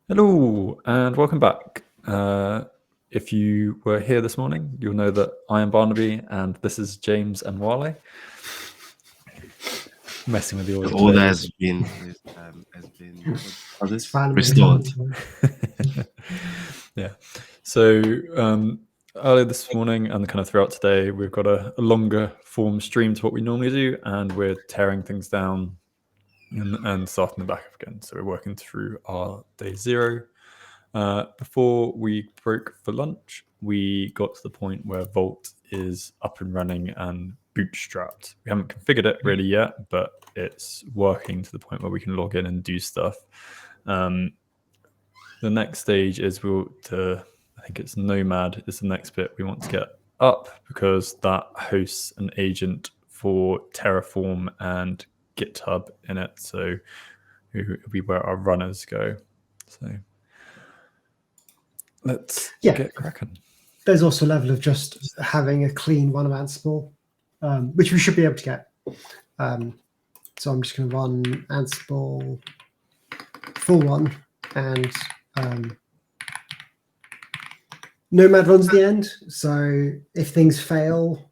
Hello and welcome back. If you were here this morning, you'll know that I am Barnaby and this is James and Wale. Messing with the order. All today. has been Finally restored. Yeah. So earlier this morning and kind of throughout today, we've got a longer form stream to what we normally do, and we're tearing things down and starting them back up again. So we're working through our day 0. Before we broke for lunch, we got to the point where Vault is up and running and bootstrapped. We haven't configured it really yet, but it's working to the point where we can log in and do stuff. The next stage is I think it's Nomad is the next bit we want to get up, because that hosts an agent for Terraform and GitHub in it. So it will be where our runners go. So let's get cracking. There's also a level of just having a clean run of Ansible, which we should be able to get. So I'm just going to run Ansible full one, and Nomad runs at the end. So if things fail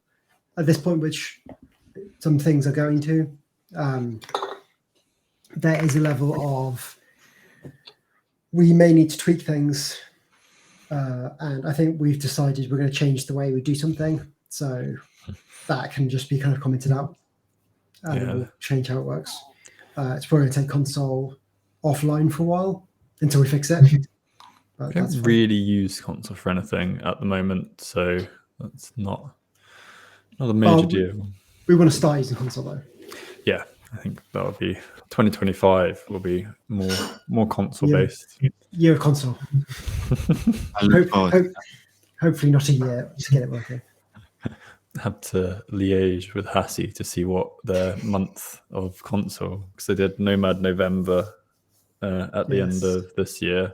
at this point, which some things are going to, there is a level of we may need to tweak things. And I think we've decided we're going to change the way we do something. So that can just be kind of commented out, and we'll change how it works. It's probably going to take console offline for a while until we fix it. We don't really use console for anything at the moment, so that's not a major deal. We want to start using console though. Yeah, I think that would be 2025 will be more console based. Year of console. Hopefully not a year to get it working. Had to liaise with Hassie to see what their month of console, because they did Nomad November at the end of this year,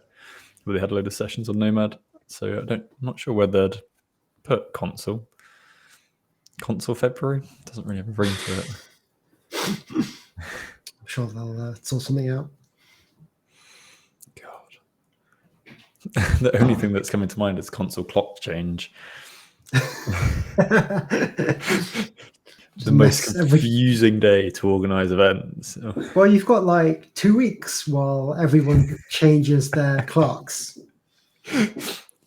where they had a load of sessions on Nomad. So I'm not sure where they'd put console February. Doesn't really have a ring to it. I'm sure they'll sort something out. God. The only thing that's coming to mind is console clock change. The most confusing day to organize events. Well, you've got like 2 weeks while everyone changes their clocks.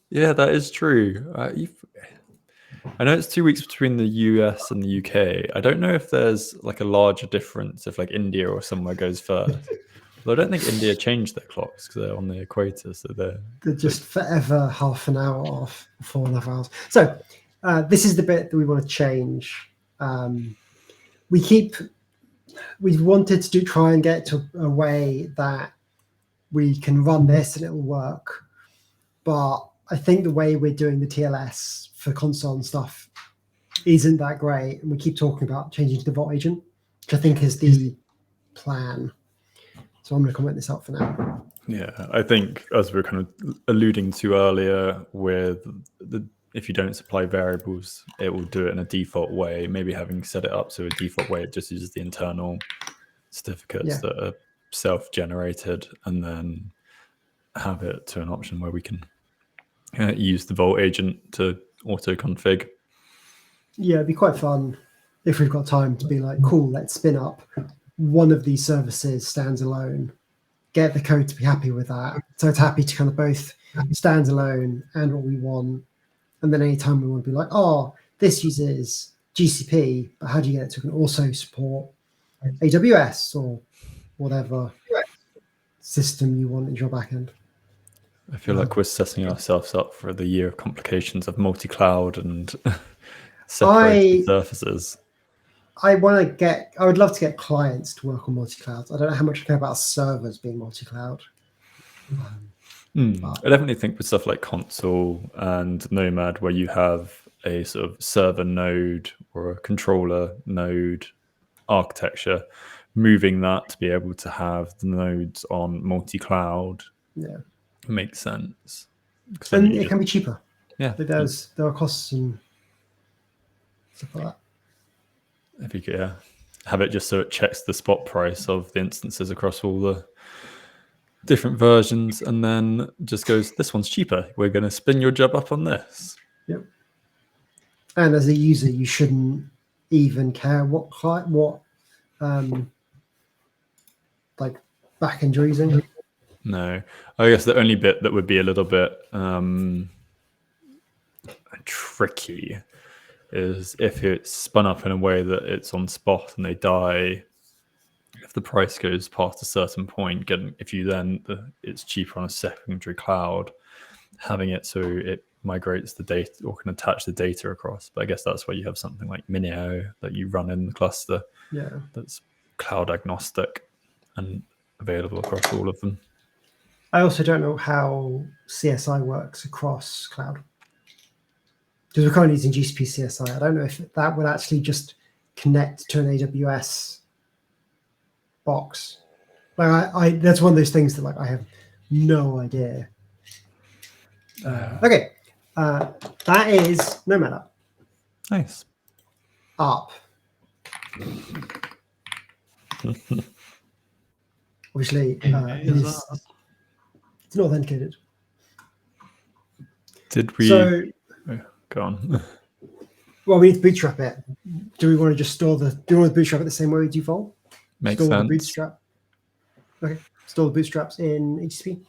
Yeah, that is true. I know it's 2 weeks between the US and the UK. I don't know if there's like a larger difference if like India or somewhere goes first. Well, I don't think India changed their clocks because they're on the equator, so they're just forever half an hour off, 4.5 hours. So this is the bit that we want to change. We've wanted to try and get to a way that we can run this and it will work, but I think the way we're doing the TLS for console and stuff isn't that great, and we keep talking about changing to the Vault agent, which I think is the plan. So I'm going to comment this out for now. Yeah, I think as we were kind of alluding to earlier, with if you don't supply variables, it will do it in a default way. Maybe having set it up so a default way, it just uses the internal certificates that are self-generated, and then have it to an option where we can use the Vault agent to auto-config. Yeah, it'd be quite fun if we've got time to be like, cool, let's spin up one of these services stands alone, get the code to be happy with that. So it's happy to kind of both stand alone and what we want. And then anytime we want to be like, oh, this uses GCP, but how do you get it to also support AWS or whatever system you want in your backend? I feel like we're setting ourselves up for the year of complications of multi-cloud and separated surfaces. I would love to get clients to work on multi-clouds. I don't know how much I care about servers being multi-cloud. I definitely think with stuff like console and Nomad, where you have a sort of server node or a controller node architecture, moving that to be able to have the nodes on multi-cloud makes sense. And it can be cheaper. Yeah. There are costs and stuff like that. If you could have it just so it checks the spot price of the instances across all the different versions, and then just goes, this one's cheaper. We're going to spin your job up on this. Yep. And as a user, you shouldn't even care what like backend you're using. No, I guess the only bit that would be a little bit tricky is if it's spun up in a way that it's on spot and they die. If the price goes past a certain point, if you then it's cheaper on a secondary cloud, having it so it migrates the data or can attach the data across. But I guess that's where you have something like Minio that you run in the cluster. Yeah, that's cloud agnostic and available across all of them. I also don't know how CSI works across cloud, because we're currently using GCP CSI. I don't know if that would actually just connect to an AWS box. Like that's one of those things that like I have no idea. Okay, that is Nomad App. Nice. Up. Obviously, it's not authenticated. Did we? So, go on. Well, we need to bootstrap it. Do we want to just store the? Do we want to bootstrap it the same way we do Vault? Makes store sense. The bootstrap. Okay. Store the bootstraps in HTTP.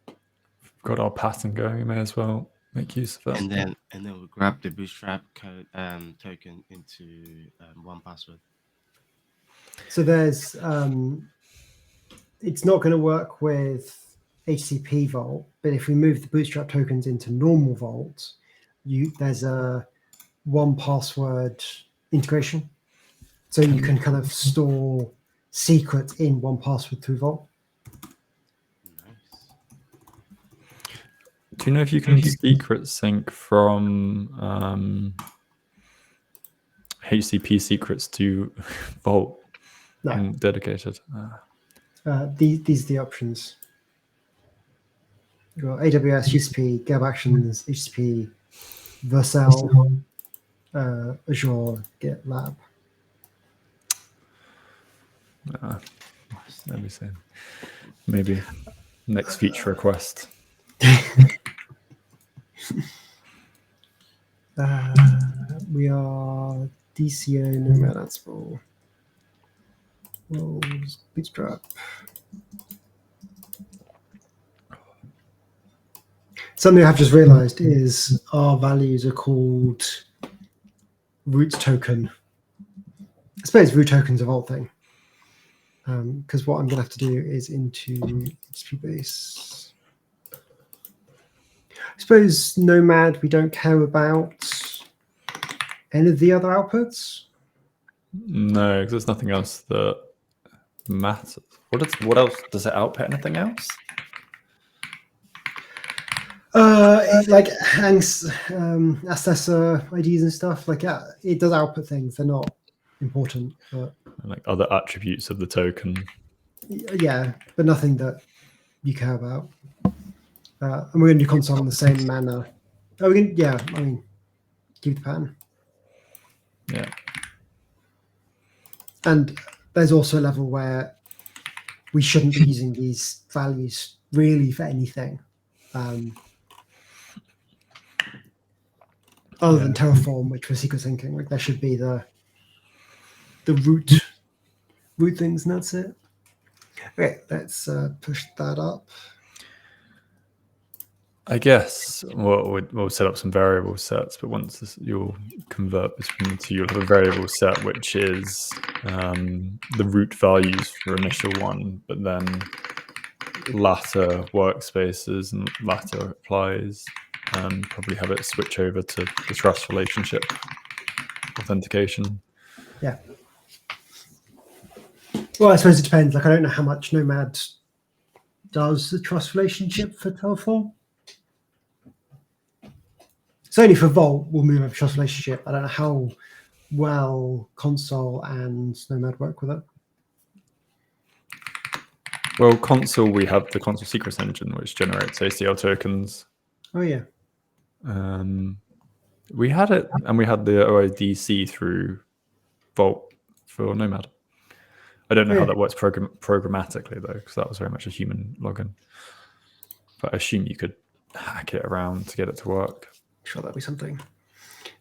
We've got our pattern going. We may as well make use of it. And then we'll grab the bootstrap code token into 1Password. So there's it's not going to work with HTTP Vault, but if we move the bootstrap tokens into normal Vault, there's a 1Password integration. So you can kind of store secrets in 1Password through Vault. Nice. Do you know if you can secret sync from HTTP secrets to Vault? No. Dedicated. These are the options. You've got AWS, GCP, GitHub Actions, HTTP, Vercel, Azure, GitLab. Let me see. Maybe next feature request. We are DCO Nomad Ansible. Roles, Bootstrap. Something I've just realized is our values are called root token. I suppose root token's a Vault thing. Because what I'm going to have to do is into HTTP base. I suppose Nomad, we don't care about any of the other outputs. No, because there's nothing else that matters. What else does it output? Anything else? Like hangs, assessor IDs and stuff. Like it does output things. They're not important, but And like other attributes of the token. yeah, but nothing that you care about. And we're going to do console in the same manner. Oh, we can. Yeah, I mean, keep the pattern. Yeah. And there's also a level where we shouldn't be using these values really for anything. Other than Terraform, which we're secret syncing, like there should be the root things, and that's it. Okay, let's push that up. I guess we'll set up some variable sets, but once you'll convert between the two, you'll have a variable set which is the root values for initial one, but then latter workspaces and latter applies, and probably have it switch over to the trust relationship authentication. Yeah. Well, I suppose it depends. Like, I don't know how much Nomad does the trust relationship for Terraform. Certainly for Vault, we'll move over to trust relationship. I don't know how well Console and Nomad work with it. Well, Console, we have the Console Secrets engine, which generates ACL tokens. Oh, yeah. We had it, and we had the OIDC through Vault for Nomad. I don't know how Yeah. that works programmatically though, because that was very much a human login. But I assume you could hack it around to get it to work. Sure, that'll be something.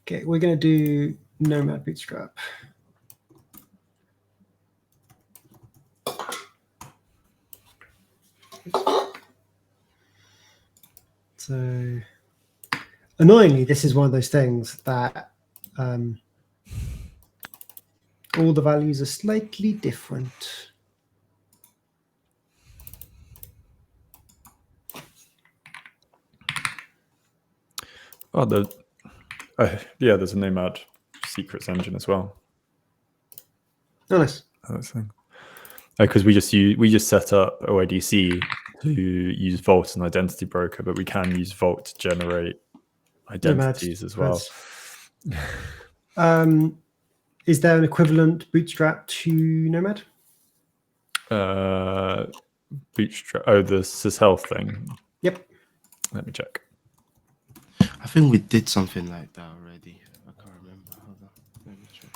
Okay, we're going to do Nomad Bootstrap. So, annoyingly, this is one of those things that all the values are slightly different. Oh, yeah, there's a Nomad secrets engine as well. Oh, nice. Because we just set up OIDC to use Vault as an identity broker, but we can use Vault to generate identities as well. Is there an equivalent Bootstrap to Nomad? Bootstrap. Oh, the syshealth thing. Yep. Let me check. I think we did something like that already. I can't remember. Hold on. Let me check.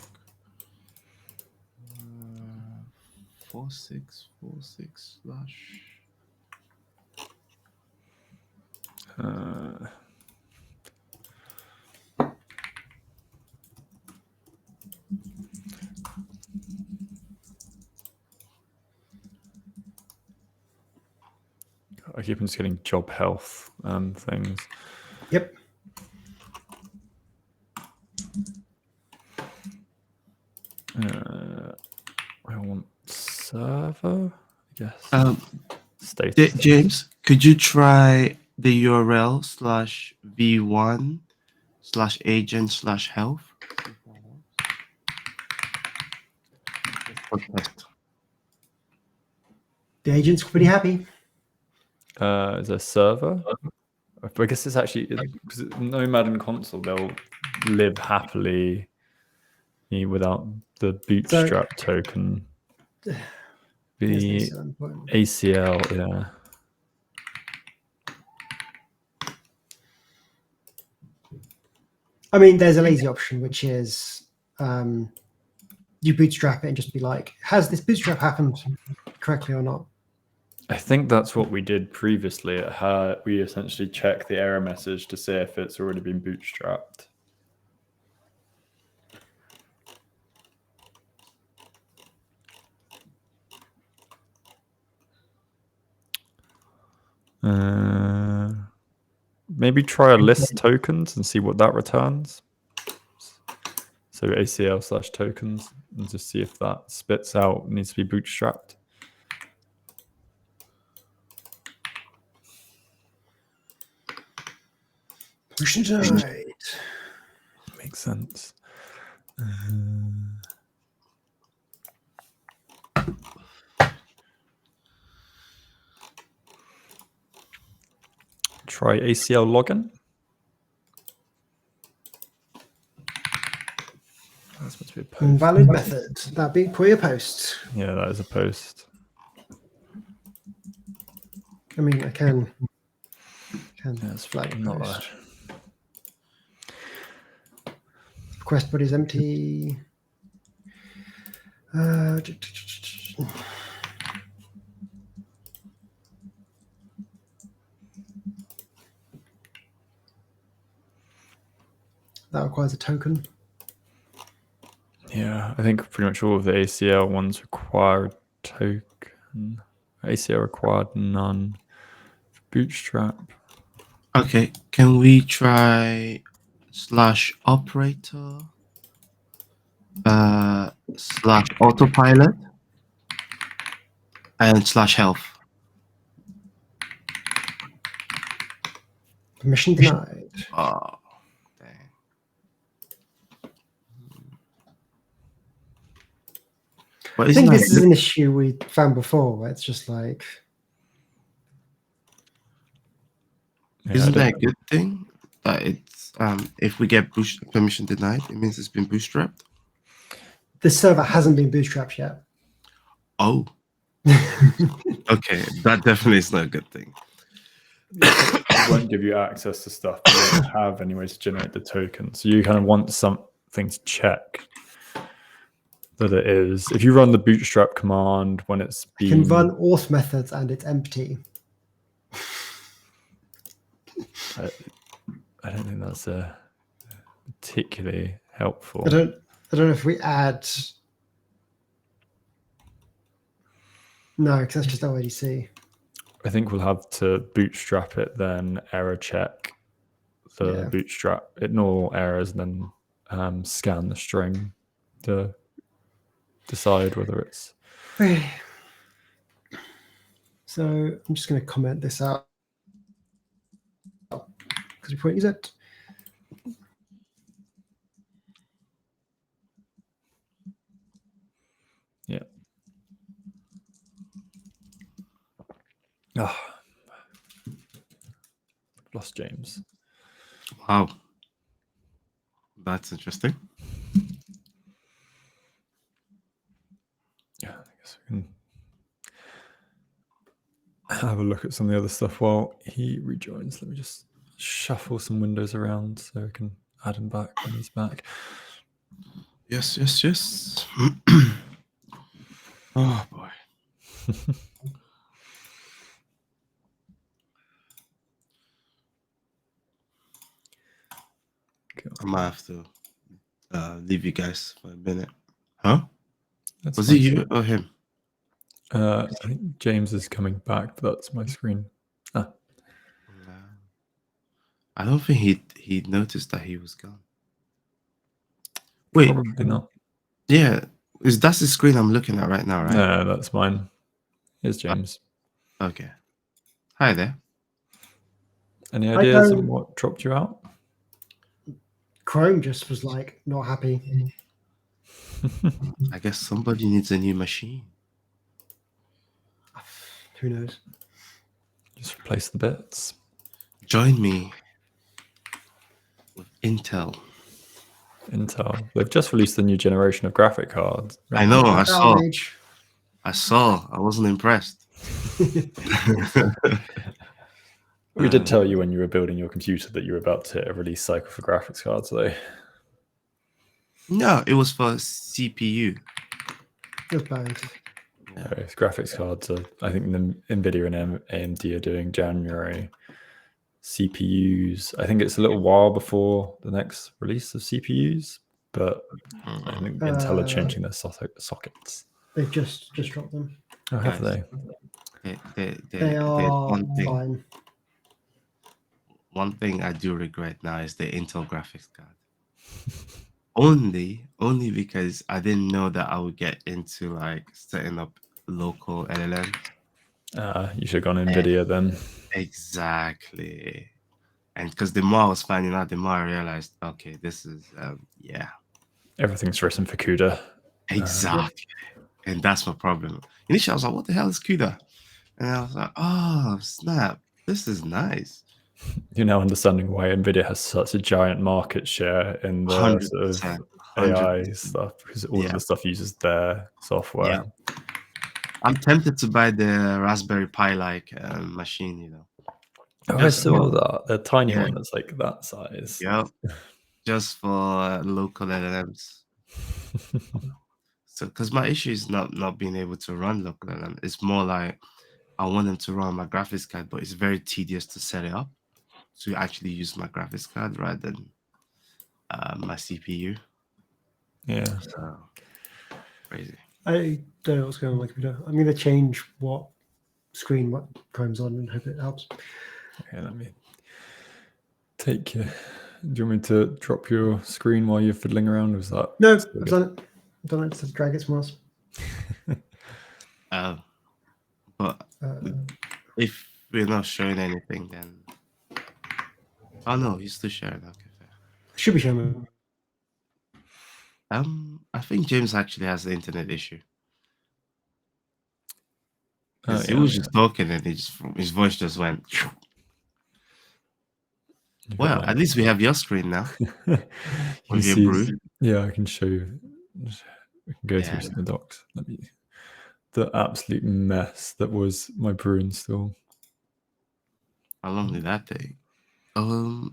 4646 slash. I keep on just getting job health things. Yep. I want server, I guess. Status. James, could you try the URL /v1/agent/health? The agent's pretty happy. Is there server? I guess it's actually because Nomad and console, they'll live happily without the Bootstrap token. The ACL, yeah. I mean, there's a lazy option, which is you bootstrap it and just be like, has this bootstrap happened correctly or not? I think that's what we did previously. We essentially check the error message to see if it's already been bootstrapped. Maybe try a list tokens and see what that returns. So ACL/tokens and just see if that spits out needs to be bootstrapped. Pushing tonight. Makes sense. Try ACL login. That's supposed to be a post. Invalid method. That'd be queer post. Yeah, that is a post. I mean, I can Yeah, it's flag not post. Request body is empty. That requires a token. Yeah, I think pretty much all of the ACL ones require a token. ACL required none. Bootstrap. Okay, can we try /operator /autopilot and /health? Permission denied. Oh, dang. But I isn't think that this is an issue we found before, where it's just like, Yeah, isn't that a good thing? That it's if we get permission denied, it means it's been bootstrapped. the server hasn't been bootstrapped yet. Oh, okay, that definitely is not a good thing. It won't give you access to stuff you don't have anyway to generate the token. So you kind of want something to check that it is. If you run the bootstrap command when it's You can being run auth methods and it's empty. I don't think that's particularly helpful. I don't know if we add. No, because that's just OIDC. I think we'll have to bootstrap it, then error check the Yeah. bootstrap, ignore errors, and then scan the string to decide whether it's. Okay. So I'm just going to comment this out because we can't use it. Yeah. Ah, lost James. Wow. That's interesting. Yeah, I guess we can have a look at some of the other stuff while he rejoins. Let me just shuffle some windows around so we can add him back when he's back. Yes. Oh boy. Cool. I might have to leave you guys for a minute. Huh? That's Was fine. it you or him? I think James is coming back, but that's my screen. Ah, I don't think he noticed that he was gone. Wait, probably not. yeah, that's the screen I'm looking at right now, right? No, that's mine. Here's James. Okay. Hi there. Any I ideas don't- on what dropped you out? Chrome just was like not happy. I guess somebody needs a new machine. Who knows? Just replace the bits. Join me with Intel. Intel. They've just released the new generation of graphic cards. I know. I saw. Outrage. I wasn't impressed. We did tell you when you were building your computer that you were about to hit a release cycle for graphics cards, though. No, it was for CPU. Just both. Graphics cards are, I think, the NVIDIA and AMD are doing January. CPUs, I think it's a little while before the next release of CPUs, but I think Intel are changing their sockets. They've just dropped them. Oh, have Guys, they? They are fine. One thing I do regret now is the Intel graphics card. only because I didn't know that I would get into like setting up local LLM. You should have gone NVIDIA then. Exactly. And because the more I was finding out, the more I realized, okay, this is Everything's written for CUDA. exactly. And that's my problem. Initially, I was like, what the hell is CUDA? And I was like, oh, snap. This is nice. You're now understanding why NVIDIA has such a giant market share in the 100%, sort of AI 100%. stuff, because all Yeah. of the stuff uses their software. Yeah. I'm tempted to buy the Raspberry Pi like machine, you know. Oh, I saw that. The tiny Yeah. one that's like that size. Yeah. Just for local LLMs. So, because my issue is not being able to run local LLM. It's more like I want them to run my graphics card, but it's very tedious to set it up to actually use my graphics card rather than my CPU. Yeah. So crazy. I don't know what's going on with my computer. I'm going to change what Chrome's on and hope it helps. Okay, let me take you. Do you want me to drop your screen while you're fiddling around? Was that No, still I've good? done it. I've done it to drag its mouse. But if we're not showing anything, then oh no, he's still sharing. Okay, fair. Should be showing. I think James actually has the internet issue. Oh, 'Cause he yeah. was just talking and his voice just went. You've got Well, mine. at least we have your screen now. You With your see- brew. Yeah, I can show you. We can go Yeah. through some of the docs. Let me. The absolute mess that was my brew install. How long did that take?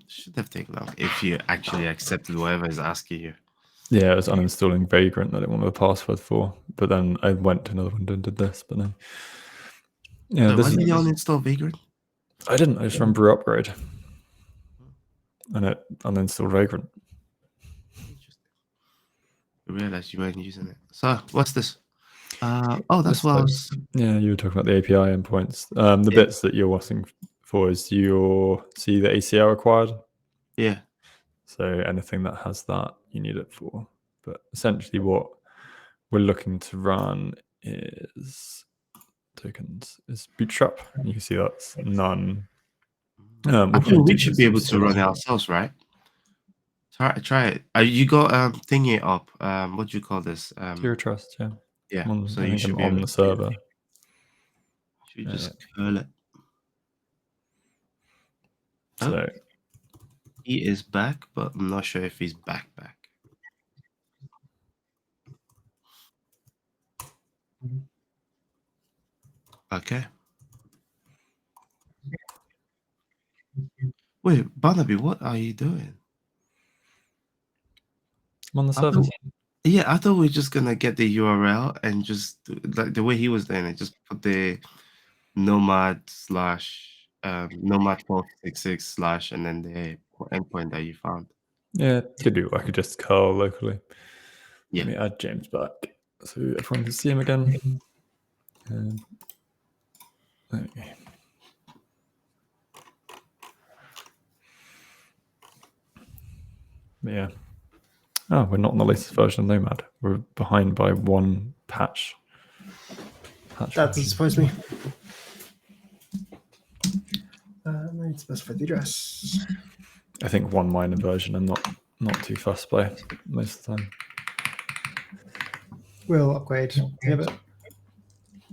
Should have taken long if you actually accepted whatever is asking you. Yeah, I was uninstalling Vagrant that I didn't want the password for, but then I went to another window and did this. But then, yeah, So this why is, did you uninstall Vagrant? I didn't. I just run brew upgrade, and it uninstalled Vagrant. Interesting. I realized you weren't using it. So what's this? Oh, that's This what I thing. was. Yeah, you were talking about the API endpoints. The Yeah. bits that you're asking for is your see the ACL required. Yeah. So anything that has that, you need it for. But essentially, what we're looking to run is tokens is Bootstrap. You can see that's none. I We'll think probably we do should this be able to soon. run it ourselves, right? Try it. You got thingy up. What do you call this? Zero Trust, yeah. Yeah. So I you think should I'm be on able the to do it. server. Should we Yeah, just curl it? So He is back, but I'm not sure if he's back. Okay. Wait, Barnaby, what are you doing? I'm on the I server. thought, yeah, I thought we were just gonna get the URL and just like the way he was doing it, just put the nomad slash nomad 466 slash and then the endpoint that you found. Yeah, could do. I could just curl locally. Yeah. Let me add James back so everyone can see him again. Okay. But yeah. Oh, we're not in the latest version of Nomad. We're behind by one patch. That doesn't version. surprise me. I need to specify the address. I think one minor version. I'm not too fussed by most of the time. We'll upgrade. Yeah, but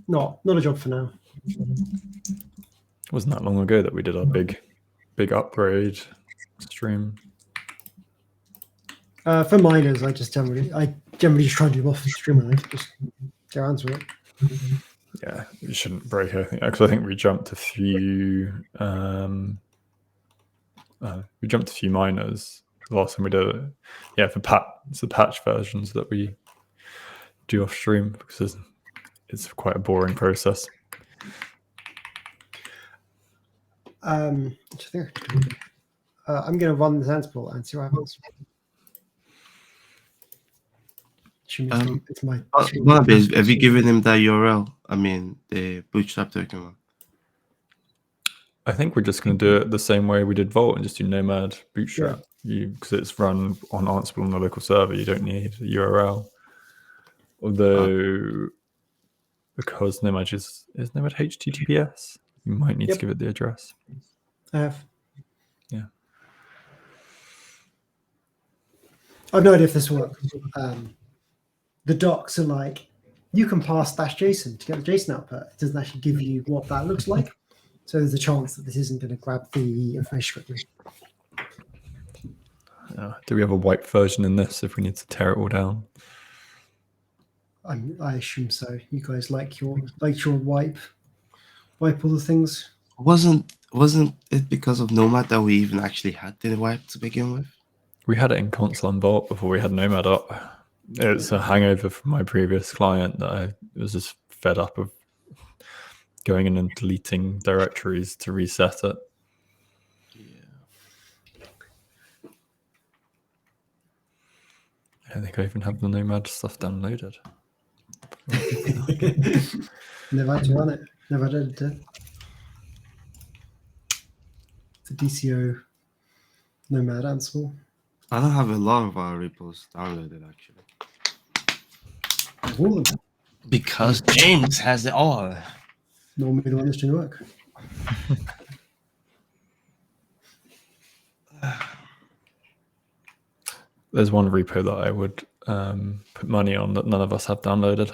not a job for now. It wasn't that long ago that we did our big upgrade stream. For miners, I generally just try and do them off the stream. Just get around to it. Yeah, you shouldn't break anything because I think we jumped a few. We jumped a few miners the last time we did it. Yeah, it's the patch versions that we do off stream because it's quite a boring process. I'm going to run this Ansible and see what happens. It's my. Barnaby, have you given him that URL? I mean, the Bootstrap token one. I think we're just going to do it the same way we did Vault and just do Nomad Bootstrap. Because it's run on Ansible on the local server, you don't need a URL. Although, because Nomad is Nomad HTTPS, you might need to give it the address. I have. Yeah. I've no idea if this will work. The docs are like, you can pass -JSON to get the JSON output. It doesn't actually give you what that looks like. So there's a chance that this isn't going to grab the information quickly. Do we have a wipe version in this if we need to tear it all down? I assume so. You guys like your wipe all the things. Wasn't it because of Nomad that we even actually had the wipe to begin with? We had it in console and Vault before we had Nomad up. It's a hangover from my previous client that I was just fed up of going in and deleting directories to reset it. Yeah. I don't think I even have the Nomad stuff downloaded. Never had to run it. Never did it. The DCO Nomad Ansible. I don't have a lot of our repos downloaded actually. All of them. Because James has it all. Normally the one that's doing work. There's one repo that I would put money on that none of us have downloaded.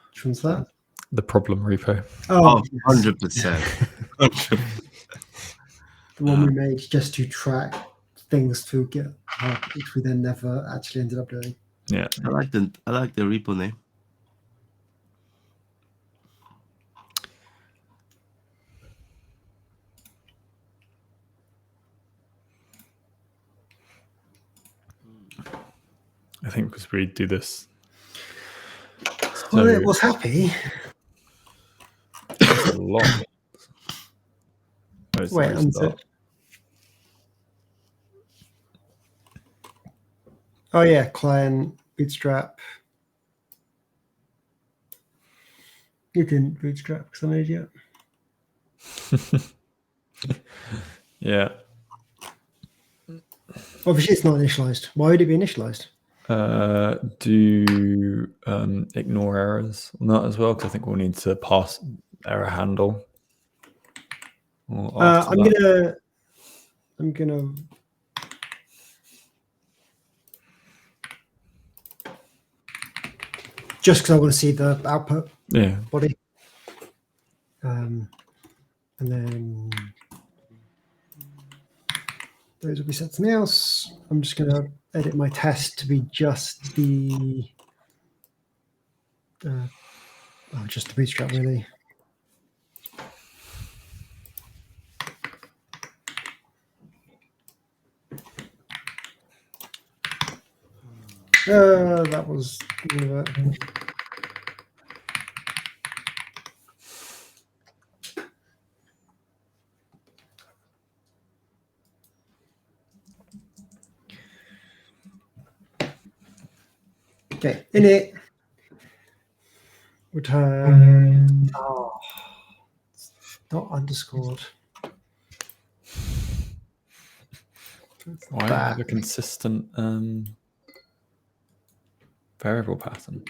Which one's that? The problem repo. Oh, 100%. The one we made just to track things through GitHub, which we then never actually ended up doing. Yeah. I like the repo name. I think because we do this. Well, So it was happy. it's a lot. Where's the Wait, restart? Oh yeah, client bootstrap. You didn't bootstrap because I'm an idiot. Yeah. Obviously, it's not initialized. Why would it be initialized? Do ignore errors on that as well, because I think we'll need to pass error handle. Or after that. I'm gonna. Just because I want to see the output Yeah. body. And then those will be set to something else. I'm just going to edit my test to be just the bootstrap really. That was all of it. Okay, init return. Oh, it's not underscored. Why do you have a consistent variable pattern?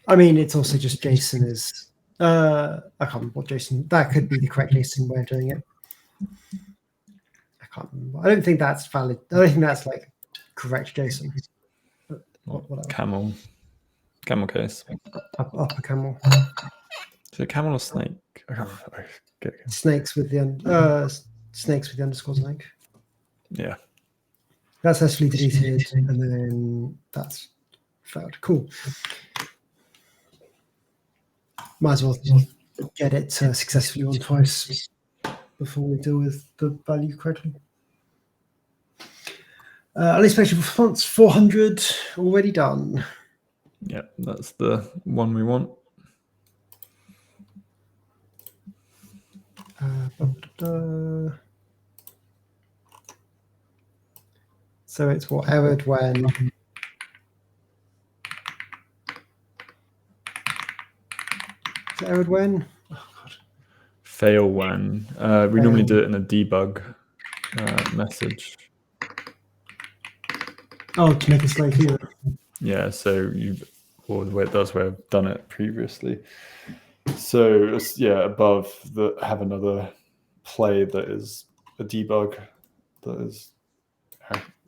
I mean, it's also just JSON is. I can't remember what JSON. That could be the correct JSON way of doing it. I can't remember. I don't think that's valid. I don't think that's like correct JSON. But whatever. Camel case. Upper camel. Is it camel or snake? I can't remember. Snakes with the underscores, I think. Yeah. That's actually deleted, and then that's failed. Cool. Might as well get it successfully on twice before we deal with the value correctly. Unexpected response 400 already done. Yeah, that's the one we want. So it's what errored when. Is it errored when? Oh, God. Fail when. We normally do it in a debug message. Oh, to make it slightly clearer. Yeah, so or the way it does where I've done it previously. So above have another play that is a debug that is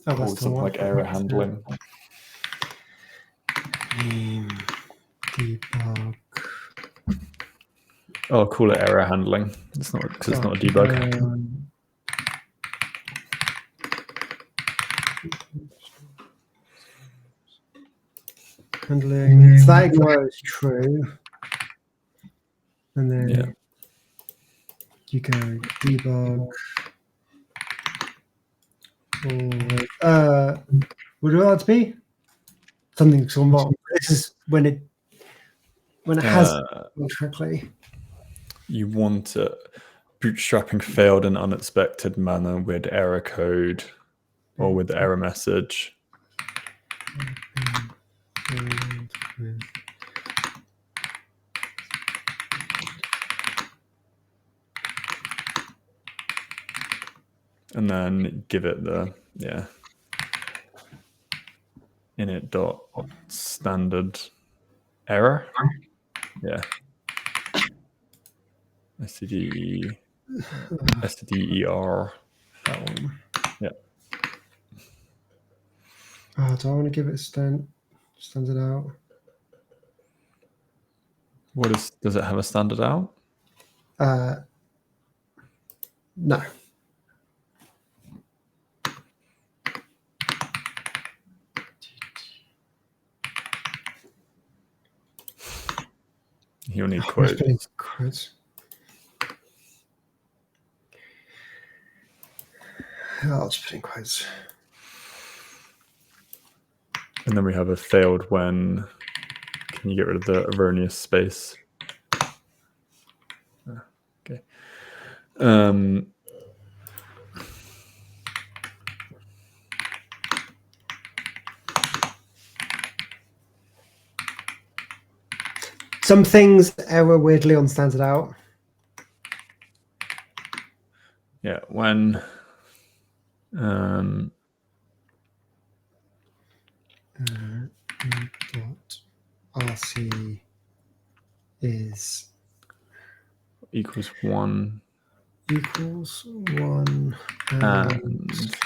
called something like error handling. Debug. Oh, call it error handling. It's not because it's not a debug. Handling. So that ignores true. And then you go debug. Would you like to be something wrong? This is when it has done correctly. You want bootstrapping failed in an unexpected manner with error code or with error message. And then give it the init dot standard error. Yeah. stder. That one. Yeah. Oh, do I want to give it a stand it out? Does it have a standard out? No. You'll need quotes. I'll just put in quotes. And then we have a failed when. Can you get rid of the erroneous space? Okay. Some things error weirdly on stands it out. Yeah, when Dot RC is equals 1 equals 1 and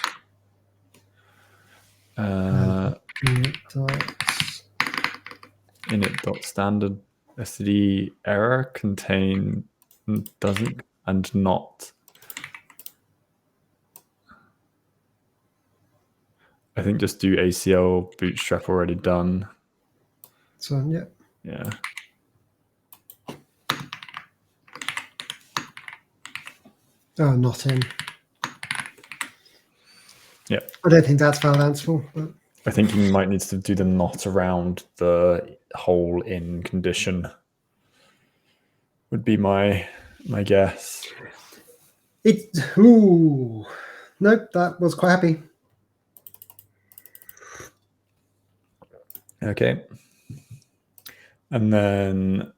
init.standard std error contain doesn't and not. I think just do ACL bootstrap already done. So yeah. Yeah. Oh, not in. Yeah. I don't think that's valid answerable, but I think you might need to do the not around the hole in condition. Would be my guess. Ooh. Nope, that was quite happy. Okay. And then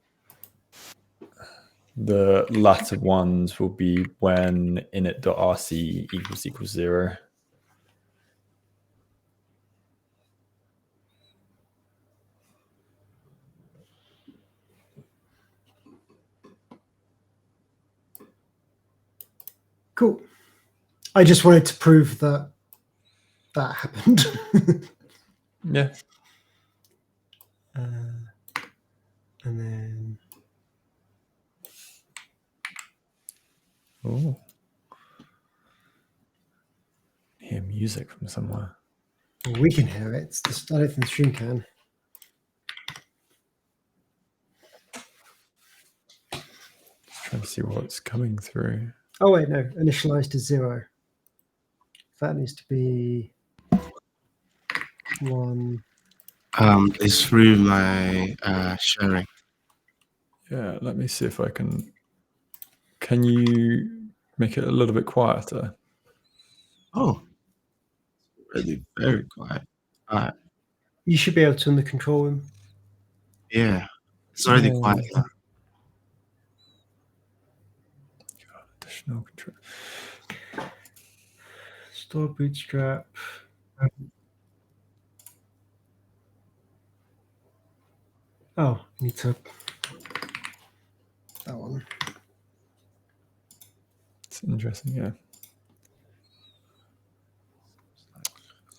the latter ones will be when init.rc equals 0. Cool. I just wanted to prove that that happened. Yeah. And then Oh. Hear music from somewhere. we can hear it. It's just, I don't think the stream can. Just trying to see what's coming through. Oh wait, no, initialized to 0. That needs to be 1. It's through my sharing. Yeah, let me see if I can. Can you make it a little bit quieter? Oh, really very quiet. You should be able to in the control room. Yeah, it's already Yeah. quiet now. Additional control. Store bootstrap. Oh, I need to. That one. It's interesting, yeah.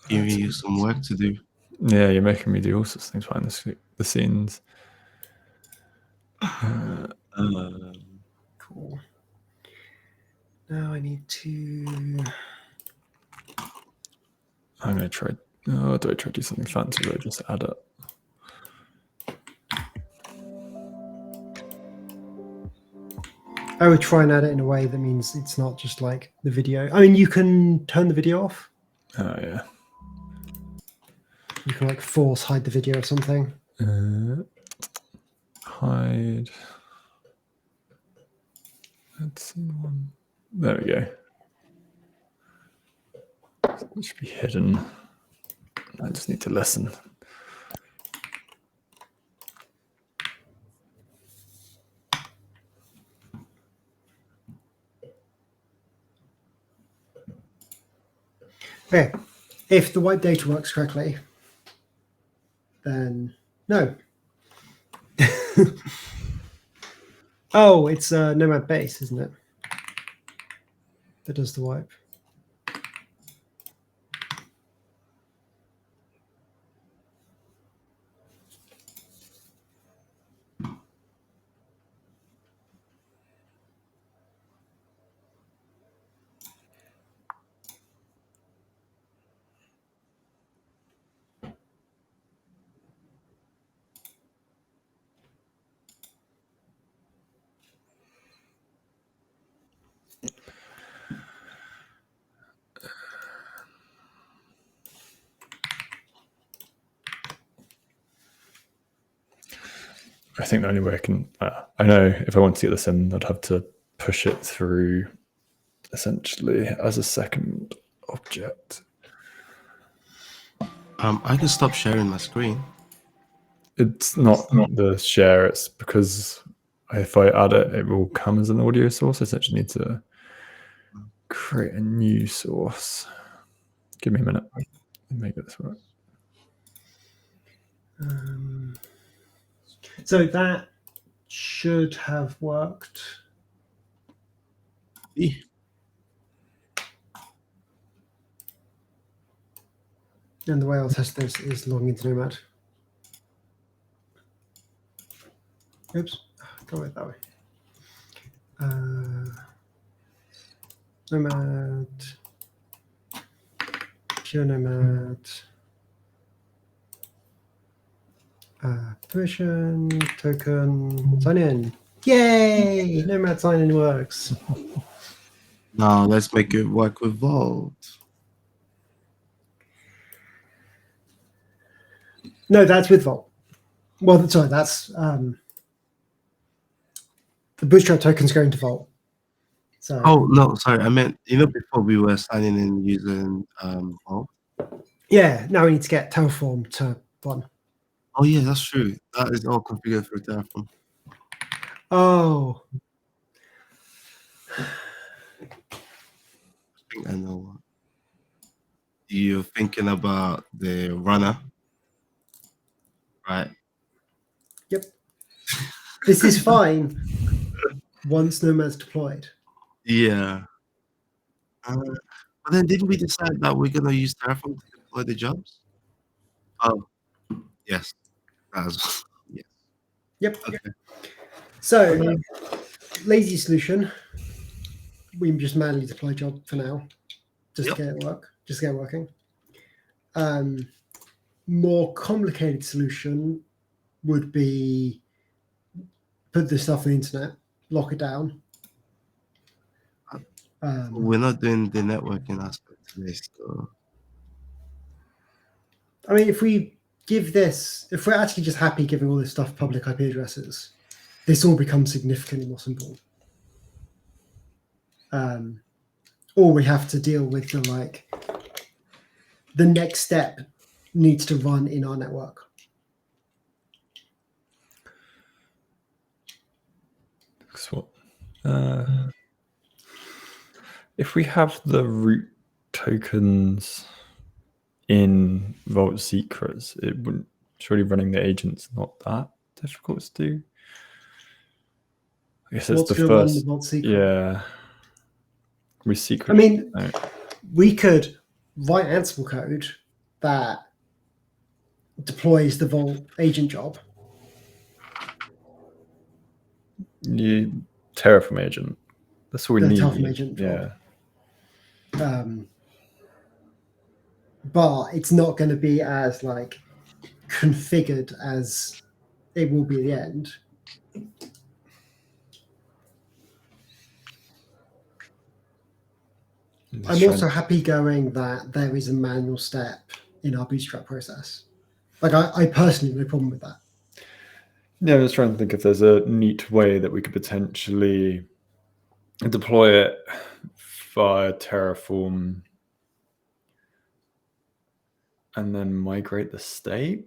Giving you some work to do. Yeah, you're making me do all sorts of things behind the scenes. Cool. Now I need to. I'm going to try. Oh, do I try to do something fancy or just add it? I would try and add it in a way that means it's not just like the video. I mean, you can turn the video off. Oh, yeah. You can like force hide the video or something. Hide. Let's see one. There we go. It should be hidden. I just need to listen. Okay. If the white data works correctly, then no. Oh, it's Nomad Base, isn't it? That does the wipe. I think the only way I can, I know if I want to get this in, I'd have to push it through essentially as a second object. I can stop sharing my screen. It's not the share, it's because if I add it, it will come as an audio source. I essentially need to create a new source. Give me a minute. Make this work. So that should have worked. Yeah. And the way I'll test this is logging into Nomad. Oops, go it that way. Nomad, pure Nomad, permission, token, sign in. Yay! Nomad sign in works. Now let's make it work with Vault. No, that's with Vault. Well, sorry, that's the Bootstrap token's going to Vault. So, Oh no, sorry, I meant before we were signing in using Vault. yeah, now we need to get Terraform to run. Oh yeah, that's true. That is all configured through Terraform. Oh, I think I know what. You're thinking about the runner, right? yep. This is fine once Nomad's deployed. Yeah. But then didn't we decide that we're gonna use Terraform to deploy the jobs? Oh, yes. Yes. Yep. Okay. So, lazy solution. We just manually deploy job for now, just to get it working. More complicated solution would be put this stuff on the internet, lock it down. We're not doing the networking aspect today, so I mean, if we give this, if we're actually just happy giving all this stuff public IP addresses, this all becomes significantly more simple. Or we have to deal with the next step needs to run in our network. So, if we have the root tokens in Vault Secrets, it wouldn't surely running the agent's not that difficult to do. I guess it's What's the gonna run first. the Vault Secret? Yeah. We secret. I mean, no. we could write Ansible code that deploys the Vault agent job. You Terraform agent. That's all we The need. Terraform agent Yeah. job. But it's not going to be as configured as it will be at the end. I'm also happy going that there is a manual step in our Bootstrap process. I personally have no problem with that. Yeah, I'm just trying to think if there's a neat way that we could potentially deploy it via Terraform and then migrate the state.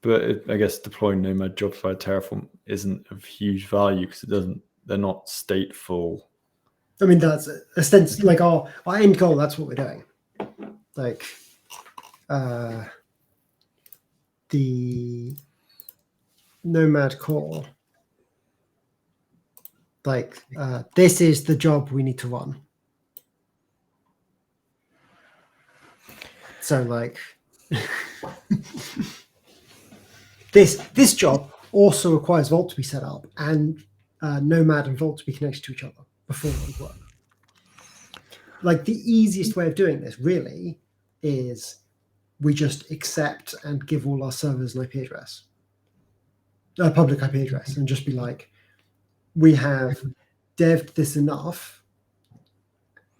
But I guess deploying Nomad jobs via Terraform isn't of huge value because they're not stateful. I mean, that's ostensibly our end goal. That's what we're doing. The Nomad core. This is the job we need to run. So this job also requires Vault to be set up and Nomad and Vault to be connected to each other before it would work. The easiest way of doing this really is we just accept and give all our servers an IP address, a public IP address, and just be we have dev'd this enough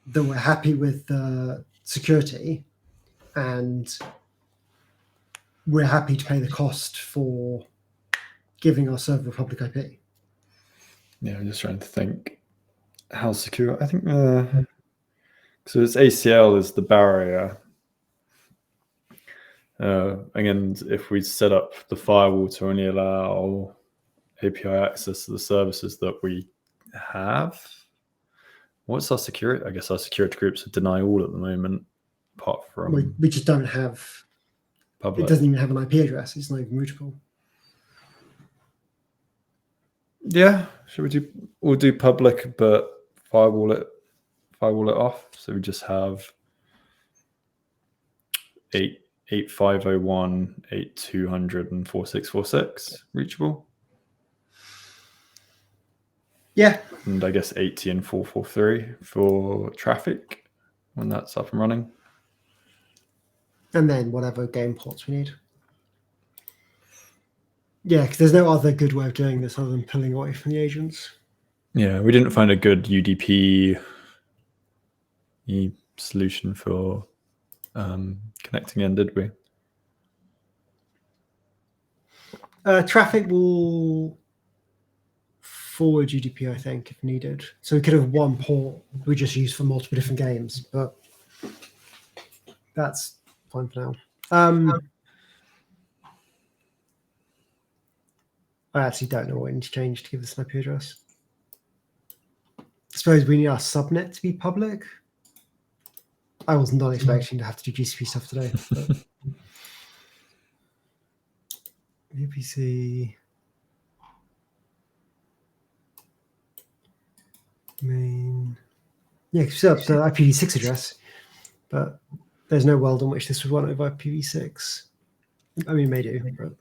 that we're happy with the security, and we're happy to pay the cost for giving our server a public IP. Yeah, I'm just trying to think how secure. I think so. It's ACL is the barrier. Again, if we set up the firewall to only allow API access to the services that we have, what's our security? I guess our security groups would deny all at the moment, apart from We just don't have. public. It doesn't even have an IP address. It's not even routable. Yeah, should we do? We'll do public, but firewall it off. So we just have 8501, 8200, and 4646 reachable. Yeah, And I guess 80 and 443 for traffic when that's up and running. and then whatever game ports we need. Yeah, because there's no other good way of doing this other than pulling away from the agents. Yeah, we didn't find a good UDP solution for connecting in, did we? Traffic will forward UDP, I think, if needed. So we could have one port we just use for multiple different games, but that's fine for now. I actually don't know what we need to change to give this an IP address. I suppose we need our subnet to be public. I was not expecting to have to do GCP stuff today. But VPC main. Yeah, because set up the IPv6 address, but there's no world in which this would run over IPv6. I mean, it may do, but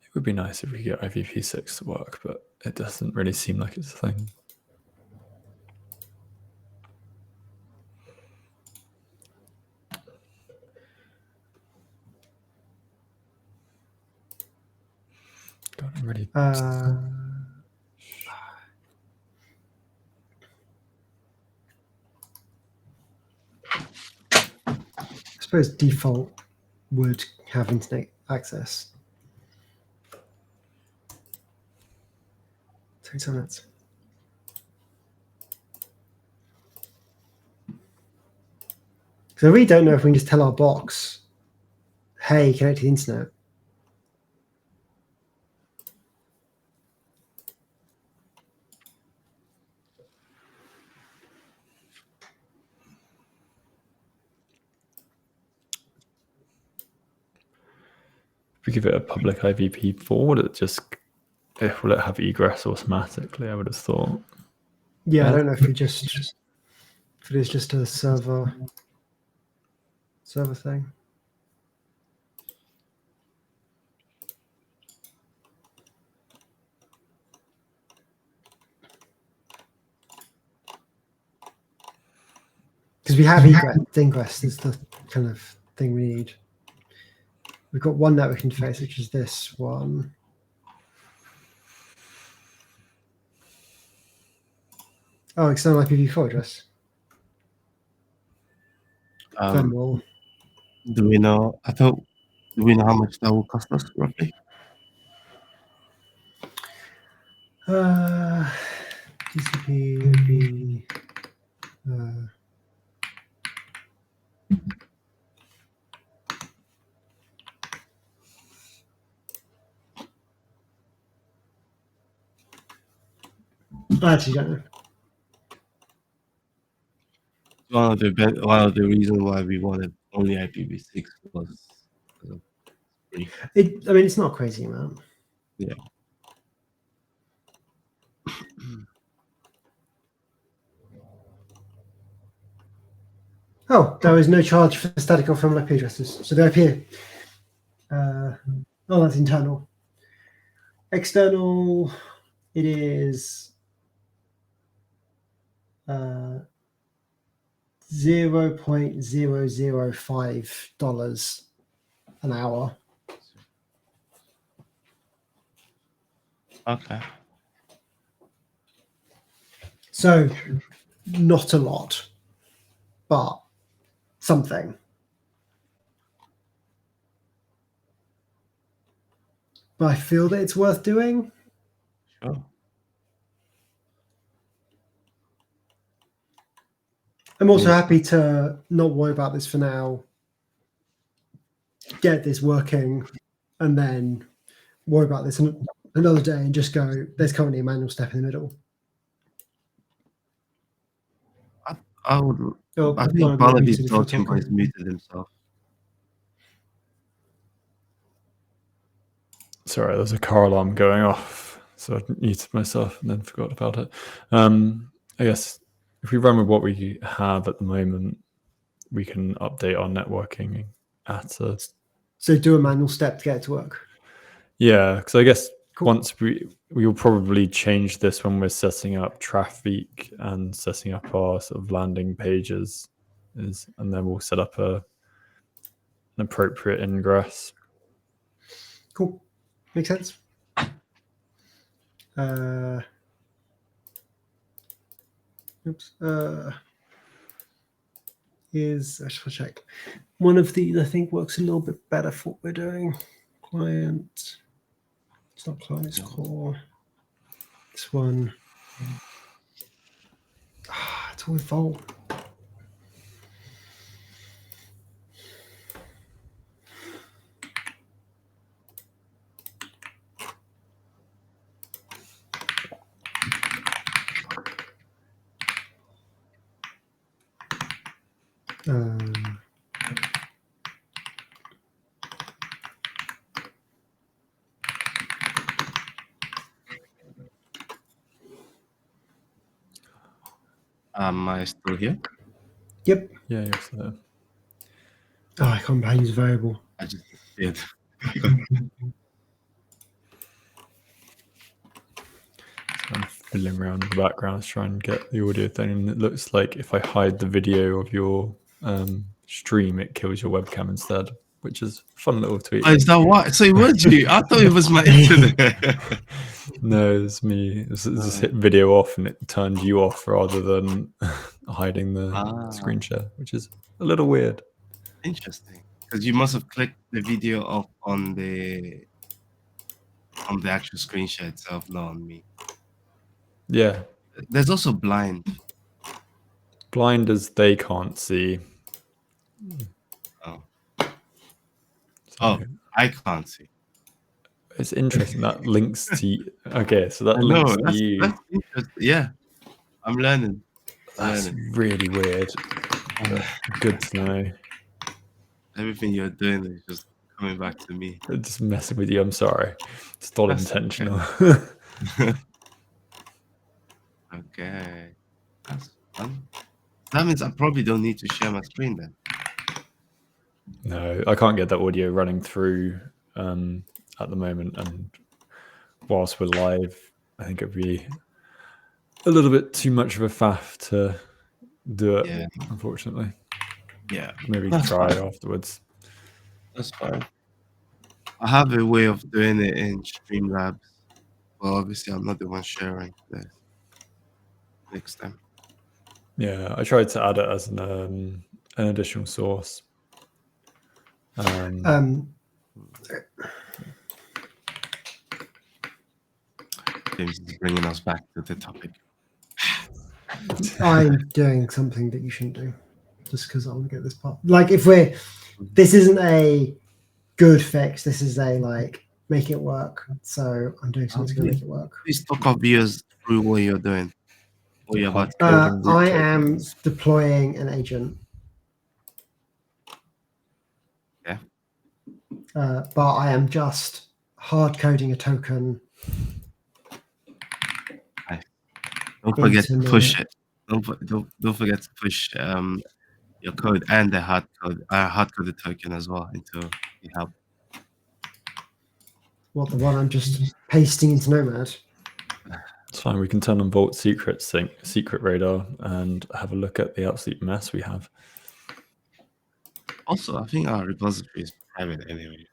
It would be nice if we get IPv6 to work, but it doesn't really seem like it's a thing. God, I'm ready. I suppose default would have internet access. 27 minutes. So I really don't know if we can just tell our box, hey, connect to the internet. If we give it a public IVP4, will it have egress automatically? I would have thought. Yeah, I don't know if it is just a server thing. Because we have ingress is the kind of thing we need. We've got one network interface, which is this one. Oh, external IPv4 address. Then we'll. Do we know? Do we know how much that will cost us roughly? TCP would be. I actually don't know. One of the reasons why we wanted only IPv6 was free. I mean, it's not a crazy amount. Yeah. Oh, there is no charge for static or ephemeral IP addresses. So the IP. Oh, that's internal. External, it is $0.005 an hour. Okay. So not a lot, but something. but I feel that it's worth doing. Sure. I'm also Yeah. happy to not worry about this for now, get this working, and then worry about this another day and just go, there's currently a manual step in the middle. I would. Oh, I no, think I'm Barnaby's muted if you're talking, but he's talking. muted himself. Sorry, there's a car alarm going off, so I muted myself and then forgot about it. I guess if we run with what we have at the moment, we can update our networking at a So do a manual step to get it to work. yeah. Because I guess Cool. once we will probably change this when we're setting up traffic and setting up our sort of landing pages, and then we'll set up an appropriate ingress. Cool. Makes sense. Oops. I just want to check. One of these, I think, works a little bit better for what we're doing. Client. It's not client, it's core. This one. It's all Vault. Am I still here? Yep. Yeah, yes. So. Oh, I can't use a variable. I just did. I'm fiddling around in the background to try and get the audio thing. And it looks like if I hide the video of your stream, it kills your webcam instead, which is a fun little tweak. Oh, is that what? So it was you? I thought it was my internet. No, it's me. It's just hit video off and it turned you off rather than hiding the screen share, which is a little weird. Interesting, because you must have clicked the video off on the actual screen share itself, not on me. Yeah. There's also blind. Blind as they can't see. Oh. So Oh, I can't see. it's interesting that links to okay, so that I know, links to that's you. interesting. Yeah, I'm learning. That's really weird. Good to know. Everything you're doing is just coming back to me. Just messing with you. I'm sorry. It's not That's intentional. Okay, that's fun. That means I probably don't need to share my screen then. No, I can't get that audio running through at the moment. And whilst we're live, I think it'd be a little bit too much of a faff to do it, Yeah. unfortunately. Yeah, Maybe that's try fine. afterwards. That's fine. I have a way of doing it in Streamlabs. Well, obviously, I'm not the one sharing this next time. Yeah, I tried to add it as an additional source. James is bringing us back to the topic. I'm doing something that you shouldn't do just because I want to get this part. Like, this isn't a good fix. This is a make it work. So I'm doing something to make it work. Please talk our viewers through what you're doing. What you're about to do. I am deploying an agent. Yeah. But I am just hard coding a token. Don't forget to push it. Don't forget to push your code and the hard coded token as well into the help. What, the one I'm just pasting into Nomad? It's fine. We can turn on Vault Secret Radar and have a look at the absolute mess we have. Also, I think our repository is private anyway.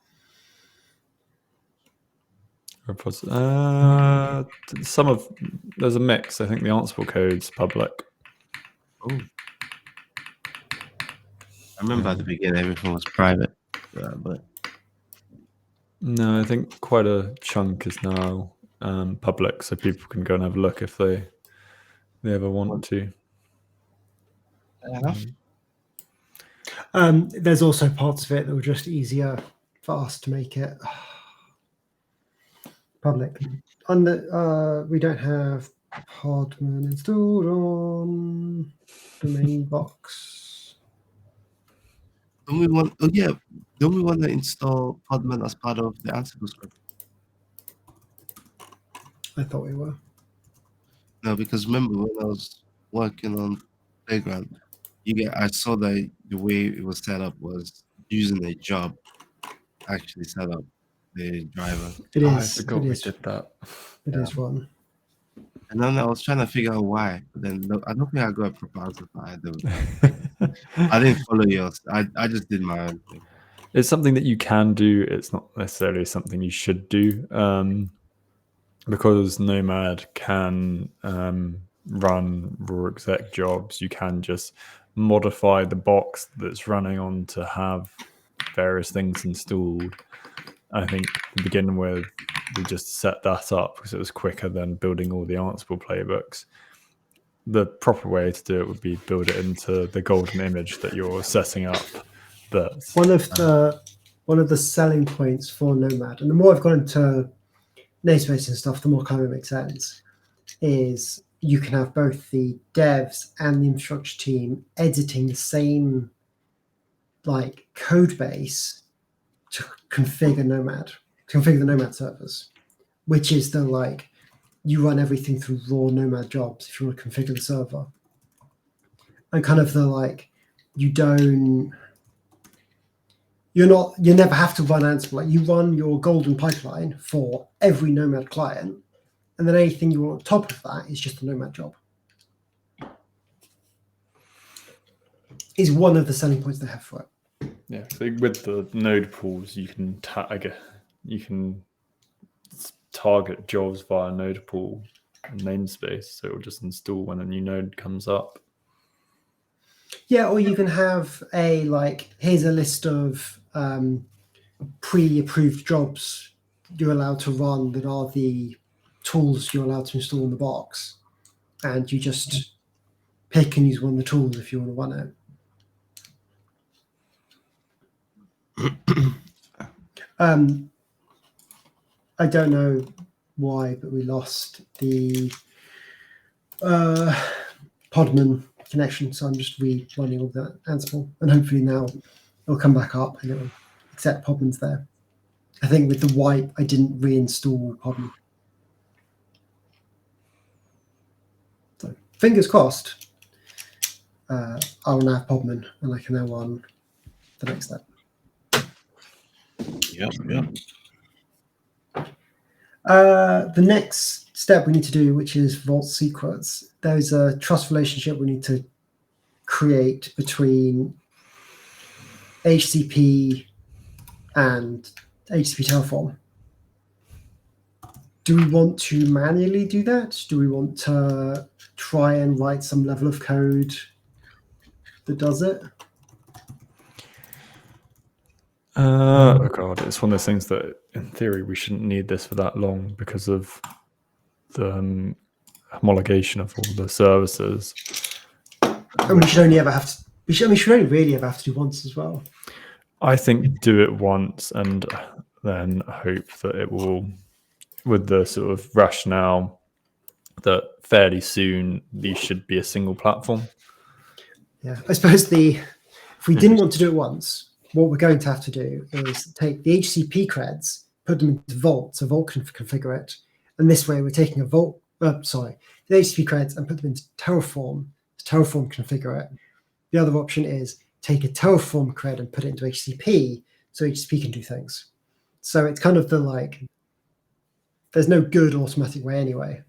There's a mix. I think the Ansible code's public. Oh, I remember at the beginning everything was private, but No, I think quite a chunk is now public, so people can go and have a look if they ever want to. Fair enough. There's also parts of it that were just easier for us to make it public. We don't have Podman installed on the main box. Don't we want to install Podman as part of the Ansible script? I thought we were. No, because remember when I was working on Playground, I saw that the way it was set up was using a job actually set up the driver. It Oh, I is. forgot It we is. did that. It is one. And then I was trying to figure out why, but then I don't think I got a proposal for either. I didn't follow yours. I just did my own thing. It's something that you can do. It's not necessarily something you should do, because Nomad can run raw exec jobs. You can just modify the box that's running on to have various things installed. I think to begin with, we just set that up because it was quicker than building all the Ansible playbooks. The proper way to do it would be build it into the golden image that you're setting up. But One of the selling points for Nomad, and the more I've gone into namespace and stuff, the more kind of makes sense, is you can have both the devs and the infrastructure team editing the same like code base to configure the Nomad servers, which is the like you run everything through raw Nomad jobs if you want to configure the server, and kind of the like you never have to run Ansible. Like you run your golden pipeline for every Nomad client, and then anything you want on top of that is just a Nomad job. Is one of the selling points they have for it. yeah, so with the node pools, you can target jobs via node pool namespace, so it'll just install when a new node comes up. Yeah, or you can have a like here's a list of pre-approved jobs you're allowed to run that are the tools you're allowed to install in the box, and you just pick and use one of the tools if you want to run it. I don't know why, but we lost the Podman connection, so I'm just rerunning all that Ansible, and hopefully now it'll come back up and it will accept Podman's there. I think with the wipe, I didn't reinstall Podman. So fingers crossed, I will now have Podman, and I can now run the next step. Yep. The next step we need to do, which is Vault Secrets, there's a trust relationship we need to create between HCP and HCP Terraform. Do we want to manually do that? Do we want to try and write some level of code that does it? Oh god, it's one of those things that in theory we shouldn't need this for that long because of the homologation of all the services. And we should only ever have to. We should only really ever have to do once as well. I think do it once and then hope that it will, with the sort of rationale that fairly soon these should be a single platform. Yeah, I suppose if we didn't want to do it once, what we're going to have to do is take the HCP creds, put them into Vault, so Vault can configure it, and this way we're taking the HCP creds and put them into Terraform, so Terraform configure it. The other option is take a Terraform cred and put it into HCP, so HCP can do things. So it's kind of the like, there's no good automatic way anyway.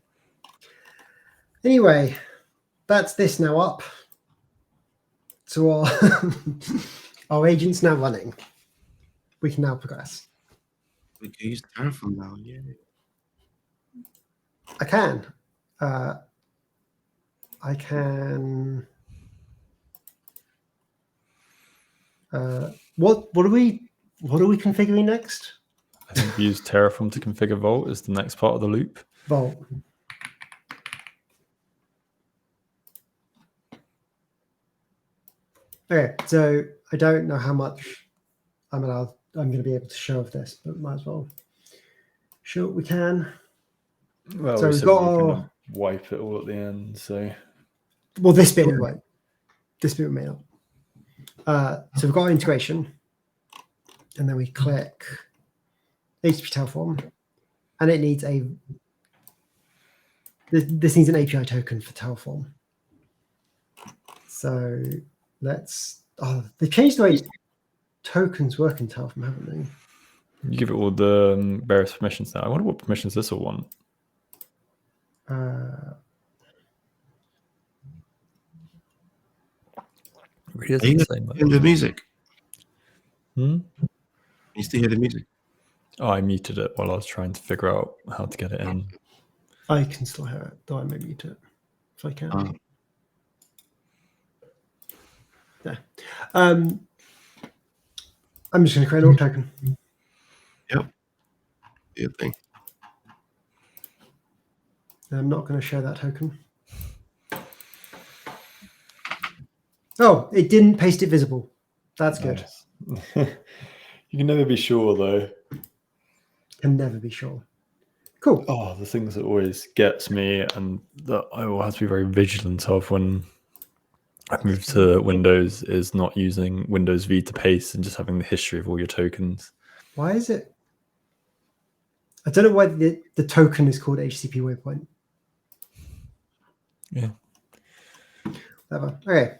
Anyway, that's this now up. So our agent's now running. We can now progress. We can use Terraform now, yeah. I can. I can. What are we configuring next? I think we use Terraform to configure Vault is the next part of the loop. Vault. Okay, so I don't know how much I'm going to be able to show of this, but might as well show what we can. Well, So we we've said got we were our- gonna wipe it all at the end, so Well, this bit we won't. This bit we may not. So we've got our integration, and then we click HTTP Terraform, and it needs this needs an API token for Terraform. So they changed the way tokens work in Terraform, haven't they? you give it all the various permissions now. I wonder what permissions this will want. It really Are isn't you the same. hearing the music? Hmm? You still hear the music? Oh, I muted it while I was trying to figure out how to get it in. I can still hear it, though I may mute it if I can. Oh. Yeah. I'm just going to create an alt token. Yep. Good thing. I'm not going to show that token. Oh, it didn't paste it visible. That's good. Nice. You can never be sure, though. Can never be sure. Cool. Oh, the things that always gets me and that I will have to be very vigilant of when I've moved to Windows is not using Windows V to paste and just having the history of all your tokens. Why is it? I don't know why the token is called HTTP waypoint. Yeah. Whatever. Okay.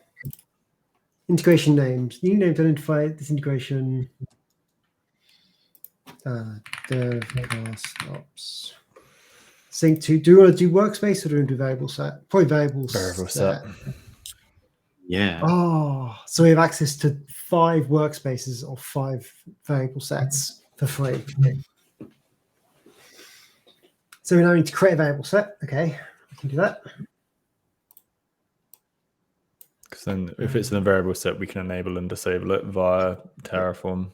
Integration names. New name to identify this integration. Dev class ops. Sync to. Do you want to do workspace or do you want to do variable set? Probably variable set. Yeah. Oh, so we have access to 5 workspaces or 5 variable sets for free. So we now need to create a variable set. Okay, we can do that. Because then if it's in a variable set, we can enable and disable it via Terraform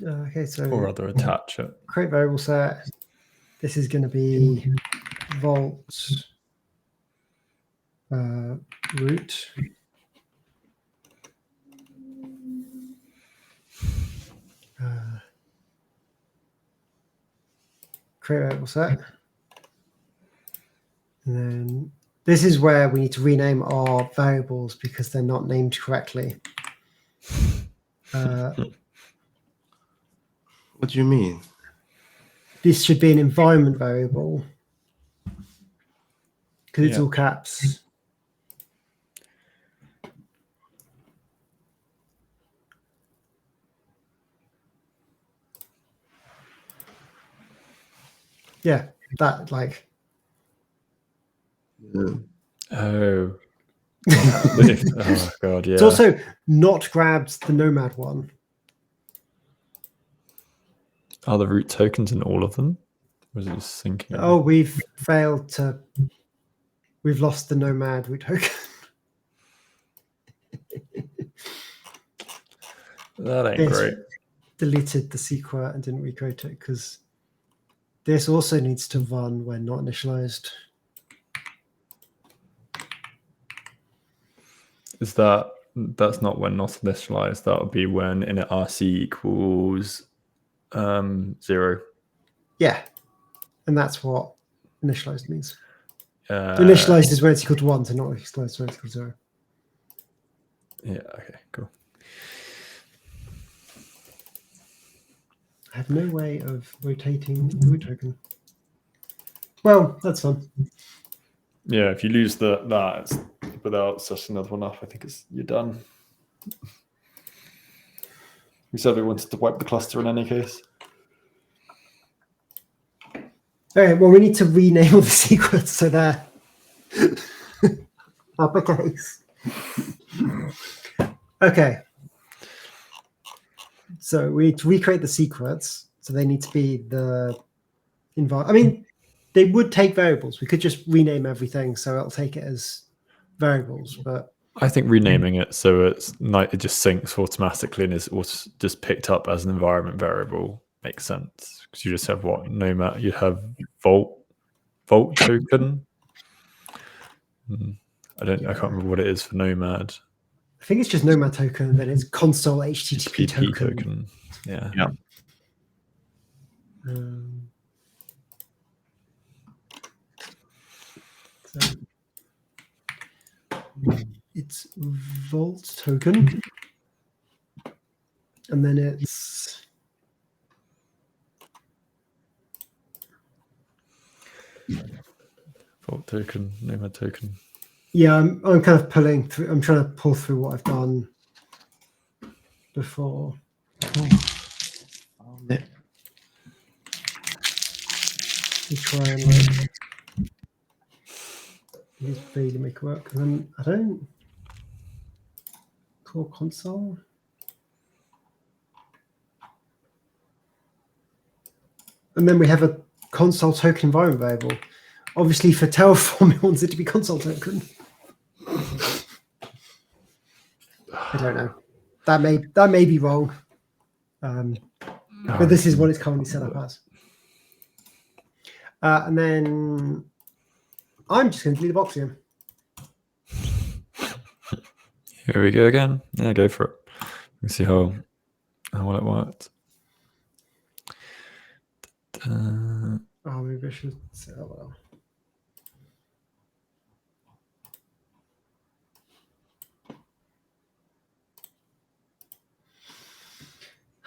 Okay, so or rather attach it. create variable set. This is going to be Vault root. Create variable set. And then this is where we need to rename our variables because they're not named correctly. What do you mean? This should be an environment variable because it's Yeah. all caps. Yeah, that like. Oh. Oh god, yeah. It's also not grabbed the Nomad one. Are the root tokens in all of them? Or is it just syncing? Oh, we've failed to. We've lost the Nomad root token. That ain't Yes. great. Deleted the secret and didn't recreate it because this also needs to run when not initialized. Is that's not when not initialized? That would be when init RC equals 0. Yeah, and that's what initialized means. Uh, Initialized is when it's equal to 1, so not initialized when it's equal to 0. Yeah. Okay. Cool. I have no way of rotating the root token. Well, that's fun. Yeah. If you lose that it's, without setting another one up, I think you're done. We said we wanted to wipe the cluster in any case. Okay, well, we need to rename all the secrets so they're uppercase. Okay. So we need to recreate the secrets. So they need to be the I mean, they would take variables. We could just rename everything so it'll take it as variables, but I think renaming it so it just syncs automatically and is just picked up as an environment variable makes sense, because you just have what Nomad. You have Vault token. I can't remember what it is for Nomad. I think it's just Nomad token, and then it's console HTTP HTTP token. Yeah. Yeah. So it's Vault token, and then it's Vault token, Nomad token. yeah. I'm kind of pulling through. I'm trying to pull through what I've done before. Found it. To try and like just really make it work. And then I don't core console. And then we have a console token environment variable. Obviously, for Terraform, it wants it to be console token. I don't know. That may be wrong. But this is what it's currently set up as. And then I'm just going to delete the box again. Here we go again. Yeah, go for it. Let's see how well it worked. Oh, maybe I should say that well.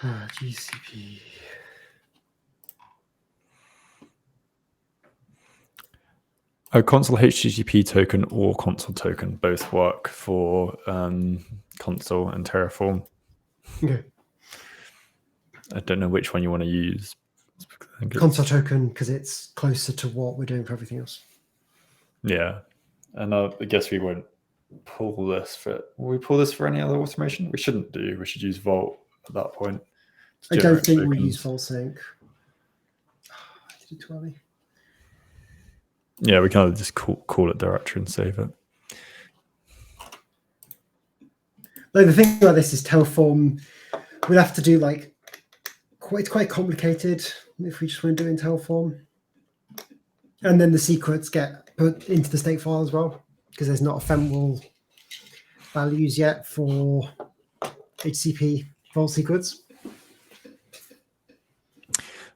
GCP. A console HTTP token or console token both work for console and Terraform. Okay. I don't know which one you want to use. Console token, because it's closer to what we're doing for everything else. Yeah, and I guess we won't pull this for. Will we pull this for any other automation? We shouldn't do. We should use Vault at that point. I don't think we use Vault Sync. I did it too early. Yeah, we can either just call it directory and save it. Like the thing about this is Terraform. We'll have to do like it's quite complicated if we just want to do it in Terraform. And then the secrets get put into the state file as well, because there's not ephemeral values yet for HCP Vault secrets.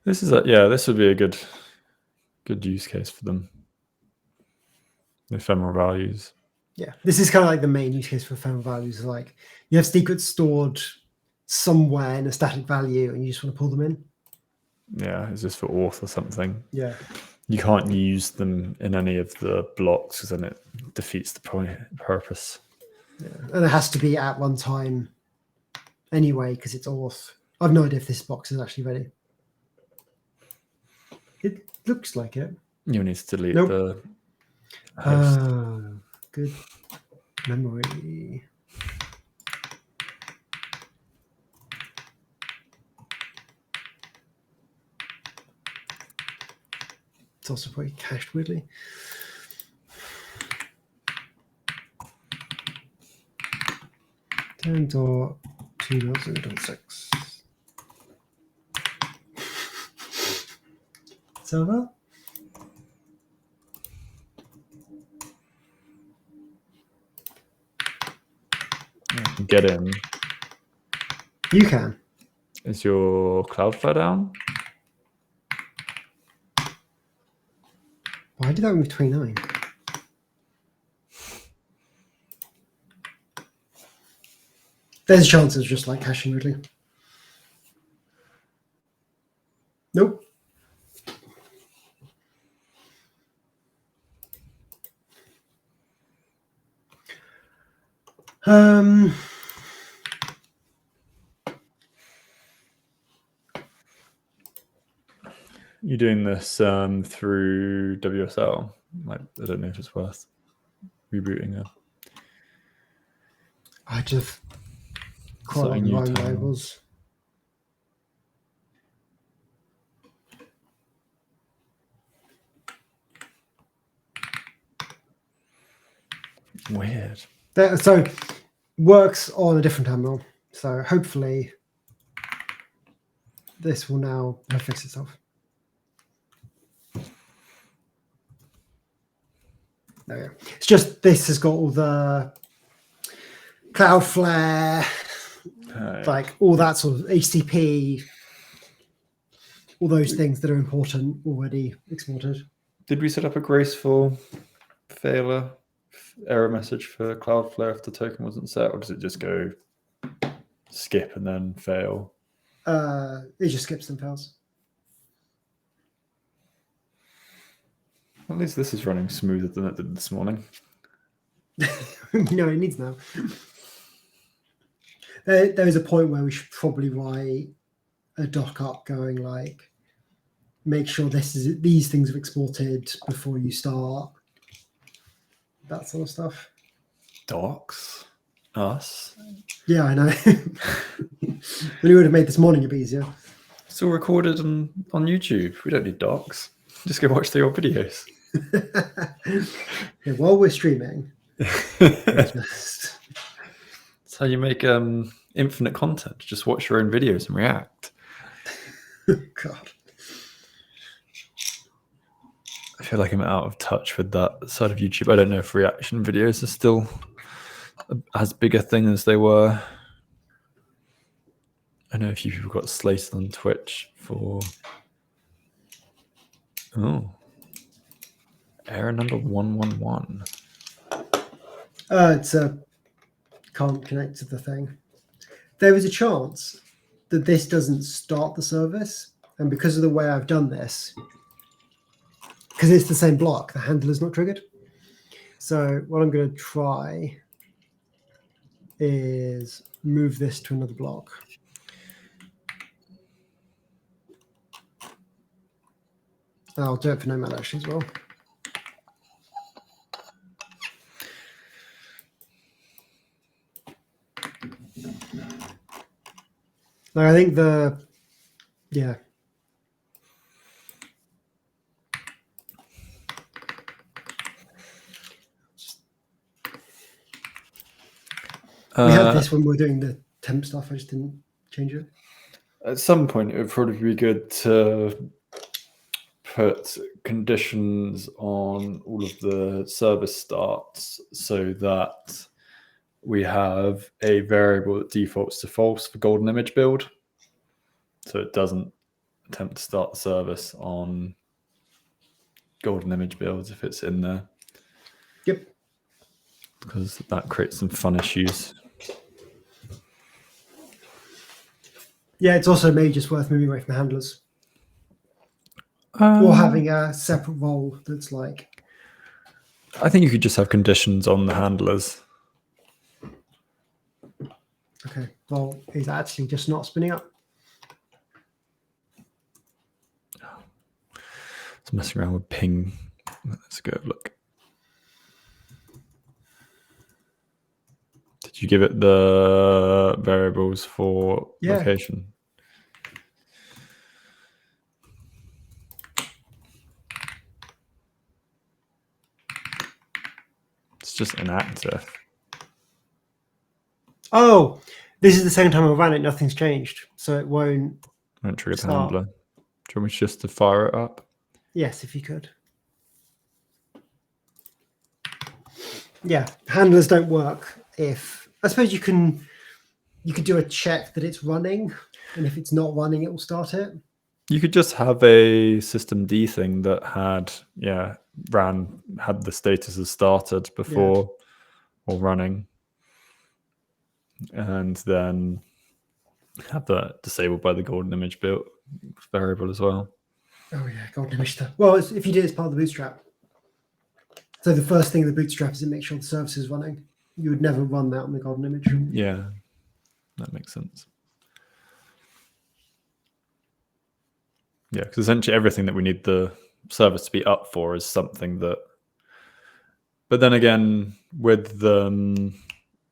This would be a good use case for them. The ephemeral values. Yeah, this is kind of like the main use case for ephemeral values. Like you have secrets stored somewhere in a static value, and you just want to pull them in. Yeah, is this for auth or something? Yeah. You can't use them in any of the blocks because then it defeats the purpose. Yeah. And it has to be at runtime anyway because it's auth. I've no idea if this box is actually ready. It looks like it. You'll need to delete Nope. the host. Good memory. It's also probably cached weirdly. .2.0.6. Server? Get in. You can. Is your Cloudflare down? Why did that with 29? There's a chance it's just like caching weirdly. Nope. You're doing this through WSL. I don't know if it's worth rebooting it. I just quite Starting like new line tab. labels. Weird. So works on a different terminal. So hopefully this will now fix itself. There we go. It's just this has got all the Cloudflare, like all that sort of HTTP, all those things that are important already exported. Did we set up a graceful failure error message for Cloudflare if the token wasn't set, or does it just go skip and then fail? It just skips and fails. At least this is running smoother than it did this morning. No, it needs now. There is a point where we should probably write a doc up going like, make sure these things are exported before you start. That sort of stuff. Docs? Us? Yeah, I know. We would have made this morning a bit easier. It's all recorded on YouTube. We don't need docs. Just go watch the old videos. Yeah, while we're streaming. That's how you make infinite content. Just watch your own videos and react. God. I feel like I'm out of touch with that side of YouTube. I don't know if reaction videos are still as big a thing as they were. I know a few people got slated on Twitch for... Oh. Error number 111. It's can't connect to the thing. There is a chance that this doesn't start the service, and because of the way I've done this, because it's the same block, the handler's not triggered. So what I'm going to try is move this to another block. I'll do it for Nomad actually as well. No, I think yeah. We had this when we were doing the temp stuff. I just didn't change it. At some point, it would probably be good to put conditions on all of the service starts so that we have a variable that defaults to false for golden image build. So it doesn't attempt to start the service on golden image builds if it's in there. Yep. Because that creates some fun issues. Yeah, it's also maybe just worth moving away from the handlers. Or having a separate role that's like... I think you could just have conditions on the handlers. Okay, well, is actually just not spinning up. It's messing around with ping. Let's go have a look. Did you give it the variables for location? It's just inactive. Oh, this is the same time I ran it. Nothing's changed, so it won't trigger the start. handler. Do you want me just to fire it up? Yes, if you could. Yeah, handlers don't work if... I suppose you could do a check that it's running, and if it's not running, it will start it. You could just have a systemd thing that had the status as started before or running, and then have that disabled by the golden image build variable as well. Oh yeah, golden image stuff. Well, if you do it as part of the bootstrap. So the first thing in the bootstrap is to make sure the service is running. You would never run that on the golden image. Yeah, that makes sense. Yeah, because essentially everything that we need the service to be up for is something that... But then again, with you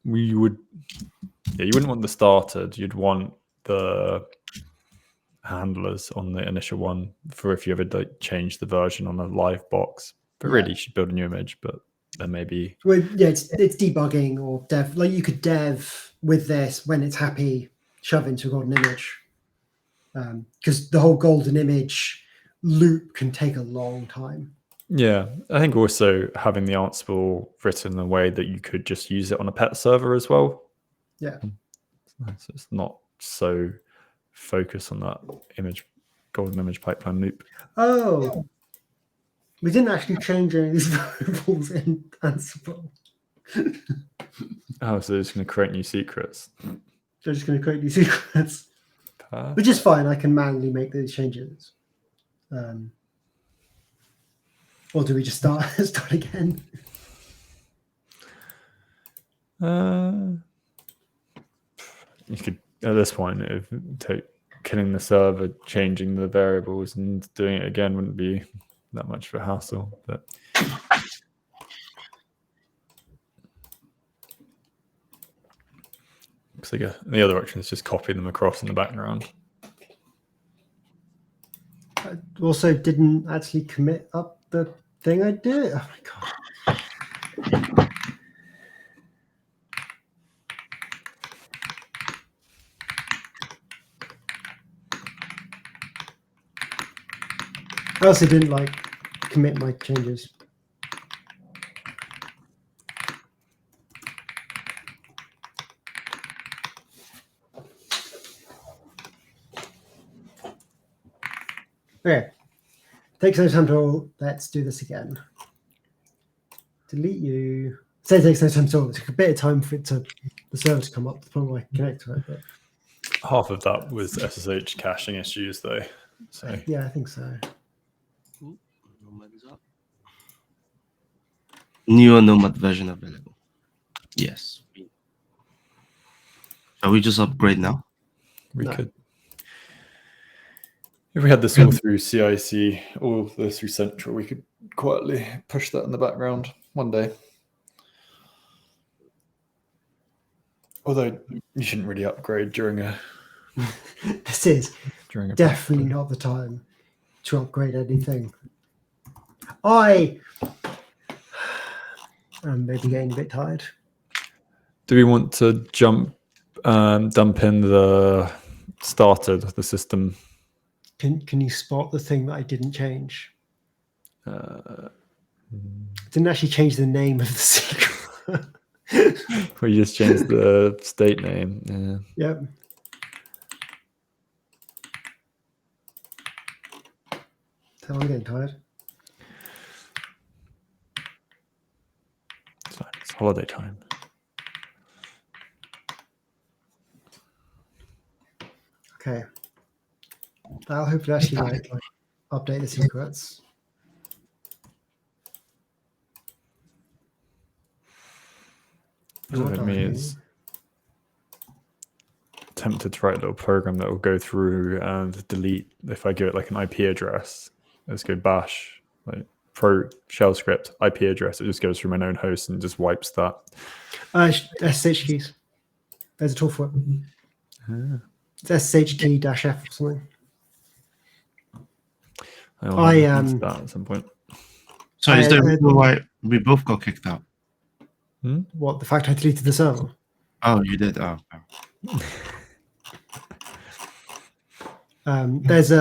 wouldn't want the started. You'd want the handlers on the initial one for if you ever change the version on a live box. But really, you should build a new image. But then maybe it's debugging or dev. Like you could dev with this when it's happy, shove into a golden image, because the whole golden image loop can take a long time. yeah. I think also having the Ansible written in a way that you could just use it on a pet server as well. Yeah. So it's not so focused on that golden image pipeline loop. Oh, we didn't actually change any of these variables in Ansible. Oh, so it's going to create new secrets. They're just going to create new secrets, Perfect. which is fine. I can manually make these changes. Or do we just start again? You could, at this point, if killing the server, changing the variables, and doing it again wouldn't be that much of a hassle. But looks like the other option is just copy them across in the background. I also didn't actually commit up the thing I did. Oh my god. I also didn't commit my changes. Okay. Takes no time to. Let's do this again. Delete you. Say it takes no time to. It took a bit of time for the server to come up to the point where I connect to it. But Half of that was SSH caching issues, though. So yeah, I think so. Nomad is up. Newer Nomad version available. Yes. Shall we just upgrade now? we No. could, if we had this all through CIC, all this through Central, we could quietly push that in the background one day. Although you shouldn't really upgrade during a This is during a definitely not the time to upgrade anything. I'm maybe getting a bit tired. Do we want to dump in the starter, the system? Can you spot the thing that I didn't change? Didn't actually change the name of the secret. We just changed the state name. Yeah. Yep. So I'm getting tired. It's fine. It's holiday time. Okay. I'll hopefully actually update the secrets. So What it are means you? tempted to write a little program that will go through and delete if I give it like an IP address. Let's go bash like pro shell script IP address. It just goes through my known host and just wipes that. SSH keys. There's a tool for it. It's SSH key -F or something. I use that at some point. So is there a reason why we both got kicked out? What, the fact I deleted the server? Oh, you did? Oh. There's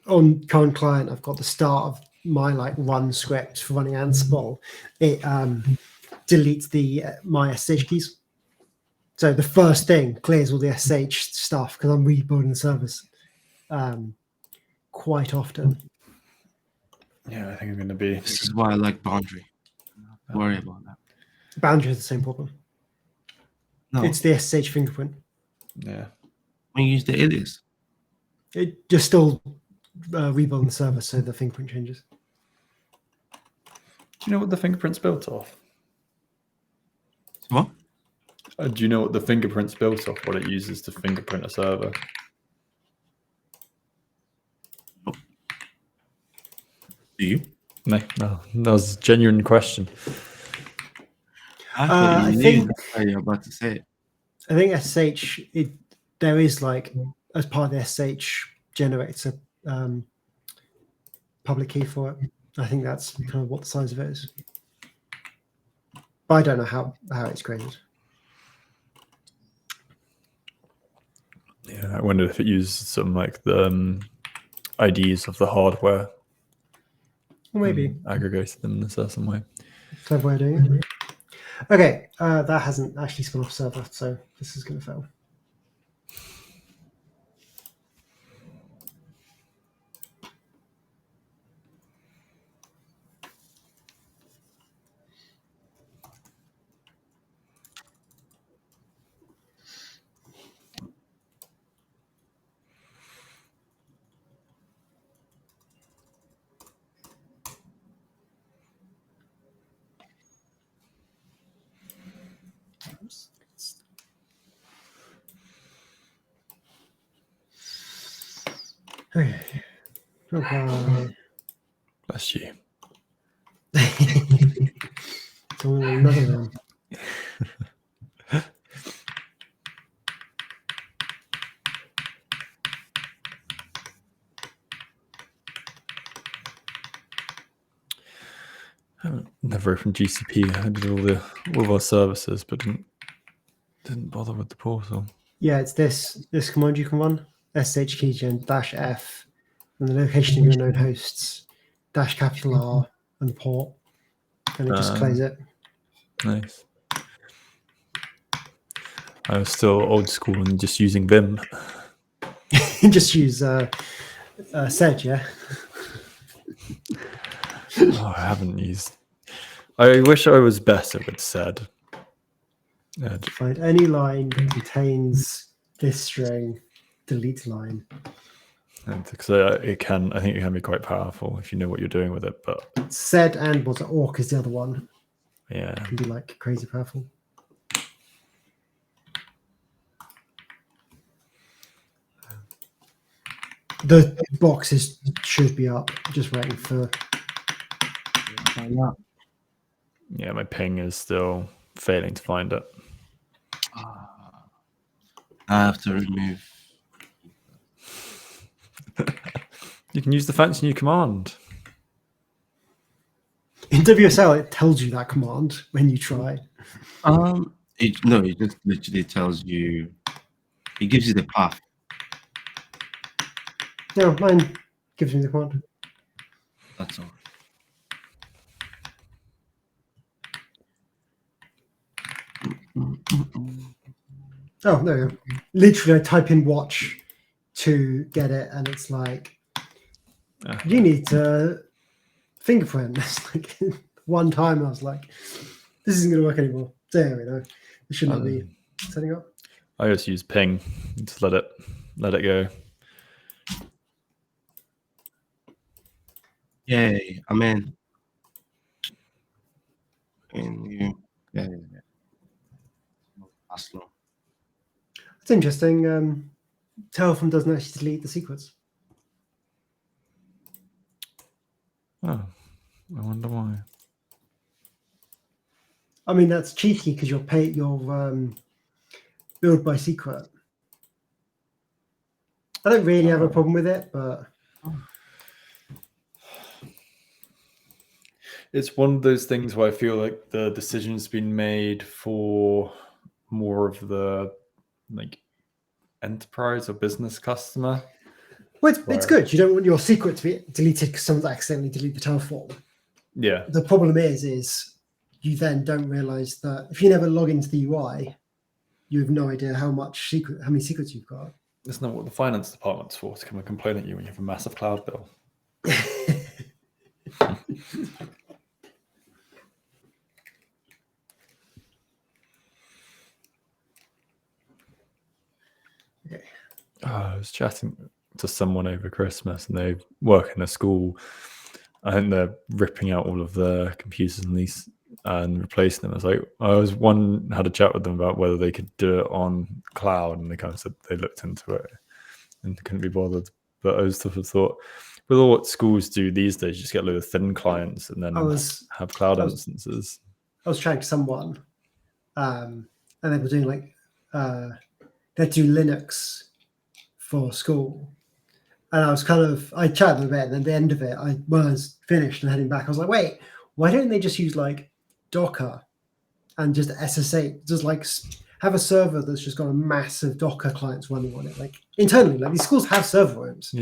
on current client, I've got the start of my run script for running Ansible. It deletes my SSH keys. So the first thing clears all the SSH stuff because I'm rebuilding the servers quite often. Yeah, I think I'm going to be. This is why I like Boundary. Don't worry about that. Boundary has the same problem. No, It's the SSH fingerprint. Yeah. when you use the alias. It just still rebuilding the server, so the fingerprint changes. Do you know what the fingerprint's built off? What? Do you know what the fingerprint's built off? What it uses to fingerprint a server? Do you? No, that was a genuine question. I think- that's why you're about to say it. I think SSH, there is as part of the SSH generates a public key for it. I think that's kind of what the size of it is. But I don't know how it's created. Yeah, I wonder if it uses some like the IDs of the hardware, Or maybe aggregated them in a certain way. clever way of doing it. Okay, that hasn't actually spun off server, so this is going to fail. Okay. Okay. Bless you. It's all another one. Never opened GCP. I did all of our services, but didn't bother with the portal. Yeah, it's this command you can run: /keygen -f, and the location of your known hosts -R and the port, and it just plays it. Nice. I was still old school and just using Vim. You just use sed, yeah. Oh, I haven't used. I wish I was better with sed. Find any line that contains this string, delete line. Because it can, I think it can be quite powerful if you know what you're doing with it. But Sed and was it awk is the other one. yeah, It can be like crazy powerful. The boxes should be up, just waiting for. yeah, my ping is still failing to find it. I have to remove. You can use the fancy new command. In WSL, it tells you that command when you try. It just literally tells you. It gives you the path. No, mine gives me the command. That's all. Oh, no. Literally, I type in watch to get it, and it's like, you need to fingerprint. It's like one time I was like, this isn't going to work anymore. There we go. It should not be setting up. I just use ping. Just let it go. Yay, I'm in. Yeah. That's long. It's interesting. Terraform doesn't actually delete the secrets. Oh, I wonder why. I mean, that's cheeky because you're build by secret. I don't really have a problem with it, but it's one of those things where I feel like the decision's been made for more of the like enterprise or business customer. well, it's good. You don't want your secret to be deleted because someone's accidentally deleted the Terraform. Yeah. The problem is you then don't realize that if you never log into the UI, you have no idea how many secrets you've got. That's not what the finance department's for, to come and complain at you when you have a massive cloud bill. Okay. I was chatting to someone over Christmas and they work in a school. I think they're ripping out all of the computers and replacing them. It's like had a chat with them about whether they could do it on cloud, and they kind of said they looked into it and couldn't be bothered. But I sort of thought, with all what schools do these days, you just get a load of thin clients and then have cloud instances. I was chatting to someone, and they were doing like they do Linux for school. And I chatted a bit, and at the end of it, when I was finished and heading back, I was like, wait, why don't they just use like Docker and just SSH, just like have a server that's just got a massive Docker clients running on it. Like internally, like these schools have server rooms,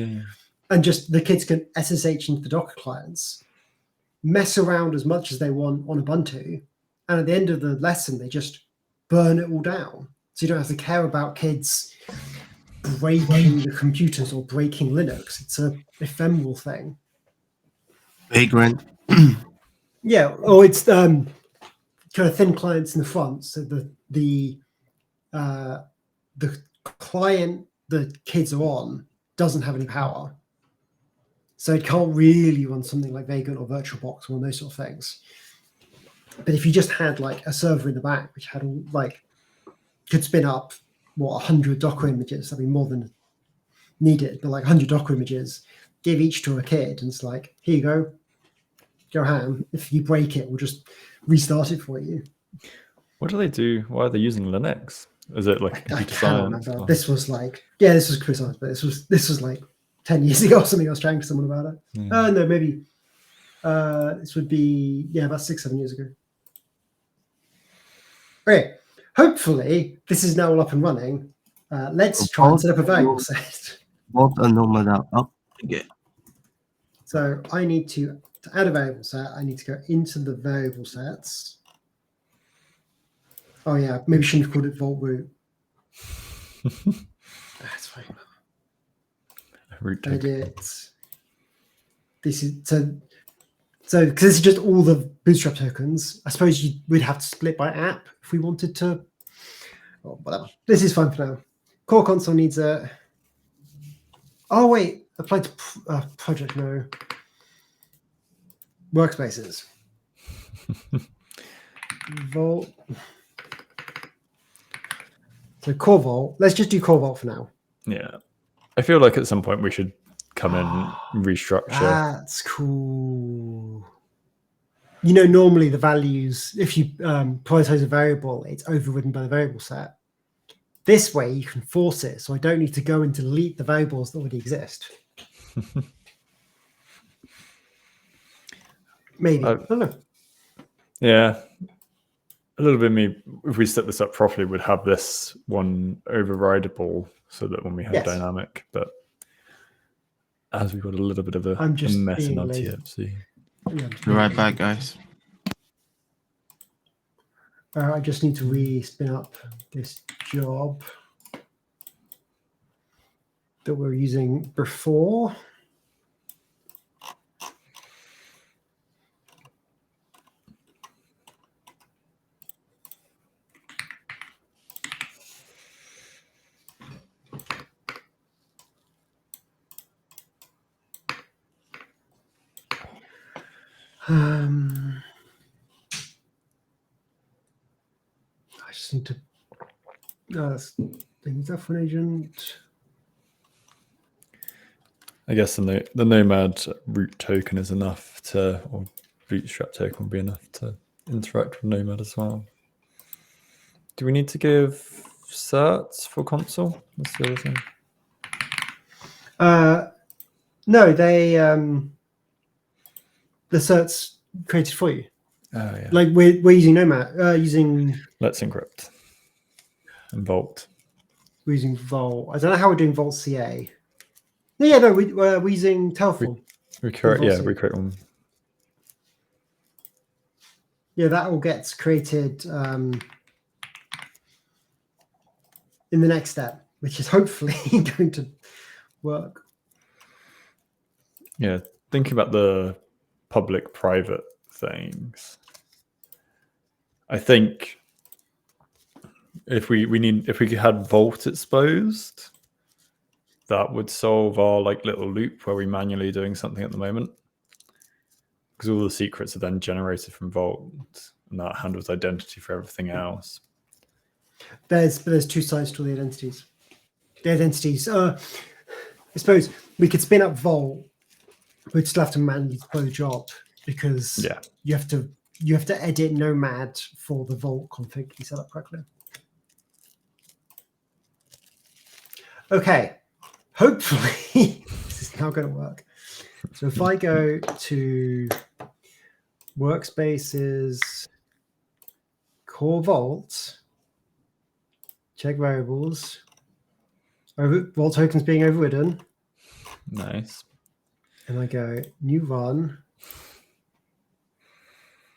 and just the kids can SSH into the Docker clients, mess around as much as they want on Ubuntu, and at the end of the lesson, they just burn it all down. So you don't have to care about kids breaking the computers or breaking Linux. It's a ephemeral thing. Vagrant. Yeah, or it's kind of thin clients in the front, so the client the kids are on doesn't have any power, so it can't really run something like Vagrant or VirtualBox or those sort of things. But if you just had like a server in the back which had all like could spin up 100 Docker images, that'd be more than needed, but like 100 Docker images, give each to a kid, and it's like, here you go ham. If you break it, we'll just restart it for you. What do they do? Why are they using Linux? Is it like I computer can't science? remember. or- This was like, yeah, this was computer science, but this was like 10 years ago or something. I was chatting to someone about it. Yeah. No, maybe this would be about 6-7 years ago. Okay, hopefully this is now all up and running. Let's try and set up a variable set. Both are normal now. Up again. So I need to add a variable set. I need to go into the variable sets. Oh yeah, maybe shouldn't have called it Vault Root. That's fine. Root token. Edit. This is so because this is just all the Bootstrap tokens. I suppose we'd have to split by app if we wanted to. Oh, whatever. This is fine for now. Core console needs a. Oh wait, apply to project no. Workspaces. Vault. So Core Vault. Let's just do Core Vault for now. Yeah. I feel like at some point we should come in and restructure. That's cool. You know, normally the values, if you prioritize a variable, it's overridden by the variable set. This way you can force it, so I don't need to go and delete the variables that already exist. Maybe. I don't know. Yeah. A little bit of me, if we set this up properly, would have this one overridable so that when we have Yes. dynamic, but as we've got a little bit of a I'm just mess in being our lazy. TFC. Yeah, Be right back, guys. I just need to re-spin up this job that we're using before. I just need to things that for an agent. I guess the Nomad root token is enough to, or Bootstrap token will be enough to interact with Nomad as well. Do we need to give certs for console? That's the other thing. No, they the certs created for you. Oh yeah. Like we're using Nomad, using Let's encrypt and Vault. we're using Vault. I don't know how we're doing Vault CA. Yeah, no, we're using Terraform. We create, Vault yeah, CA. we create one. Yeah, that all gets created in the next step, which is hopefully going to work. Yeah, thinking about the public-private things, I think if we had Vault exposed, that would solve our like little loop where we're manually doing something at the moment, because all the secrets are then generated from Vault, and that handles identity for everything else. There's two sides to the identities. The identities. I suppose we could spin up Vault. We'd still have to manually deploy the job because Yeah. you have to edit Nomad for the Vault config to be set up correctly. Okay, hopefully this is now going to work. So if I go to Workspaces, core vault, check variables, vault tokens being overridden, Nice. and I go new run.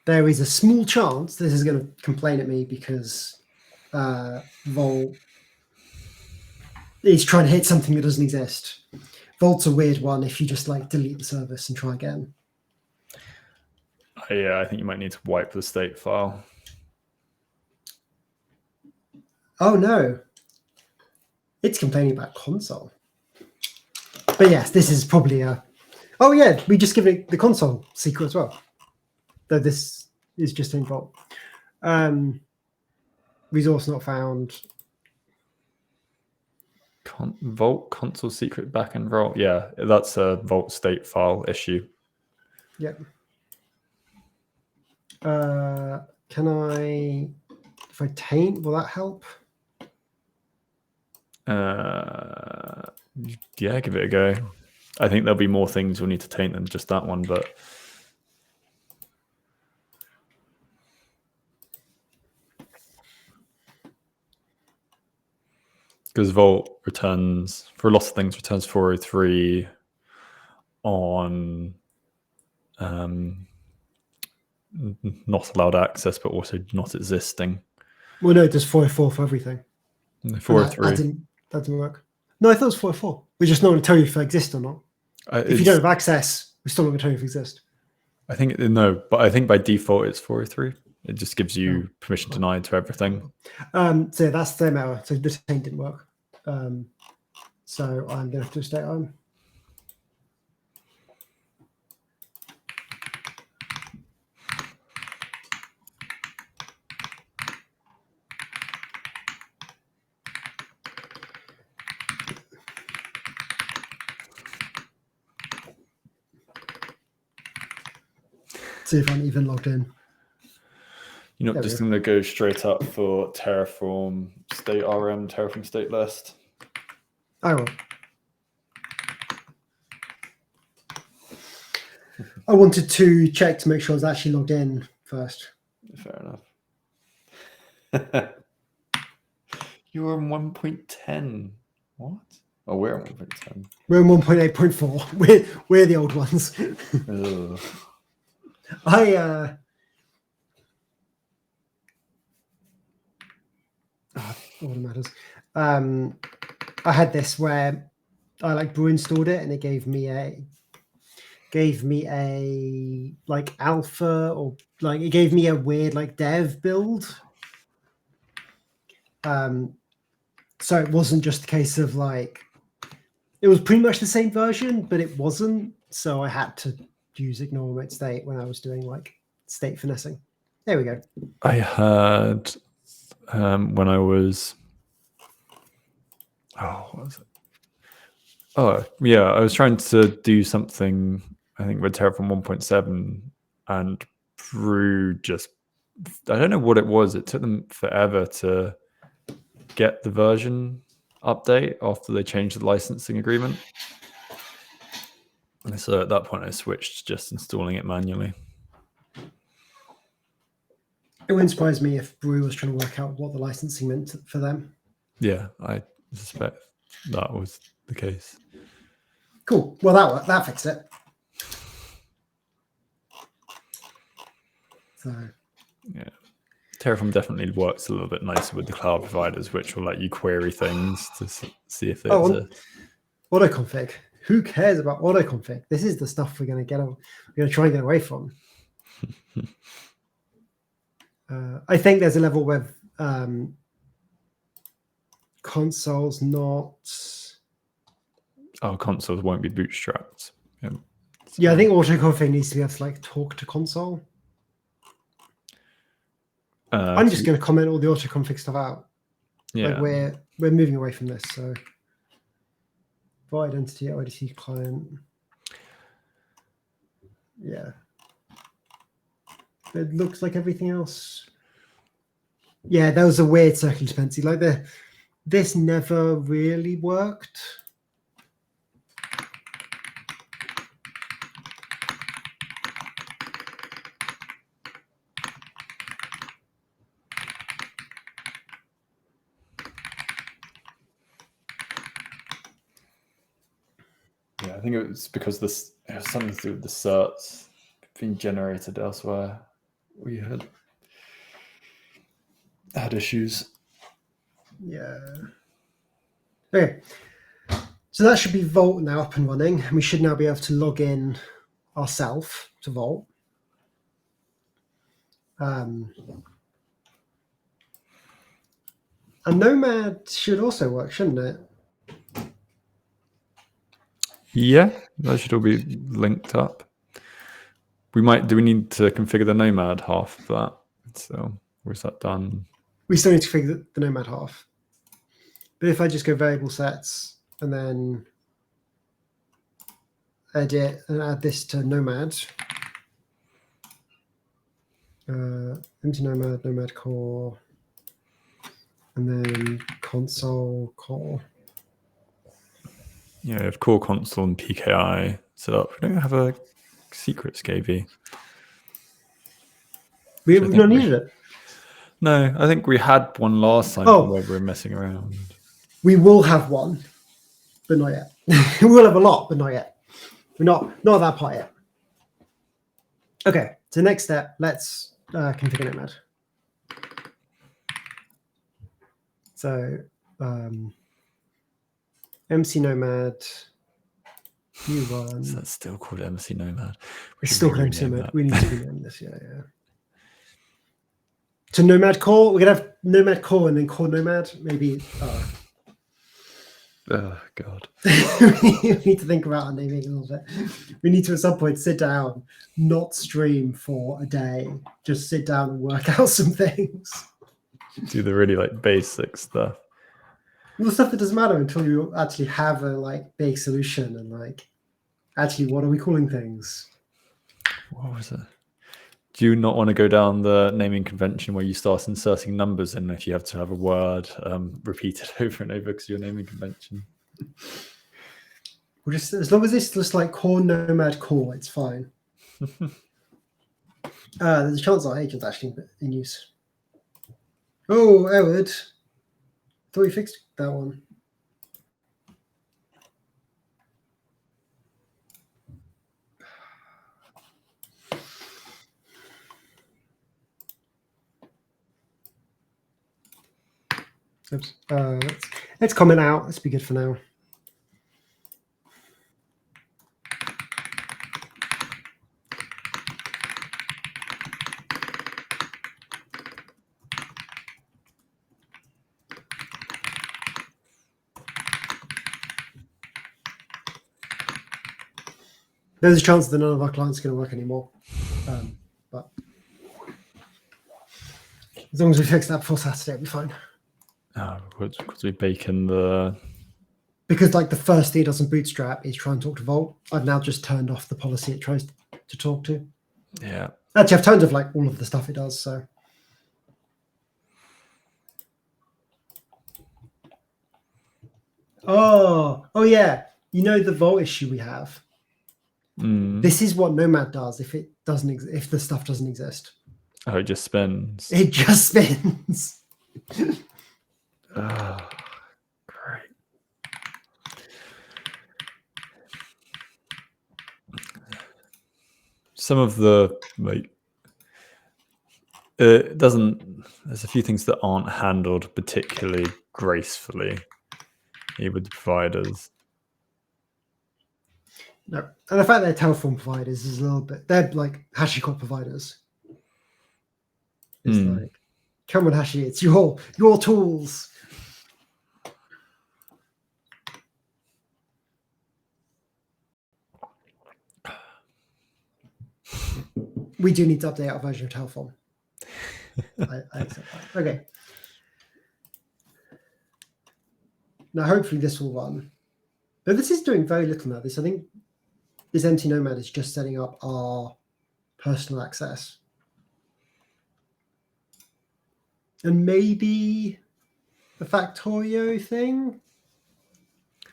There is a small chance this is going to complain at me because Vault is trying to hit something that doesn't exist. Vault's a weird one if you just like delete the service and try again. Yeah, I think you might need to wipe the state file. Oh no, it's complaining about console. But yes, this is probably a. Oh yeah, we just give it the console secret as well. Though this is just in Vault. Resource not found. Vault console secret backend vault. Yeah, that's a Vault state file issue. Yep. Can I, if I taint, will that help? Yeah, give it a go. I think there'll be more things you'll need to taint than just that one, but because Vault returns for lots of things, returns 403 on not allowed access, but also not existing. Well, no, it does 404 for everything. 403. That didn't work. No, I thought it was 404. We're just not going to tell you if they exist or not. If you don't have access, we're still not going to tell you if they exist. I think no, but I think by default it's 403. It just gives you permission denied to everything. So that's the same error. So this taint didn't work. So I'm going to have to stay on. See if I'm even logged in. You're not just going to go straight up for Terraform state RM, Terraform state list. I will. I wanted to check to make sure I was actually logged in first. Fair enough. You're on 1.10. What? Oh, we're on 1.10. We're on 1.8.4. We're the old ones. All that matters. I had this where I like brew installed it and it gave me a like alpha, or like it gave me a weird like dev build. So it wasn't just a case of like, it was pretty much the same version, but it wasn't. So I had to use ignore remote state when I was doing like state finessing. There we go. I had when I was what was it? Oh yeah, I was trying to do something, I think with Terraform 1.7, and Brew just, I don't know what it was. It took them forever to get the version update after they changed the licensing agreement. And so at that point I switched to just installing it manually. It wouldn't surprise me if Brew was trying to work out what the licensing meant for them. Yeah, I suspect that was the case. Cool. Well, that fixed it. So yeah, Terraform definitely works a little bit nicer with the cloud providers, which will let you query things to see if there's autoconfig. Who cares about autoconfig? This is the stuff we're going to try and get away from. I think there's a level where consoles not. Oh, consoles won't be bootstrapped. Yeah, I think autoconfig needs to be able to like talk to console. I'm just going to comment all the autoconfig stuff out. Yeah, like we're moving away from this. So, for identity, IDC client. Yeah, it looks like everything else. Yeah, that was a weird circular dependency. Like this never really worked. I think it was because this it has something to do with the certs being generated elsewhere. We had issues. Yeah. Okay. So that should be Vault now up and running, and we should now be able to log in ourselves to Vault. And Nomad should also work, shouldn't it? Yeah, that should all be linked up. Do we need to configure the Nomad half of that? So, or is that done? We still need to figure the Nomad half. But if I just go variable sets and then edit and add this to Nomad, empty Nomad, Nomad core, and then console core. Yeah, we have core console and PKI set up. We don't have a secrets KV. We've think not we- needed it. No, I think we had one last time where we were messing around. We will have one, but not yet. We will have a lot, but not yet. We're not at that part yet. Okay, so next step, let's configure Nomad. So MC Nomad, new one. Is that still called MC Nomad? It's should still called rename MC Nomad. that. We need to rename this, yeah. To Nomad Core, we're gonna have Nomad Core and then Core Nomad. Maybe Oh God. we need to think about our naming a little bit. We need to at some point sit down, not stream for a day, just sit down and work out some things. Do the really like basic stuff. Well, the stuff that doesn't matter until you actually have a like big solution and like actually what are we calling things? What was it? Do you not want to go down the naming convention where you start inserting numbers in if you have to have a word repeated over and over because your naming convention? We'll just, as long as it's just like Core Nomad Core, it's fine. There's a chance our agent's actually in use. Oh, Edward. Thought we fixed that one. Oops. Let's comment out. Let's be good for now. There's a chance that none of our clients are going to work anymore. But as long as we fix that before Saturday, it'll be fine. Oh, because we bake in the... Because like the first thing it does on Bootstrap is try and talk to Vault. I've now just turned off the policy it tries to talk to. Yeah. Actually, I've turned off like all of the stuff it does. So. Oh yeah. You know the Vault issue we have. This is what Nomad does if it doesn't if the stuff doesn't exist. Oh, it just spins. It just spins. Oh, great. Some of the like it doesn't. There's a few things that aren't handled particularly gracefully here with the providers. No, and the fact they're Terraform providers is a little bit. They're like HashiCorp providers. It's like, come on, Hashi, it's your tools. We do need to update our version of Terraform. I accept that. Okay. Now, hopefully, this will run. But this is doing very little now. I think this empty Nomad is just setting up our personal access. And maybe the Factorio thing.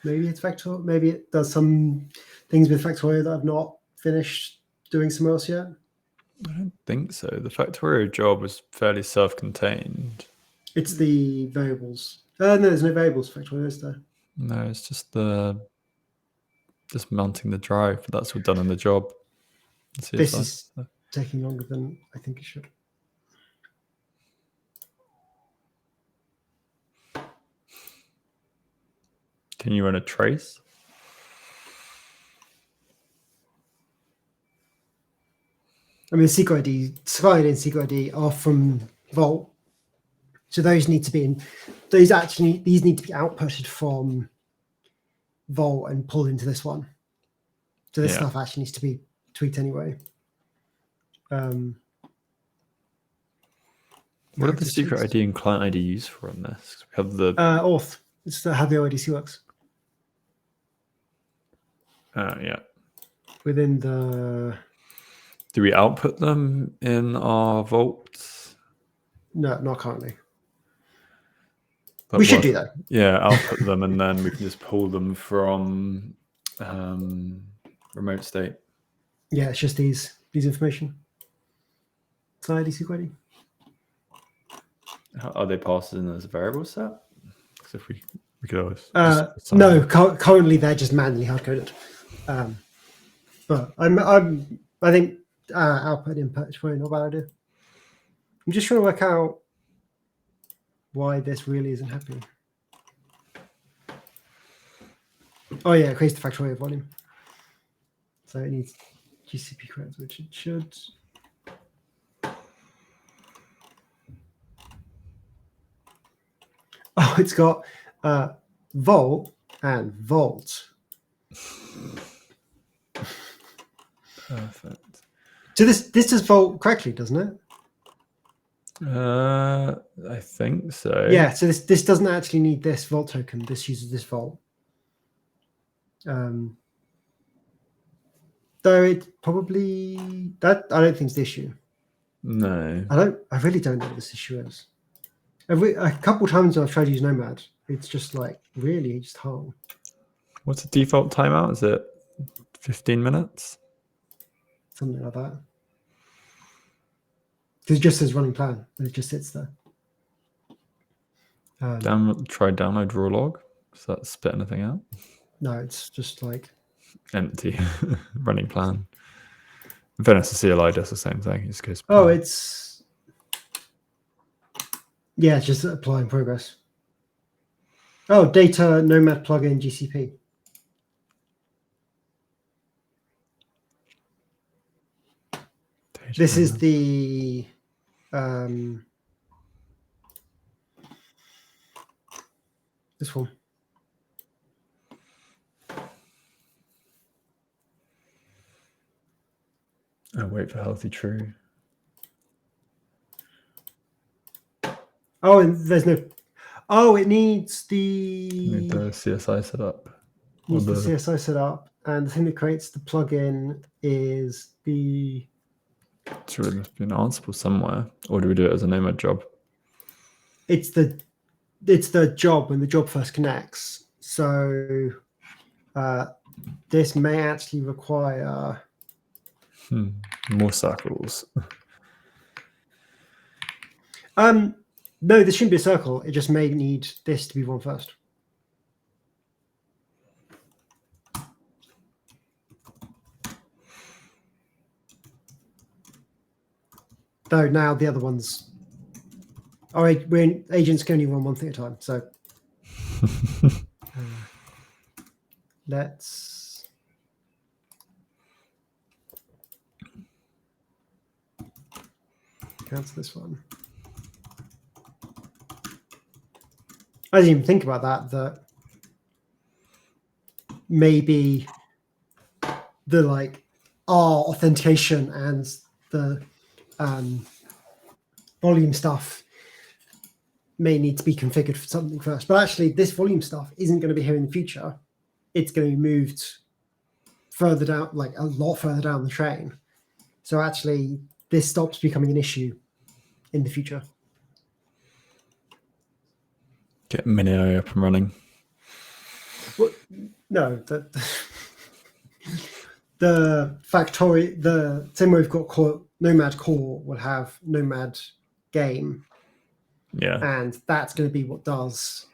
Maybe it's Factorio. Maybe it does some things with Factorio that I've not finished doing somewhere else yet. I don't think so. The Factorio job was fairly self-contained. It's the variables. No, there's no variables for Factorio, is there? No, it's just the just mounting the drive, but that's all done in the job. This is taking longer than I think it should. Can you run a trace? I mean, secret ID, Skyline and secret ID are from Vault, so those need to be in. These need to be outputted from Vault and pulled into this one. So this stuff actually needs to be tweaked anyway. What are the secret ID and client ID used for on this? We have the auth. It's how the OIDC works. yeah. Within the. Do we output them in our vaults? No, not currently. But we should do that. Yeah, output them and then we can just pull them from remote state. Yeah, it's just these information. It's an IDC query. Are they passed in as a variable set? Because if we could always. No, currently they're just manually hard coded. But I think output input is probably not a bad idea. I'm just trying to work out why this really isn't happening. Oh yeah, it creates the factorial volume. So it needs GCP credits, which it should. Oh, it's got Volt and Volt. Perfect. So this does Volt correctly, doesn't it? I think so. Yeah, so this doesn't actually need this Volt token. This uses this Volt. Though it probably I don't think it's the issue. No. I really don't know what this issue is. A couple times I've tried to use Nomad, it's just like really just hard. What's the default timeout? Is it 15 minutes? Something like that. Because it just says running plan and it just sits there. Try download raw log. Does that spit anything out? No, it's just like empty running plan. Venice CLI does the same thing. It just goes. Oh, it's just applying progress. Oh, data Nomad plugin GCP. This is the this one. Oh, wait for healthy true. Oh, and there's no. Oh, it needs the. Need the CSI set up. Needs the CSI set up, and the thing that creates the plugin is the. Sure, it must be an Ansible somewhere, or do we do it as a Nomad job? It's the job when the job first connects. So this may actually require more circles. No, this shouldn't be a circle. It just may need this to be one first. Though now the other ones. All right, agents can only run one thing at a time. So let's. Cancel this one. I didn't even think about that maybe the R authentication and the volume stuff may need to be configured for something first. But actually, this volume stuff isn't going to be here in the future. It's going to be moved further down, like a lot further down the train. So actually, this stops becoming an issue in the future. Get Mini.io up and running. Well, no, the factory, the same way we've got Nomad Core will have Nomad Game. Yeah. And that's going to be what does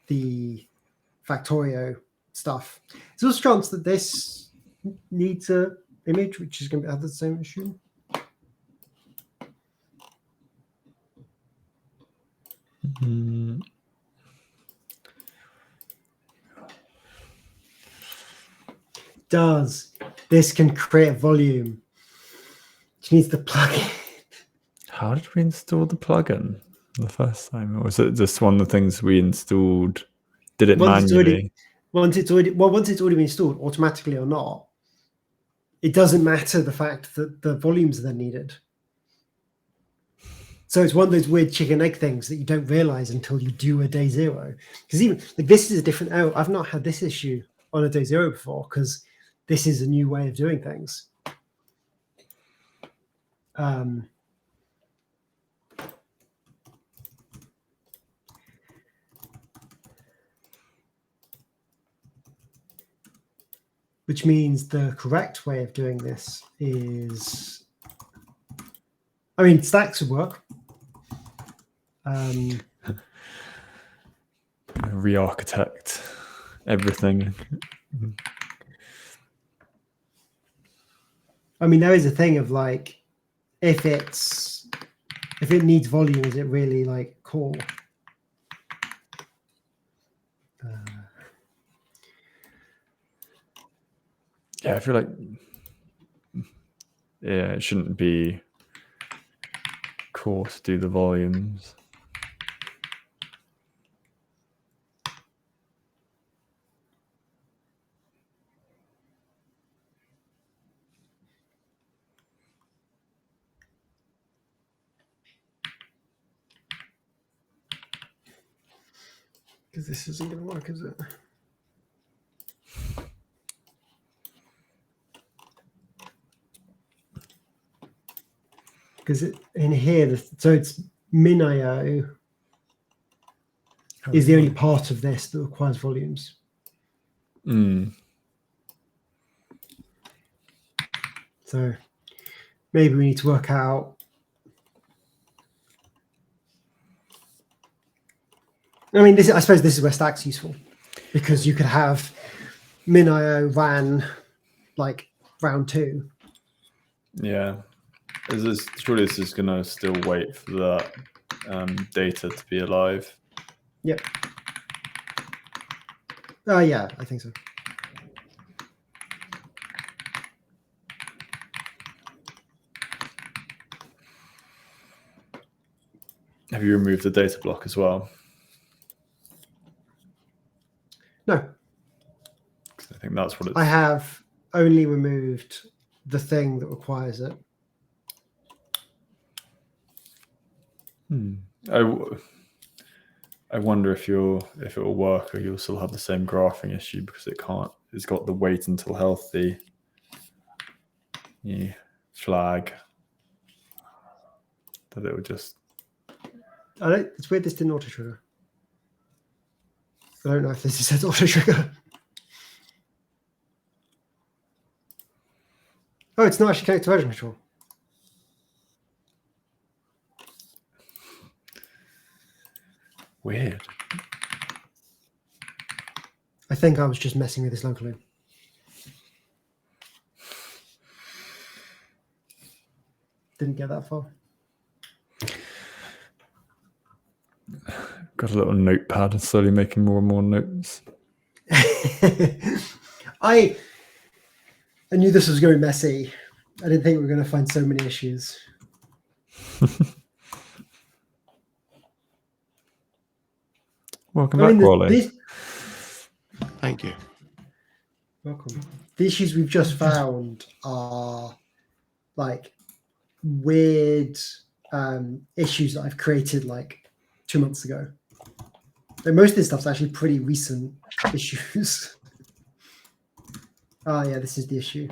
the Factorio stuff. There's also a chance that this needs a image, which is going to have the same issue. This can create a volume, which needs the plugin. How did we install the plugin the first time? Or was it just one of the things we installed? Did it manually? Once it's already been installed, automatically or not, it doesn't matter the fact that the volumes are then needed. So it's one of those weird chicken egg things that you don't realize until you do a day zero. Because even like this is a different. Oh, I've not had this issue on a day zero before because this is a new way of doing things. Which means the correct way of doing this is, I mean, stacks would work. Re-architect everything. I mean, there is a thing of like, if it needs volume, is it really like core? Yeah, I feel like it shouldn't be core to do the volumes. Because this isn't going to work, is it? Because in here, so it's min.io is the only part of this that requires volumes. So maybe we need to work out. I mean, I suppose this is where Stack's useful because you could have min.io ran like round 2. Yeah. Surely this is going to still wait for that data to be alive. Yep. Yeah, I think so. Have you removed the data block as well? No. I think that's what it's... I have only removed the thing that requires it. I wonder if it will work or you'll still have the same graphing issue because it's got the wait until healthy flag that it would just... It's weird this didn't auto trigger. I don't know if this says auto trigger. Oh, it's not actually connected to version control. Weird. I think I was just messing with this locally. Didn't get that far. Got a little notepad and slowly making more and more notes. I knew this was going to be messy. I didn't think we were going to find so many issues. Welcome back, Wally. Thank you. Welcome. The issues we've just found are like weird issues that I've created like 2 months ago. But most of this stuff's actually pretty recent issues. Oh yeah, this is the issue.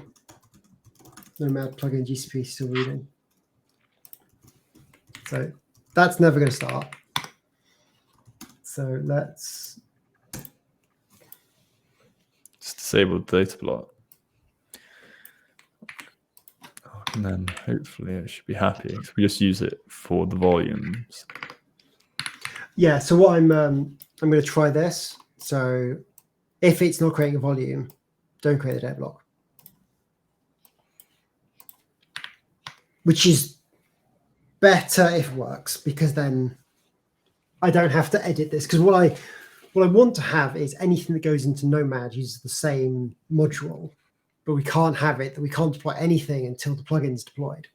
Nomad plugin GCP still reading. So that's never going to start. So let's just disable the data block. And then hopefully it should be happy because we just use it for the volumes. Yeah, so what I'm going to try this. So if it's not creating a volume, don't create the data block. Which is better if it works, because then I don't have to edit this. Because what I want to have is anything that goes into Nomad uses the same module, but we can't have it, that we can't deploy anything until the plugin's deployed.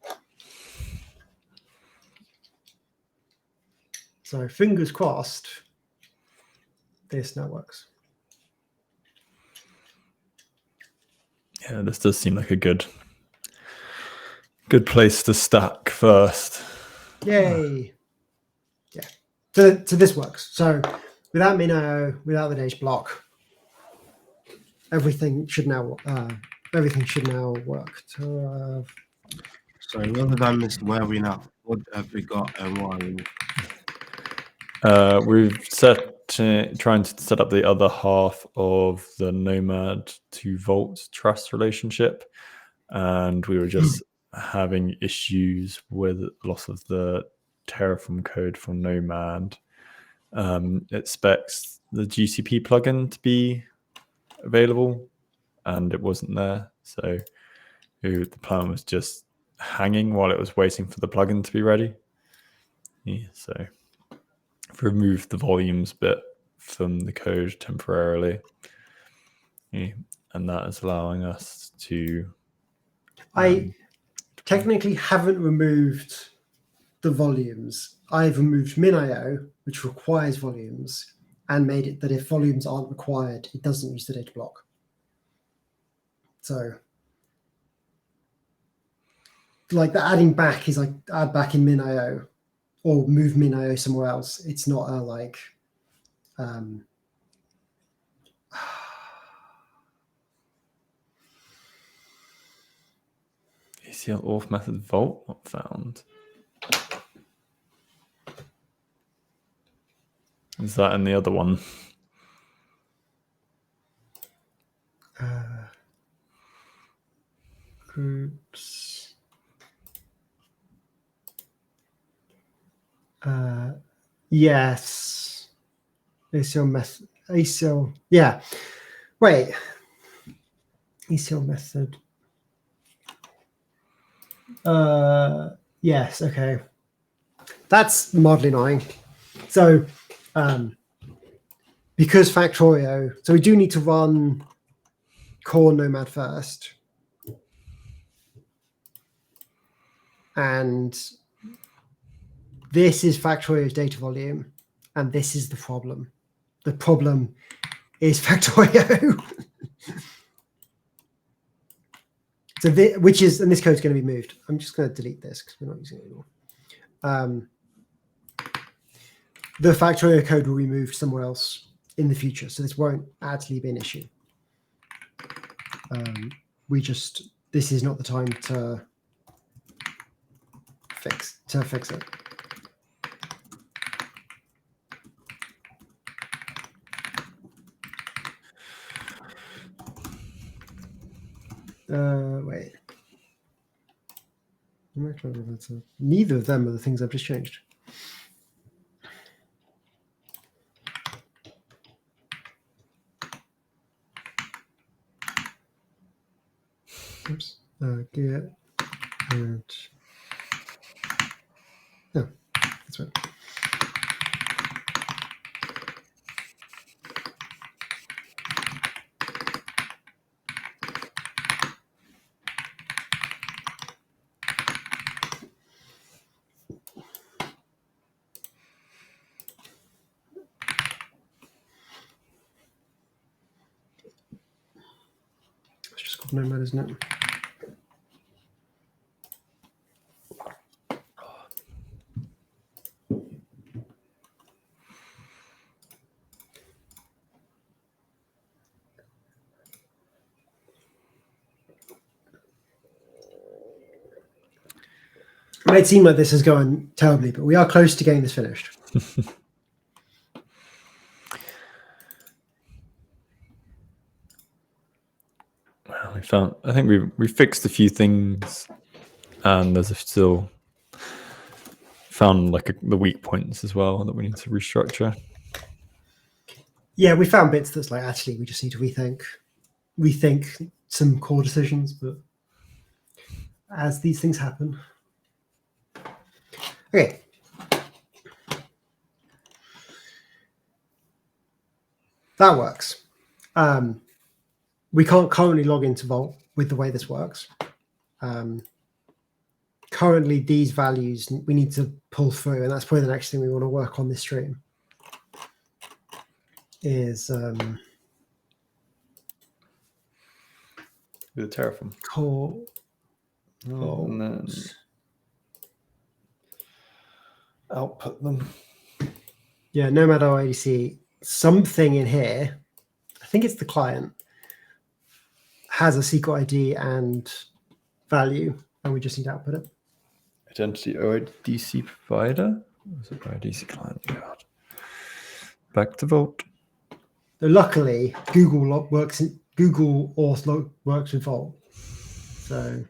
So fingers crossed, this now works. Yeah, this does seem like a good place to stack first. Yay! Yeah. So this works. So without Minio, without the data block, everything should now work. Sorry, what did I miss? Where are we now? What have we got and what are we? We've trying to set up the other half of the Nomad to Vault trust relationship, and we were just having issues with loss of the Terraform code from Nomad. It expects the GCP plugin to be available, and it wasn't there. So the plan was just hanging while it was waiting for the plugin to be ready. Yeah, so I've removed the volumes bit from the code temporarily. Yeah, and that is allowing us to... I technically haven't removed the volumes. I've removed MinIO, which requires volumes, and made it that if volumes aren't required, it doesn't use the data block. So, like the adding back is like add back in MinIO or move MinIO somewhere else. It's not a like... ACL auth method vault not found. Is that in the other one? Groups. Yes. ACL method. ACL. Yeah. Wait. ACL method. Yes. Okay. That's mildly annoying. So, because Factorio, so we do need to run core Nomad first. And this is Factorio's data volume, and this is the problem. The problem is Factorio. So which is, and this code's going to be moved. I'm just going to delete this because we're not using it anymore. The Factorio code will be moved somewhere else in the future, so this won't actually be an issue. This is not the time to fix it. Wait. Neither of them are the things I've just changed. Oops. Get and no, that's right. It's just called Nomad, isn't it? It might seem like this is going terribly, but we are close to getting this finished. Well, I think we fixed a few things, and there's still found like the weak points as well that we need to restructure. Yeah, we found bits that's like, actually, we just need to rethink some core decisions, but as these things happen. Okay. That works. We can't currently log into Vault with the way this works. Currently, these values we need to pull through, and that's probably the next thing we want to work on this stream. Is The Terraform. core And then output them. Yeah, Nomad OADC. Something in here, I think it's the client, has a secret ID and value, and we just need to output it. Identity OIDC provider. Was it OIDC client? God. Back to Vault. So luckily, Google Auth works with Vault. So,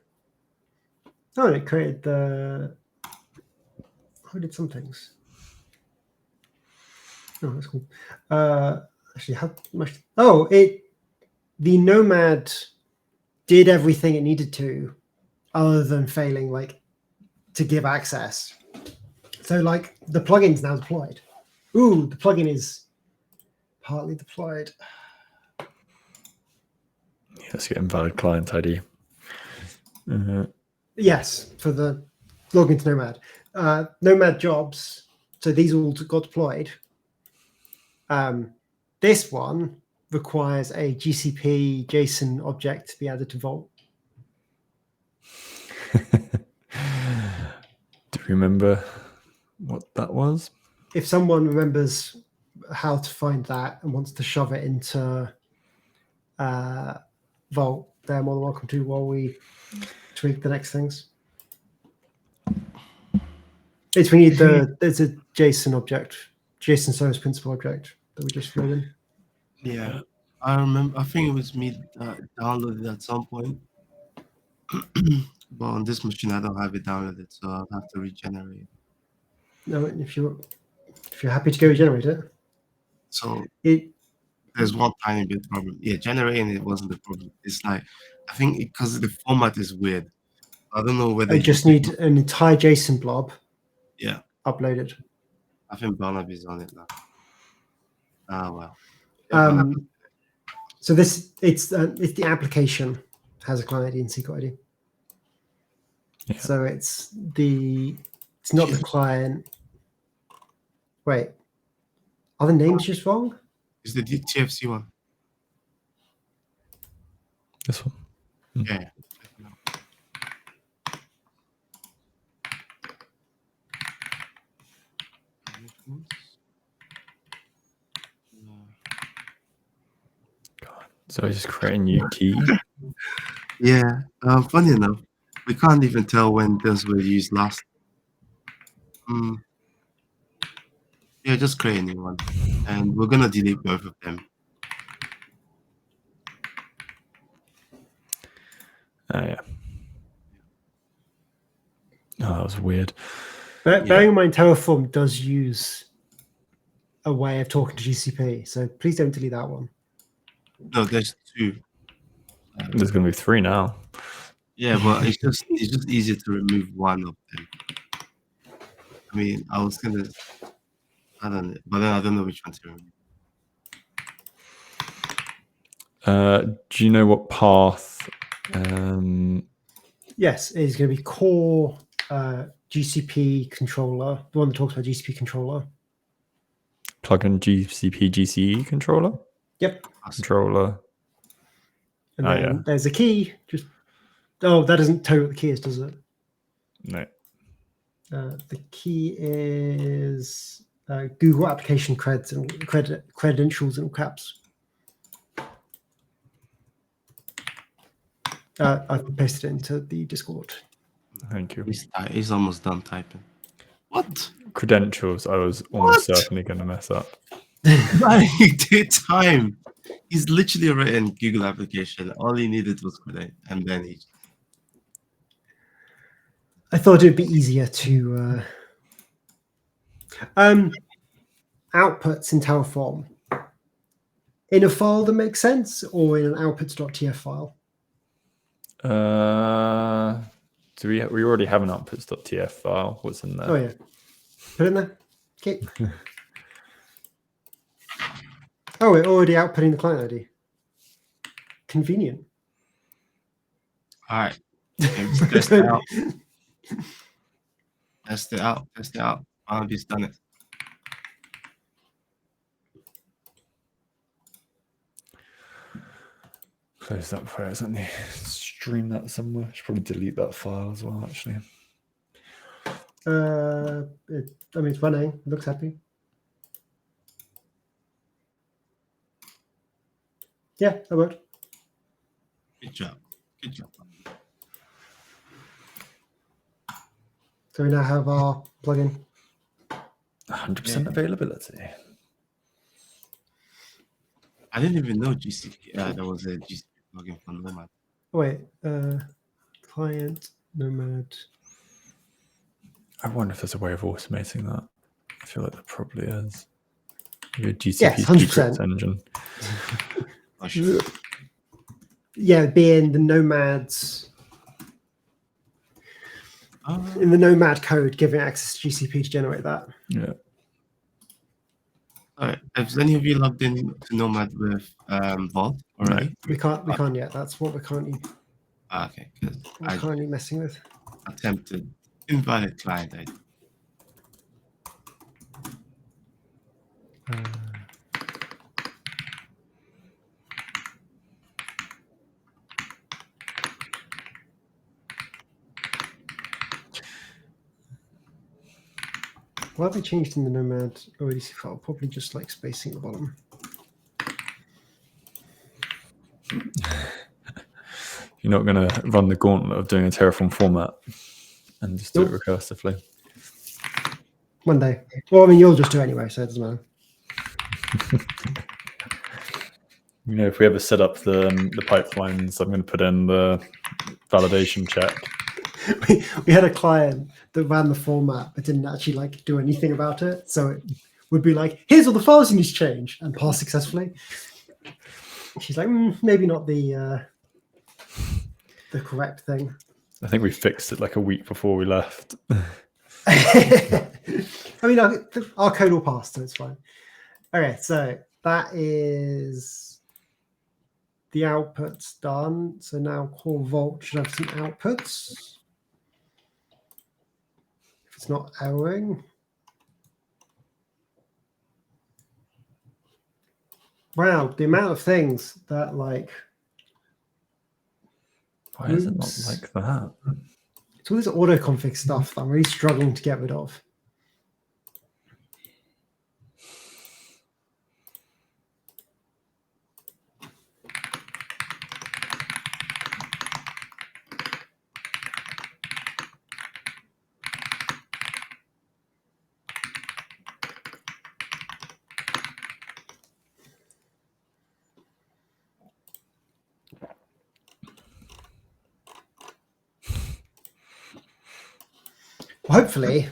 it created the. I did some things. Oh, that's cool. Actually, how much? Oh, the Nomad did everything it needed to, other than failing to give access. So the plugin's now deployed. Ooh, the plugin is partly deployed. Let's get invalid client ID. Yes, for the login to Nomad. Nomad jobs. So these all got deployed. This one requires a GCP JSON object to be added to Vault. Do you remember what that was? If someone remembers how to find that and wants to shove it into Vault, they're more than welcome to while we tweak the next things. We need there's a JSON object, JSON service principal object that we just flew in. Yeah, I remember. I think it was me that downloaded at some point, but on this machine I don't have it downloaded, so I'll have to regenerate it. No, if you're happy to go regenerate it. So It there's one tiny bit problem. Yeah, generating it wasn't the problem. It's like I think because the format is weird. I don't know whether I just need an entire JSON blob. Yeah, uploaded. I think Barnaby's on it now. Ah well. So it's the application has a client ID and secret ID. Yeah. So it's not the client. Wait, are the names just wrong? Is the TFC one? This one. Yeah. God. So I just create a new key. Yeah. Funny enough, we can't even tell when those were used last. Yeah, just create a new one, and we're gonna delete both of them. Oh yeah. Oh, that was weird. Bearing in mind, Terraform does use a way of talking to GCP, so please don't delete that one. No, there's two. There's going to be 3 now. Yeah, but it's just easier to remove one of them. I mean, I was gonna, I don't know, but then I don't know which one to remove. Do you know what path? Yes, it's going to be core GCP controller, the one that talks about GCP controller. Plugin GCP GCE controller? Yep. Controller. And then there's a key. That doesn't tell you what the key is, does it? No. The key is Google application credentials in caps. I've pasted it into the Discord. Thank you. He's almost done typing. What? Credentials, I was almost certainly going to mess up. He did time. He's literally written Google application. All he needed was credit, and then he. I thought it would be easier to outputs in Terraform in a file that makes sense, or in an outputs.tf file? Do we already have an outputs.tf file? What's in there? Oh yeah, put it in there. Okay. Oh, we're already outputting the client ID. Convenient. All right. Test it out. Test it out. Test it out. I've just done it. Close that file. Let me stream that somewhere. Should probably delete that file as well, actually. It's running. It looks happy. Yeah, that worked. Good job. Good job. So we now have our plugin. 100% availability. I didn't even know GCP. There was a GCP plugin for Nomad. Wait, client Nomad. I wonder if there's a way of automating that. I feel like there probably is. Maybe a GCP Yes, 100%. secrets engine. Oh, shit. Yeah, being the Nomads in the Nomad code, giving access to GCP to generate that. Yeah. All right. Has any of you logged in to Nomad with Vault already? We can't yet. That's what we're currently Okay. Because I messing with. attempted invalid client ID. What have they changed in the Nomad ODC file? Probably just like spacing at the bottom. You're not going to run the gauntlet of doing a Terraform format and just do Nope. it recursively. One day. Well, I mean, you'll just do it anyway, so it doesn't matter. You know, if we ever set up the pipelines, I'm going to put in the validation check. We had a client that ran the format but didn't actually like do anything about it. So it would be like, here's all the files you need to change, and pass successfully. She's like, maybe not the correct thing. I think we fixed it like a week before we left. I mean, our code will pass, so it's fine. Okay, so that is the outputs done. So now Core Vault should have some outputs. If it's not erroring. Wow, the amount of things that like. Why is it not Oops. like that? It's all this autoconfig stuff that I'm really struggling to get rid of. Hopefully,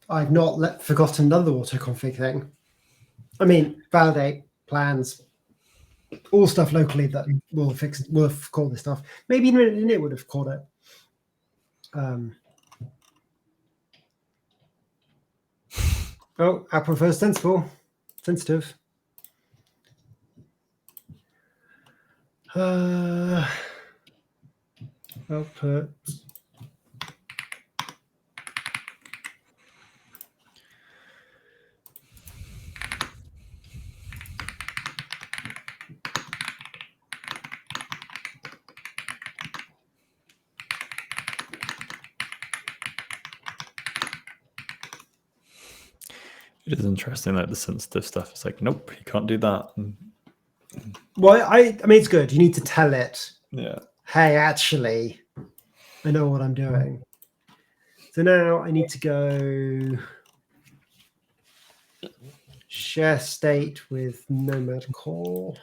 I've not forgotten another autoconfig thing. I mean, validate, plans, all stuff locally that will have called this stuff. Maybe Init would have called it. I prefer sensitive. Output. It is interesting that the sensitive stuff is like, nope, you can't do that. Well, I mean, it's good. You need to tell it, Yeah. hey, actually, I know what I'm doing. So now I need to go share state with Nomad Core.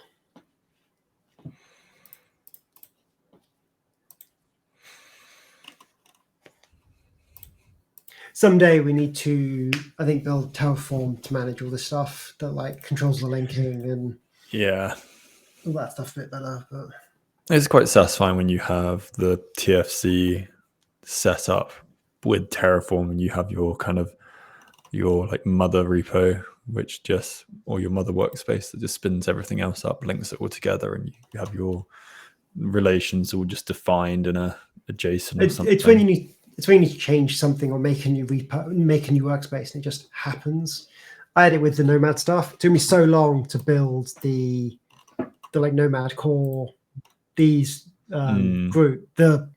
Someday we need to, I think, build Terraform to manage all this stuff that like controls the linking and Yeah. all that stuff a bit better. But It's quite satisfying when you have the TFC set up with Terraform and you have your kind of your like mother repo, which just, or your mother workspace that just spins everything else up, links it all together, and you have your relations all just defined in a JSON or something. it's when you need to change something or make a new repo, make a new workspace, and it just happens. I had it with the Nomad stuff. It took me so long to build the like Nomad core, these group, the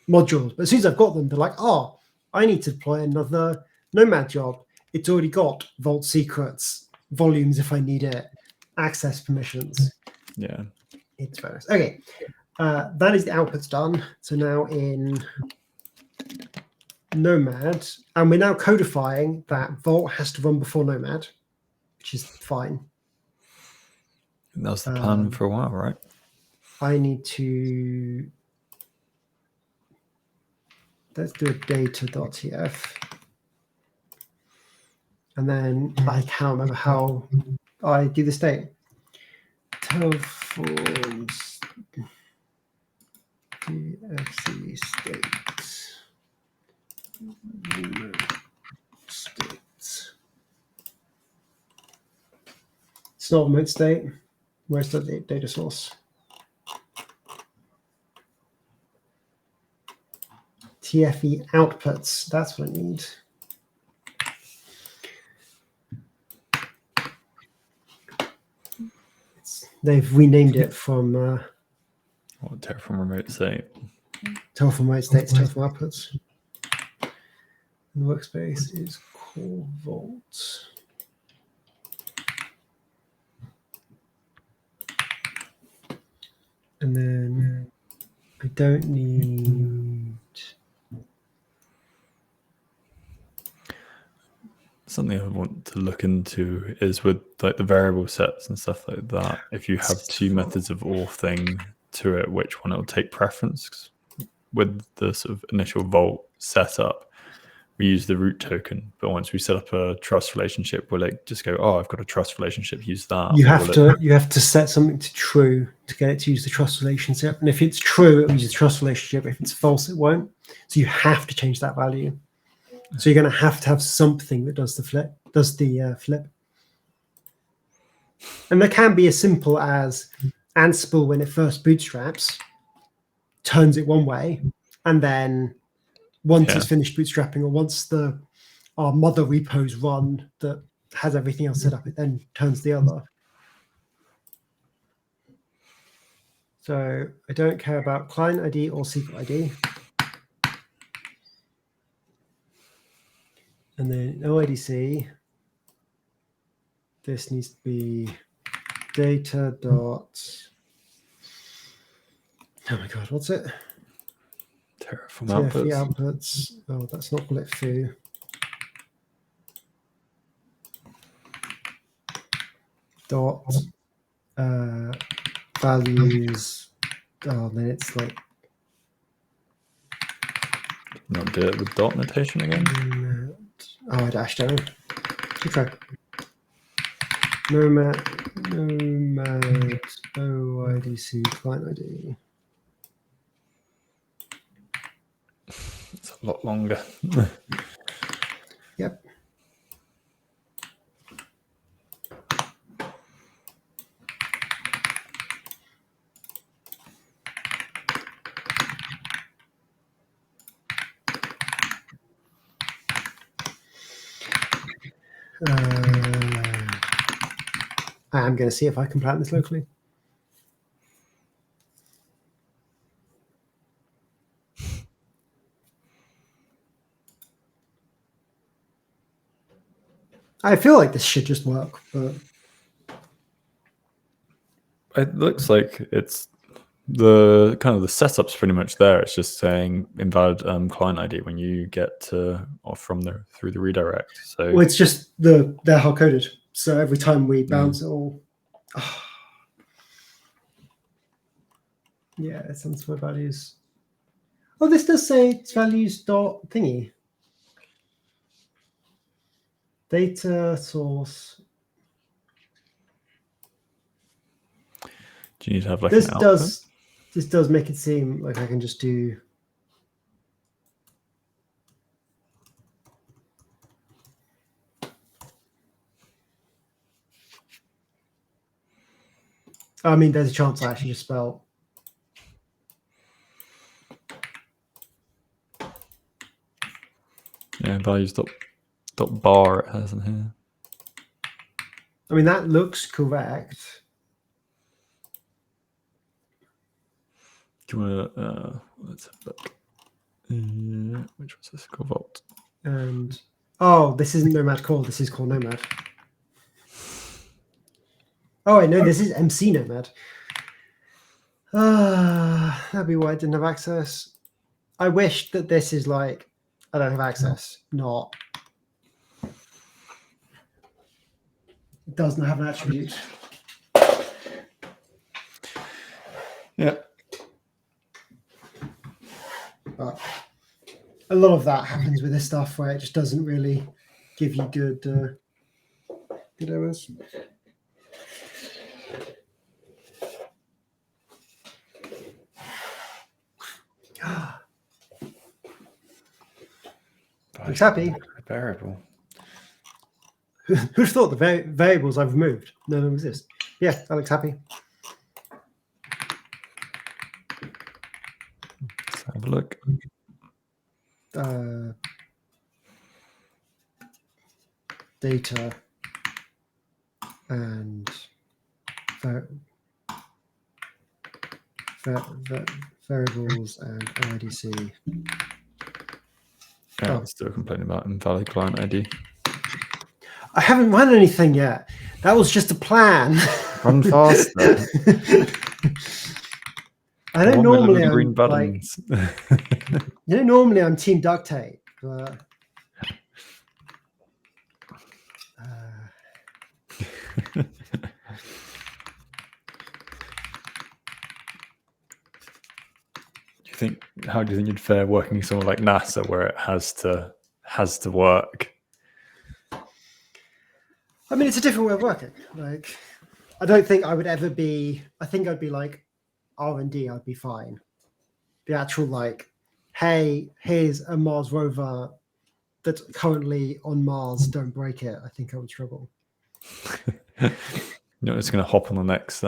modules. But as soon as I've got them, they're like, oh, I need to deploy another Nomad job. It's already got vault secrets, volumes if I need it, access permissions. Yeah. It's very nice. Okay. That is the outputs done. So now in Nomad, and we're now codifying that Vault has to run before Nomad, which is fine. That was the plan for a while, right? I need to, let's do a data.tf. And then I can't remember how I do the state. Terraforms DFC state. States. It's not remote state. Where's the data source? TFE outputs. That's what I need. They've renamed it from Terraform remote state. Terraform remote states, Terraform outputs. The workspace is core vault. And then I don't need Something I want to look into is with like the variable sets and stuff like that. If you have two methods of authing to it, which one it'll take preference? With the sort of initial vault setup, we use the root token, but once we set up a trust relationship, we'll like just go, oh, I've got a trust relationship, use that. You have to set something to true to get it to use the trust relationship. And if it's true, it will use the trust relationship. If it's false, it won't. So you have to change that value. So you're going to have something that does the flip, flip. And there can be as simple as Ansible, when it first bootstraps, turns it one way, and then once it's finished bootstrapping, or once our mother repos run that has everything else set up, it then turns the other. So I don't care about client ID or secret ID. And then OIDC, this needs to be data dot, oh my God, what's it? Terraform TFE outputs. outputs. Oh, that's not called it foo. Dot values. Oh, then it's like. Not do it with dot notation again. Oh, I dashed down. Okay. Nomad OIDC client ID. It's a lot longer. Yep. I'm going to see if I can plan this locally. I feel like this should just work, but It looks like it's the kind of the setup's pretty much there. It's just saying invalid client ID when you get to or from through the redirect. So well, it's just they're hard coded. So every time we bounce it all, yeah, it's unspoiled values. Oh, this does say it's values dot thingy. Data source. Do you need to have like This an output? does make it seem like I can just do. I mean, there's a chance I actually just spell. Yeah, values dot bar it has in here. I mean, that looks correct. Do you want to let's have a look. Which was this? Core Vault. And oh, this isn't Nomad Core. This is Core Nomad. Oh, wait, no, this is MC Nomad. That'd be why I didn't have access. I wish that this is like I don't have access, not. It doesn't have an attribute. Yeah. But a lot of that happens with this stuff where it just doesn't really give you good errors. Looks happy. Variable. Who'd thought the variables I've removed no longer exist? Yeah, that looks happy. Let's have a look. Data and variables and IDC. Yeah, Oh. still complaining about invalid client ID. I haven't run anything yet. That was just a plan. Run faster. I don't 1 million normally green I'm, like, buttons. normally I'm team duct tape, but How do you think you'd fare working somewhere like NASA where it has to work? I mean, it's a different way of working. Like, I don't think I would ever be. I think I'd be like R&D. I'd be fine. The actual like, hey, here's a Mars rover that's currently on Mars. Don't break it. I think I would struggle. You're just going to hop on the next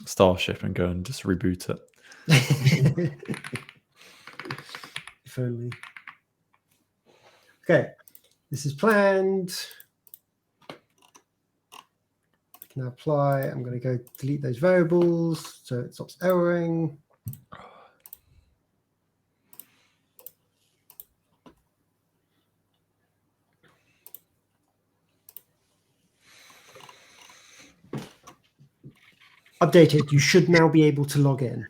Starship and go and just reboot it. If only. Okay, this is planned. I can now apply. I'm going to go delete those variables so it stops erroring. Updated. You should now be able to log in.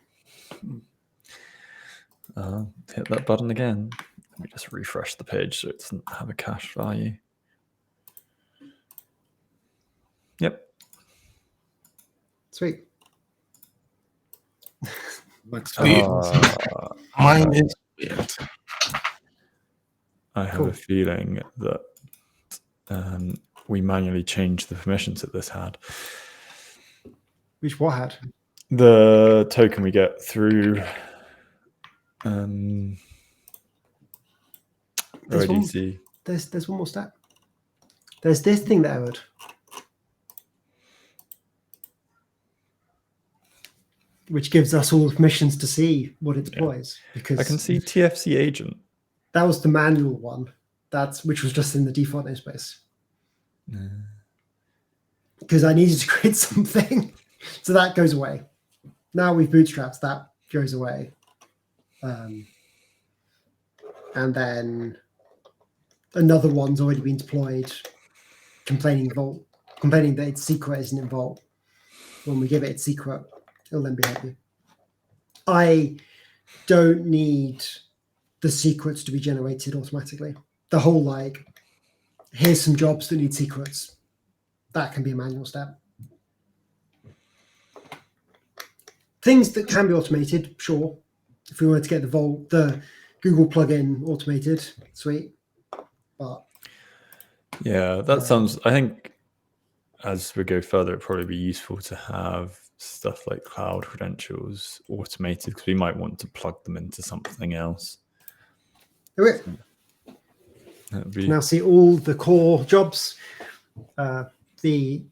Hit that button again. Let me just refresh the page so it doesn't have a cache value. Yep. Sweet. Looks weird. Mine is weird. I have Cool. a feeling that we manually changed the permissions that this had. Which what had? The token we get through There's one- OIDC. There's one more step. There's this thing that errored. Which gives us all the permissions to see what it deploys. Because I can see TFC agent. that was the manual one. Which was just in the default namespace. Because I needed to create something. So that goes away. Now we've bootstrapped, that goes away. And then another one's already been deployed, complaining that its secret isn't in Vault. When we give it its secret, it'll then be happy. I don't need the secrets to be generated automatically. The whole like, here's some jobs that need secrets. That can be a manual step. Things that can be automated, sure. If we wanted to get the Google plugin automated, sweet. But Yeah, that sounds. I think as we go further, it'd probably be useful to have stuff like cloud credentials automated, because we might want to plug them into something else. Okay. That'd be Now see all the core jobs. The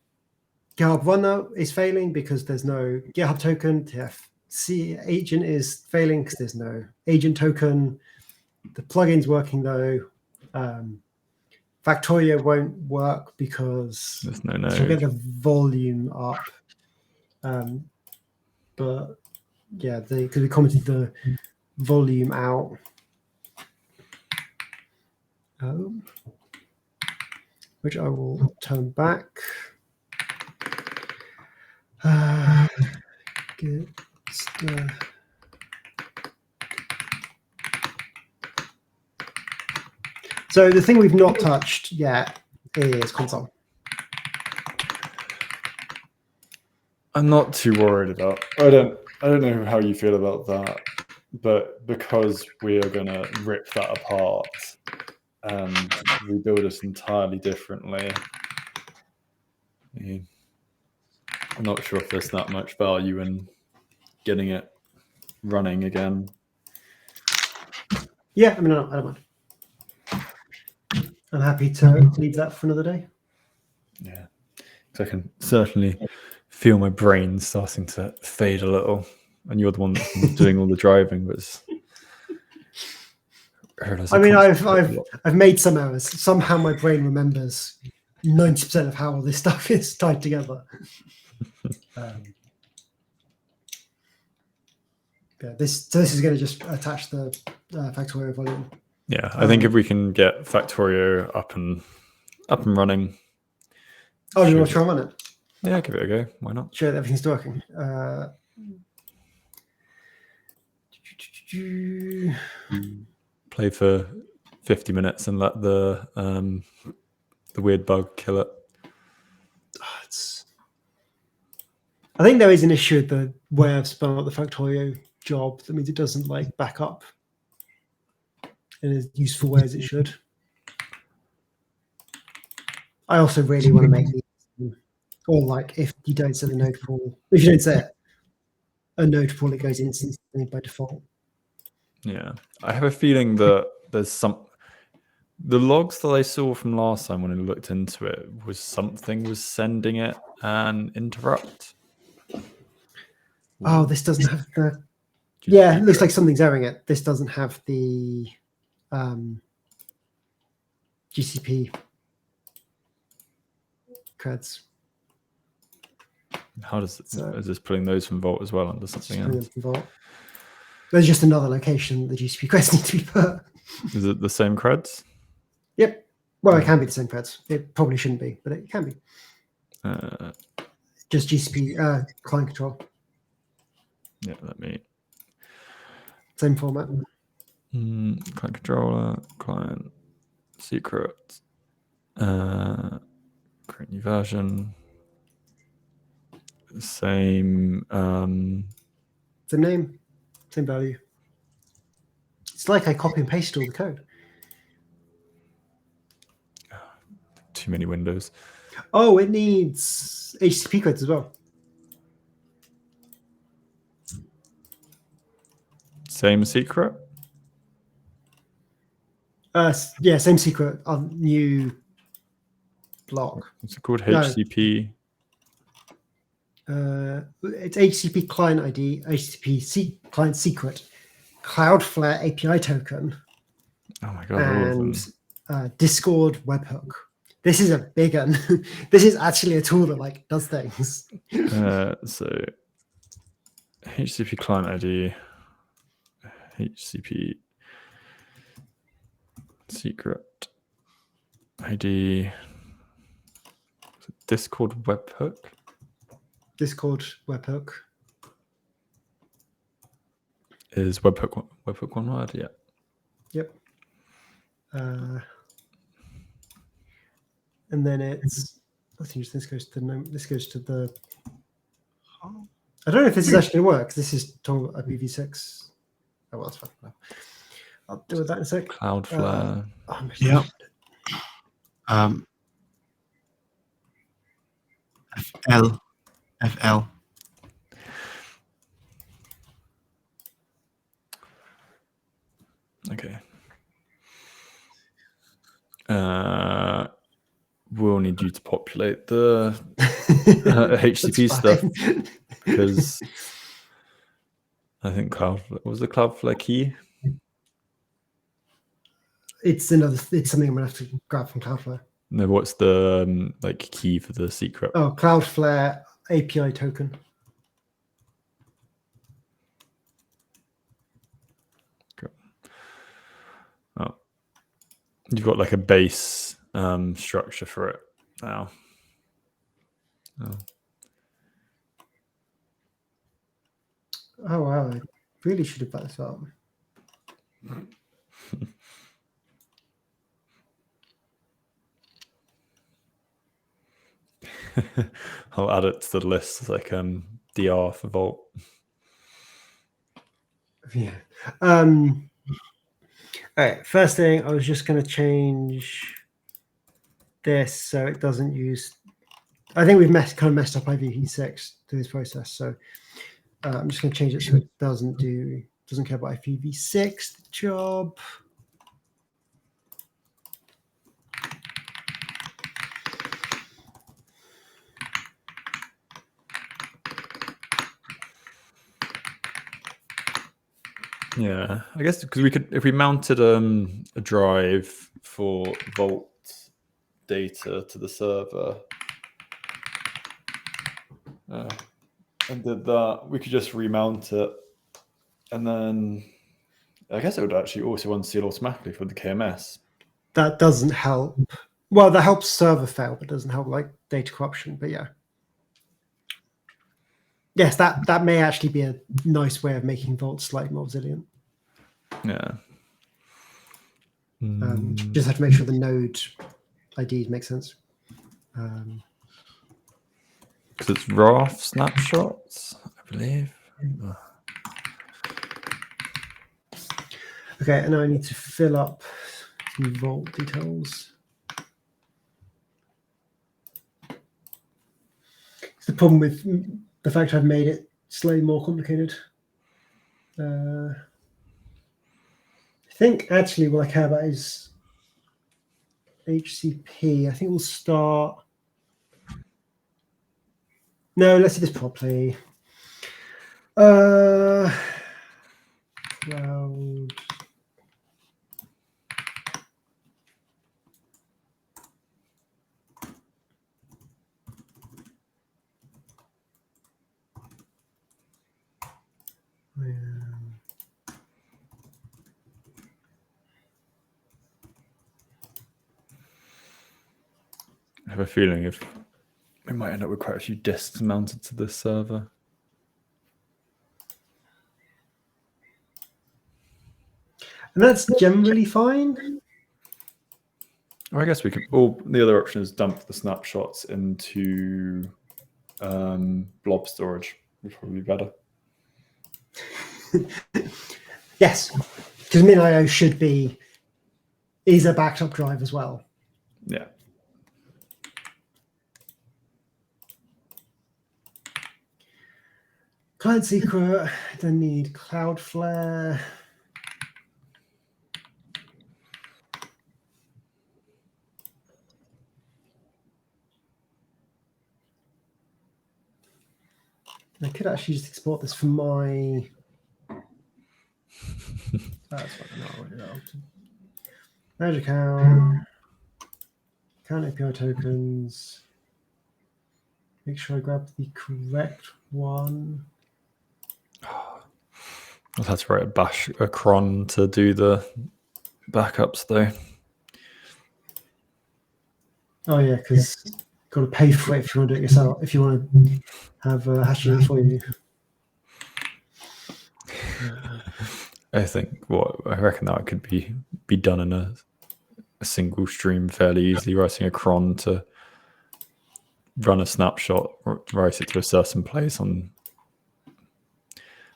GitHub runner is failing because there's no GitHub token. The FC agent is failing because there's no agent token. The plugin's working though. Factorio won't work because there's no we'll get node. the volume up. But yeah, because we commented the volume out. Which I will turn back. So the thing we've not touched yet is console. I'm not too worried about. I don't know how you feel about that, but because we are going to rip that apart and rebuild it entirely differently, I'm not sure if there's that much value in getting it running again. Yeah, I mean, I don't mind. I'm happy to leave that for another day. Yeah, so I can certainly feel my brain starting to fade a little, and you're the one that's doing all the driving. But I mean, I've made some errors. Somehow my brain remembers 90% of how all this stuff is tied together. Yeah, this is going to just attach the Factorio volume. Yeah, I think if we can get Factorio up and running. Oh, do you want to try and run it? Yeah, give it a go. Why not? Sure, everything's working. Play for 50 minutes and let the weird bug kill it. I think there is an issue with the way I've spun up the Factorio job. That means it doesn't like back up in as useful way as it should. I also really want to make these, or like if you don't set a node pool, if you don't set a node pool, it goes instantly by default. Yeah, I have a feeling that there's the logs that I saw from last time when I looked into it was something was sending it an interrupt. Oh, this doesn't have the. Yeah, it looks like something's airing it. This doesn't have the GCP creds. How does is this pulling those from Vault as well under something else? There's just another location the GCP creds need to be put. Is it the same creds? Yep. Well, it can be the same creds. It probably shouldn't be, but it can be. Just GCP client control. Yeah, let me. Same format. Client controller, client secret, create new version. Same. Same name, same value. It's like I copy and pasted all the code. Too many windows. Oh, it needs HTTP creds as well. Same secret? Yeah, same secret on new block. What's it called? HCP? It's HTTP client ID, HTTP client secret, Cloudflare API token, oh my god, all of them. And Discord webhook. This is a big one. This is actually a tool that like does things. So HTTP client ID, HTTP secret ID, Discord webhook. Discord webhook. Is webhook one word? Yeah. Yep. And then it's. I think this goes to the. This goes to the. I don't know if this is actually works. This is talking about IPv6. Oh, well, that's fine. I'll do with that in a sec. Cloudflare. Yeah. FL. Okay. We'll need you to populate the HTTP That's stuff fine. because I think Cloudflare key. It's something I'm gonna have to grab from Cloudflare. No, what's the like key for the secret? Oh, Cloudflare API token. Cool. Oh, you've got like a base structure for it now. Oh wow, I really should have backed this up. I'll add it to the list like DR for Vault. Yeah. All right. First thing, I was just going to change this so it doesn't use. I think we've kind of messed up IPv6 through this process, so I'm just going to change it so it doesn't care about IPv6 job. Yeah, I guess because we could, if we mounted a drive for Vault data to the server and did that, we could just remount it, and then I guess it would actually also unseal automatically for the KMS. That doesn't help. Well, that helps server fail, but doesn't help like data corruption. But yeah. Yes, that may actually be a nice way of making Vault slightly more resilient. Yeah. Just have to make sure the node IDs make sense. Because it's RAF snapshots, I believe. Okay, and now I need to fill up some Vault details. The problem with the fact I've made it slightly more complicated. I think actually what I care about is HCP. I think we'll start. No, let's do this properly. Cloud. I have a feeling if we might end up with quite a few disks mounted to this server. And that's generally fine. Or I guess we could. Or the other option is dump the snapshots into blob storage, which would probably be better. Yes, because MinIO is a backed up drive as well. Yeah. Client secret, then need Cloudflare. I could actually just export this from my. That's fine. No, Manage account API tokens. Make sure I grab the correct one. I've had to write a cron to do the backups though. Oh yeah, because you've got to pay for it if you want to do it yourself. If you want to have hashing for you. I think I reckon that could be done in a single stream fairly easily. Writing a cron to run a snapshot, write it to a certain place on.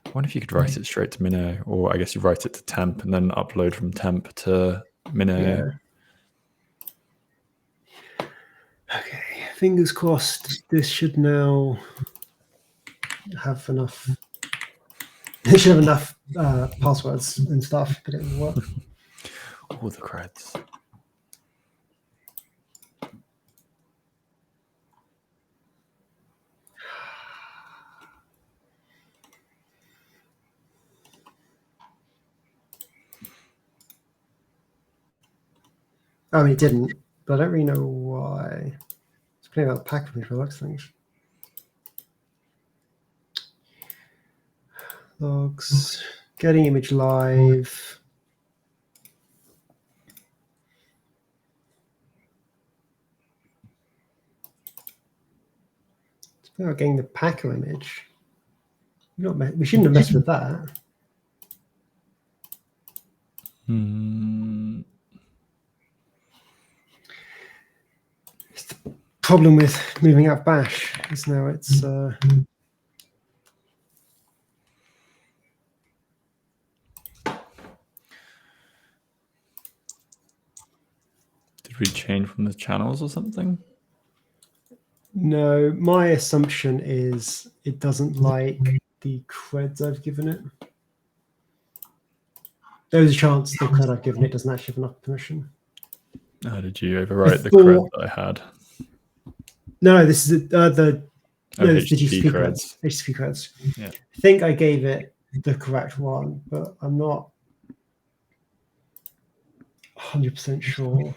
I wonder if you could write it straight to MinIO, or I guess you write it to temp and then upload from temp to MinIO. Yeah. Okay, fingers crossed. This should now have enough It should have enough passwords and stuff, but it will work. All the creds. I mean, it didn't, but I don't really know why. It's playing out the pack of me for looks things. Logs, getting image live. It's playing out getting the Packer image. We shouldn't have messed with that. It's the problem with moving out Bash is now it's Did we change from the channels or something? no. My assumption is it doesn't like the creds I've given it. There's a chance the cred I've given it doesn't actually have enough permission. Did you overwrite the Before- cred that I had? No, this is the Oh, no, it's the HTTP GCP creds. creds. HTTP creds. Yeah. I think I gave it the correct one, but I'm not 100% sure.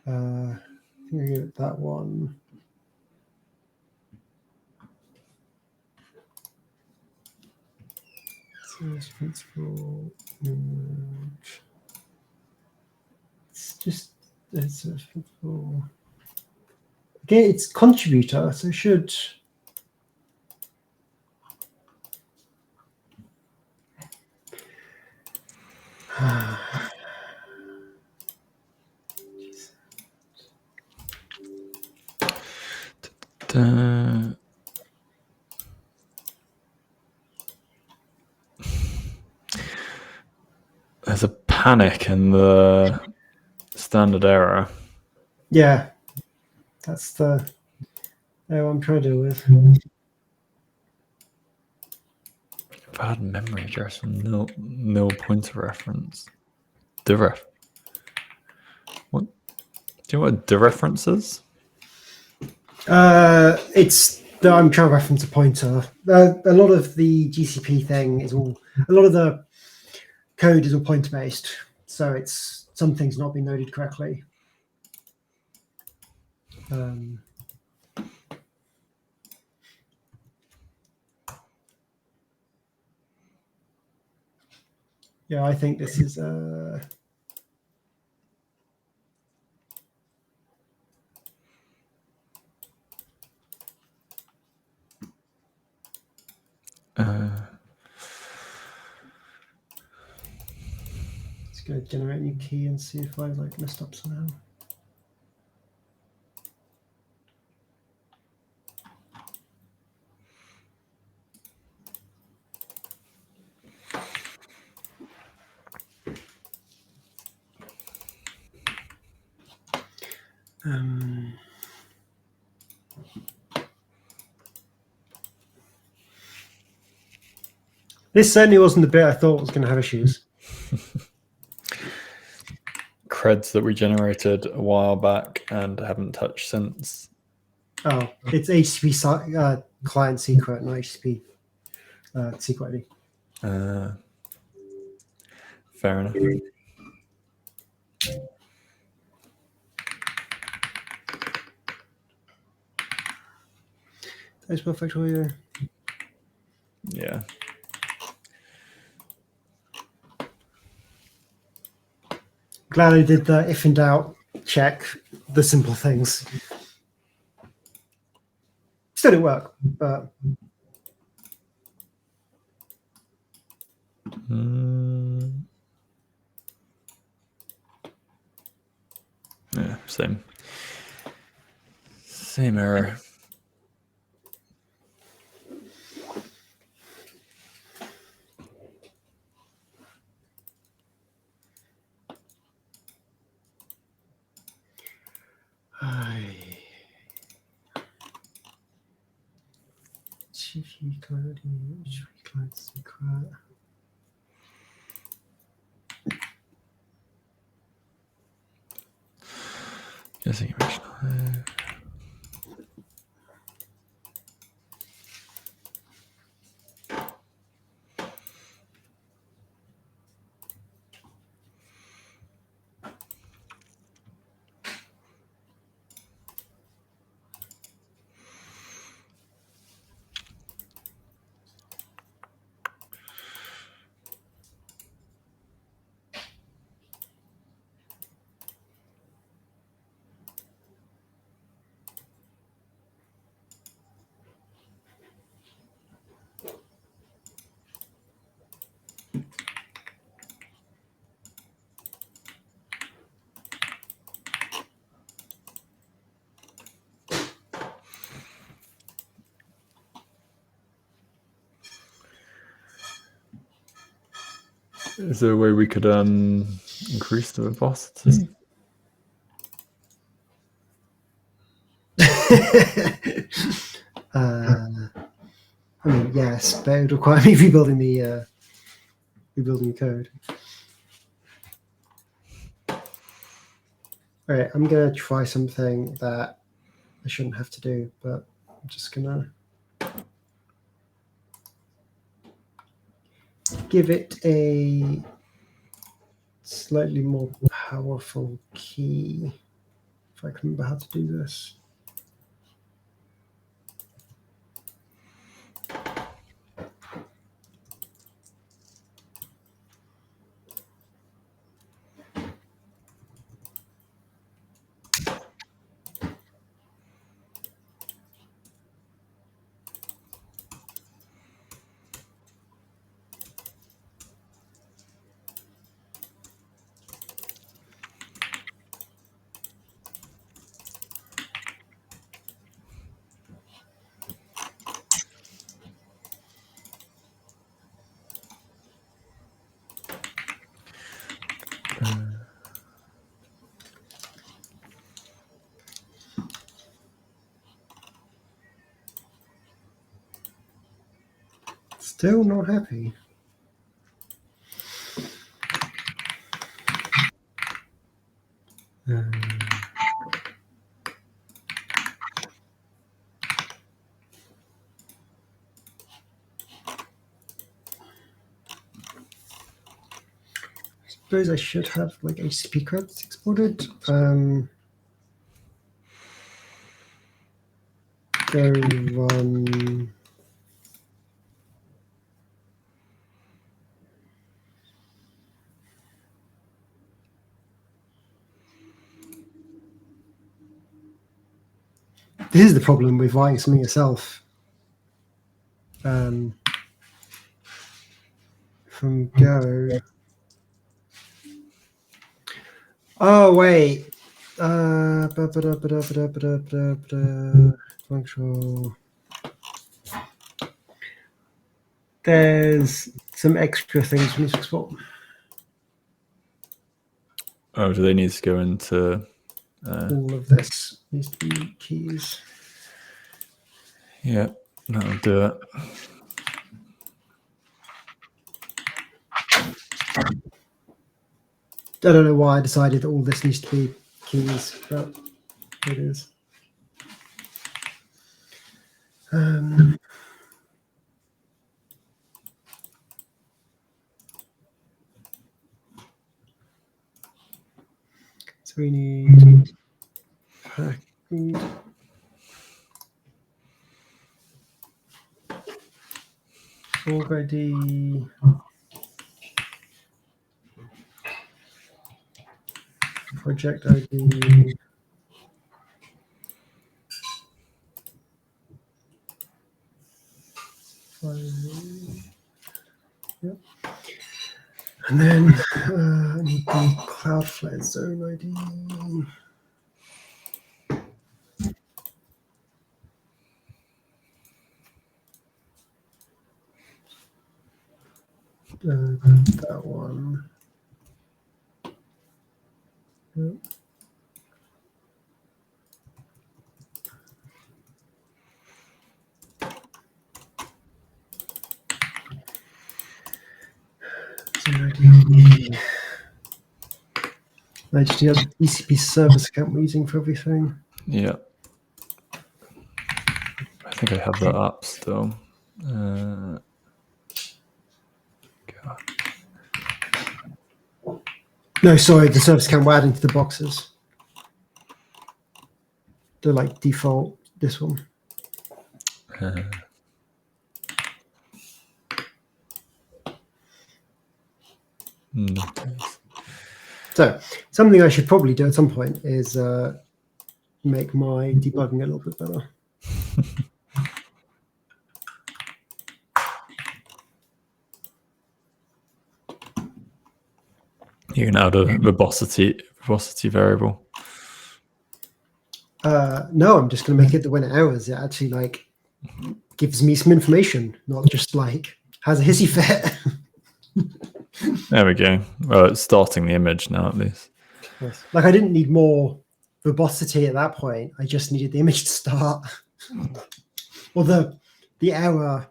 I think I gave it that one. Source principal image. It's just it's a principal. Again, it's contributor, so it should. There's a panic in the standard error. Yeah, that's the error I'm trying to deal with. Bad memory address and nil pointer reference. Deref. What? Do you know what dereference is? It's that I'm trying to reference a pointer. A lot of the GCP thing is all. A lot of the code is all pointer based, so it's some things not being loaded correctly. Yeah, I think this is let's go generate a new key and see if I messed up somehow. This certainly wasn't the bit I thought was going to have issues. Creds that we generated a while back and haven't touched since. Oh, it's HTTP client secret, not HTTP secret ID. Fair enough. That's perfect for you. Yeah. Glad I did the if in doubt check the simple things. Still didn't work, but yeah, same error. Client secret. Guessing image. Is there a way we could increase the velocity? I mean, yes, but it would require me rebuilding the code. All right, I'm gonna try something that I shouldn't have to do, but I'm just gonna give it a slightly more powerful key. If I can remember how to do this. Still not happy. Suppose I should have like HTTP credits exported. Go run. This is the problem with writing something yourself. From Go. Oh wait. Functional. There's some extra things we need to export. Oh, do they need to go into? All of this needs to be keys. Yeah, that'll do it. I don't know why I decided that all this needs to be keys, but it is. So we need org ID, project ID, yep. And then I need the Cloudflare zone ID. That one. Yep. I just have the ECP service account we're using for everything. Yeah. I think I have that up still. God. No, sorry, the service account we're adding to the boxes. The like default, this one. So something I should probably do at some point is make my debugging a little bit better. You can add a verbosity variable. No, I'm just going to make it that when it errors, it actually like gives me some information, not just like has a hissy fit. There we go. Well, it's starting the image now at least. Yes. Like I didn't need more verbosity at that point. I just needed the image to start. Or the error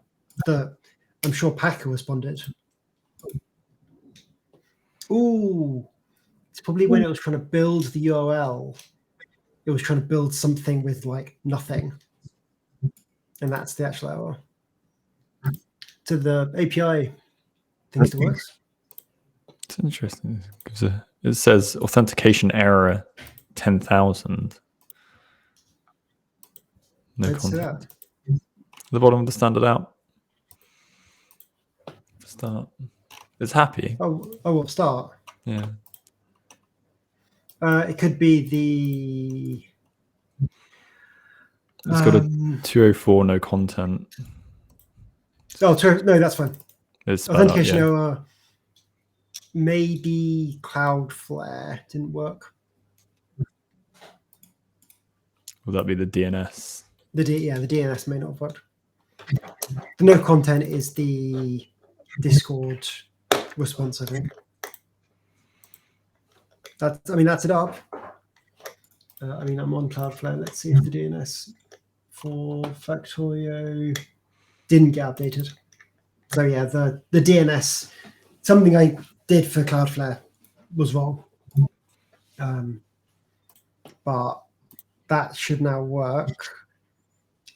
that I'm sure Packer responded. Ooh, it's probably when it was trying to build the URL. It was trying to build something with like nothing. And that's the actual error. So the API thinks it works. It's interesting. It says authentication error 10,000. No Let's see content. that. The bottom of the standard out. Start. It's happy. Oh, what start? Yeah. It could be the. It's got a 204 no content. Oh, no, that's fine. It's Authentication error. Maybe Cloudflare didn't work. Would that be the DNS? The DNS may not have worked. The no content is the Discord response, I think. That's it up. I'm on Cloudflare. Let's see if the DNS for Factorio didn't get updated. So yeah, the DNS, something I did for Cloudflare was wrong. But that should now work.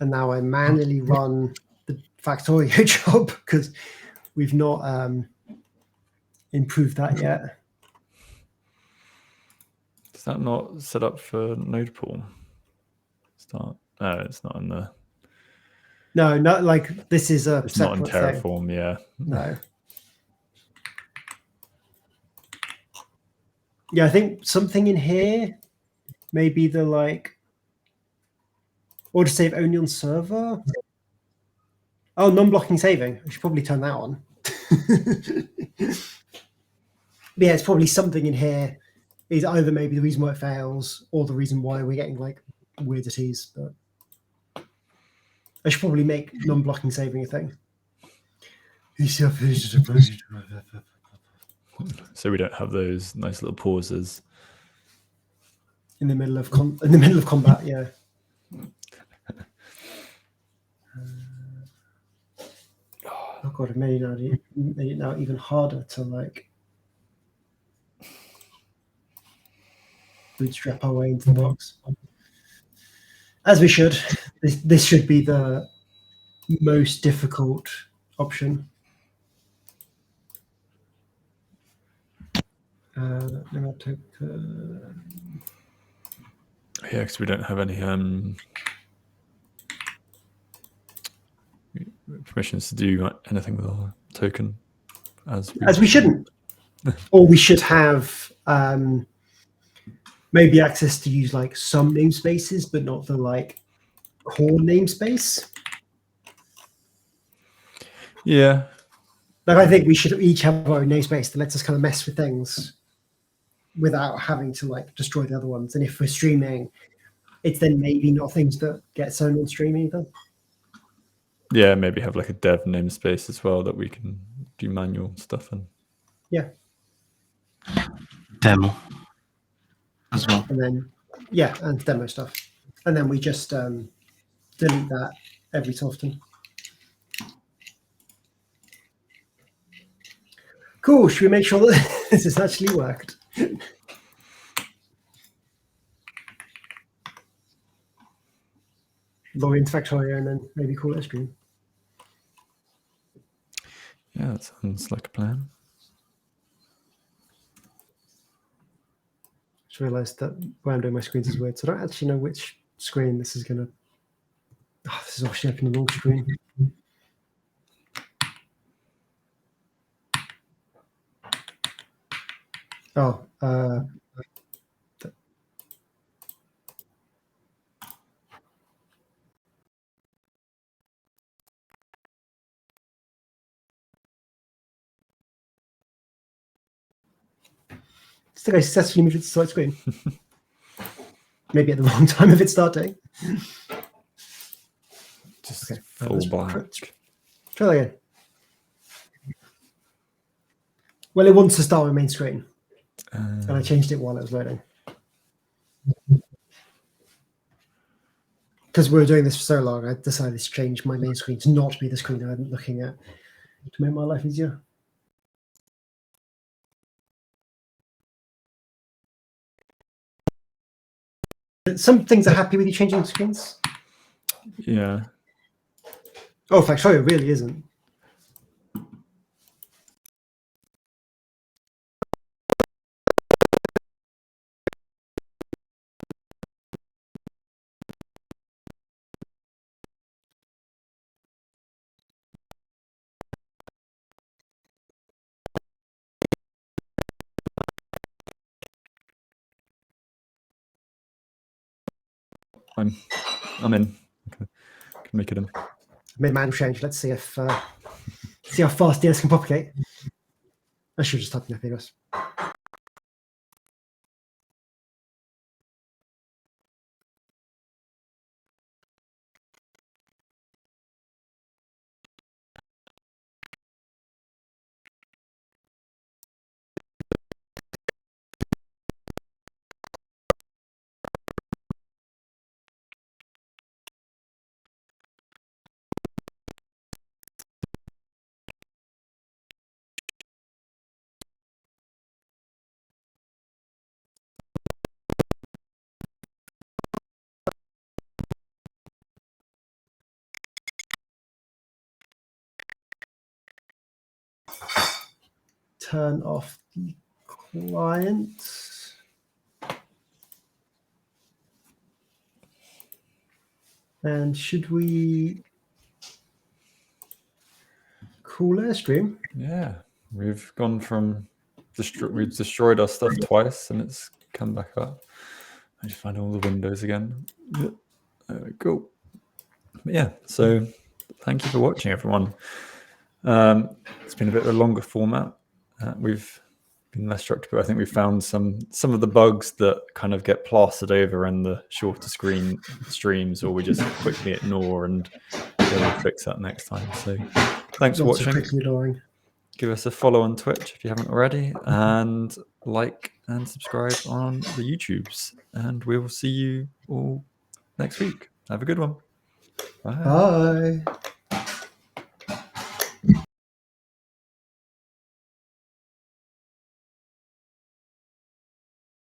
And now I manually run the Factorio job because we've not improved that yet. Is that not set up for node pool? Start. No, it's not in the. No, not like this is a. It's not in separate thing. Terraform, yeah. No. Yeah, I think something in here, maybe the like, or to save only on server. Oh, non-blocking saving. I should probably turn that on. But yeah, it's probably something in here is either maybe the reason why it fails or the reason why we're getting like weirdities. But I should probably make non-blocking saving a thing. So we don't have those nice little pauses. In the middle of combat, yeah. Oh god, it made it now even harder to like bootstrap our way into the box. As we should. This should be the most difficult option. Yeah, because we don't have any permissions to do anything with our token. As we shouldn't. Or we should have maybe access to use like some namespaces, but not the like core namespace. Yeah. Like I think we should each have our own namespace that lets us kind of mess with things without having to like destroy the other ones. And if we're streaming, it's then maybe not things that get shown on stream either. Yeah, maybe have like a dev namespace as well that we can do manual stuff in. Yeah. Demo as well. And then, and demo stuff. And then we just delete that every so often. Cool. Should we make sure that this has actually worked? Log into Factorio and then maybe call it a stream. Yeah, that sounds like a plan. Just realised that where I'm doing my screens is weird, so I don't actually know which screen this is going to. Oh, this is all shaping the wrong screen. Oh, still, I successfully moved it to side screen. Maybe at the wrong time of it starting. Just Okay, full let's black. Try that again. Well, it wants to start with main screen, and I changed it while it was loading. Because we were doing this for so long, I decided to change my main screen to not be the screen I'm looking at to make my life easier. Some things are happy with you changing screens. Yeah. Oh, Factorio really isn't. I'm in. Can make it in. Made a manual change. Let's see if see how fast DS can propagate. I should just type in happiness. Turn off the client. And should we call Airstream? Yeah, we've gone from we've destroyed our stuff twice, and it's come back up. I just find all the windows again. There we go. But yeah, so thank you for watching, everyone. It's been a bit of a longer format. We've been less structured, but I think we found some of the bugs that kind of get plastered over in the shorter screen streams, or we just quickly ignore, and we'll fix that next time. So thanks for Not so watching. quickly annoying. Give us a follow on Twitch if you haven't already, and like and subscribe on the YouTubes. And we will see you all next week. Have a good one. Bye. Bye.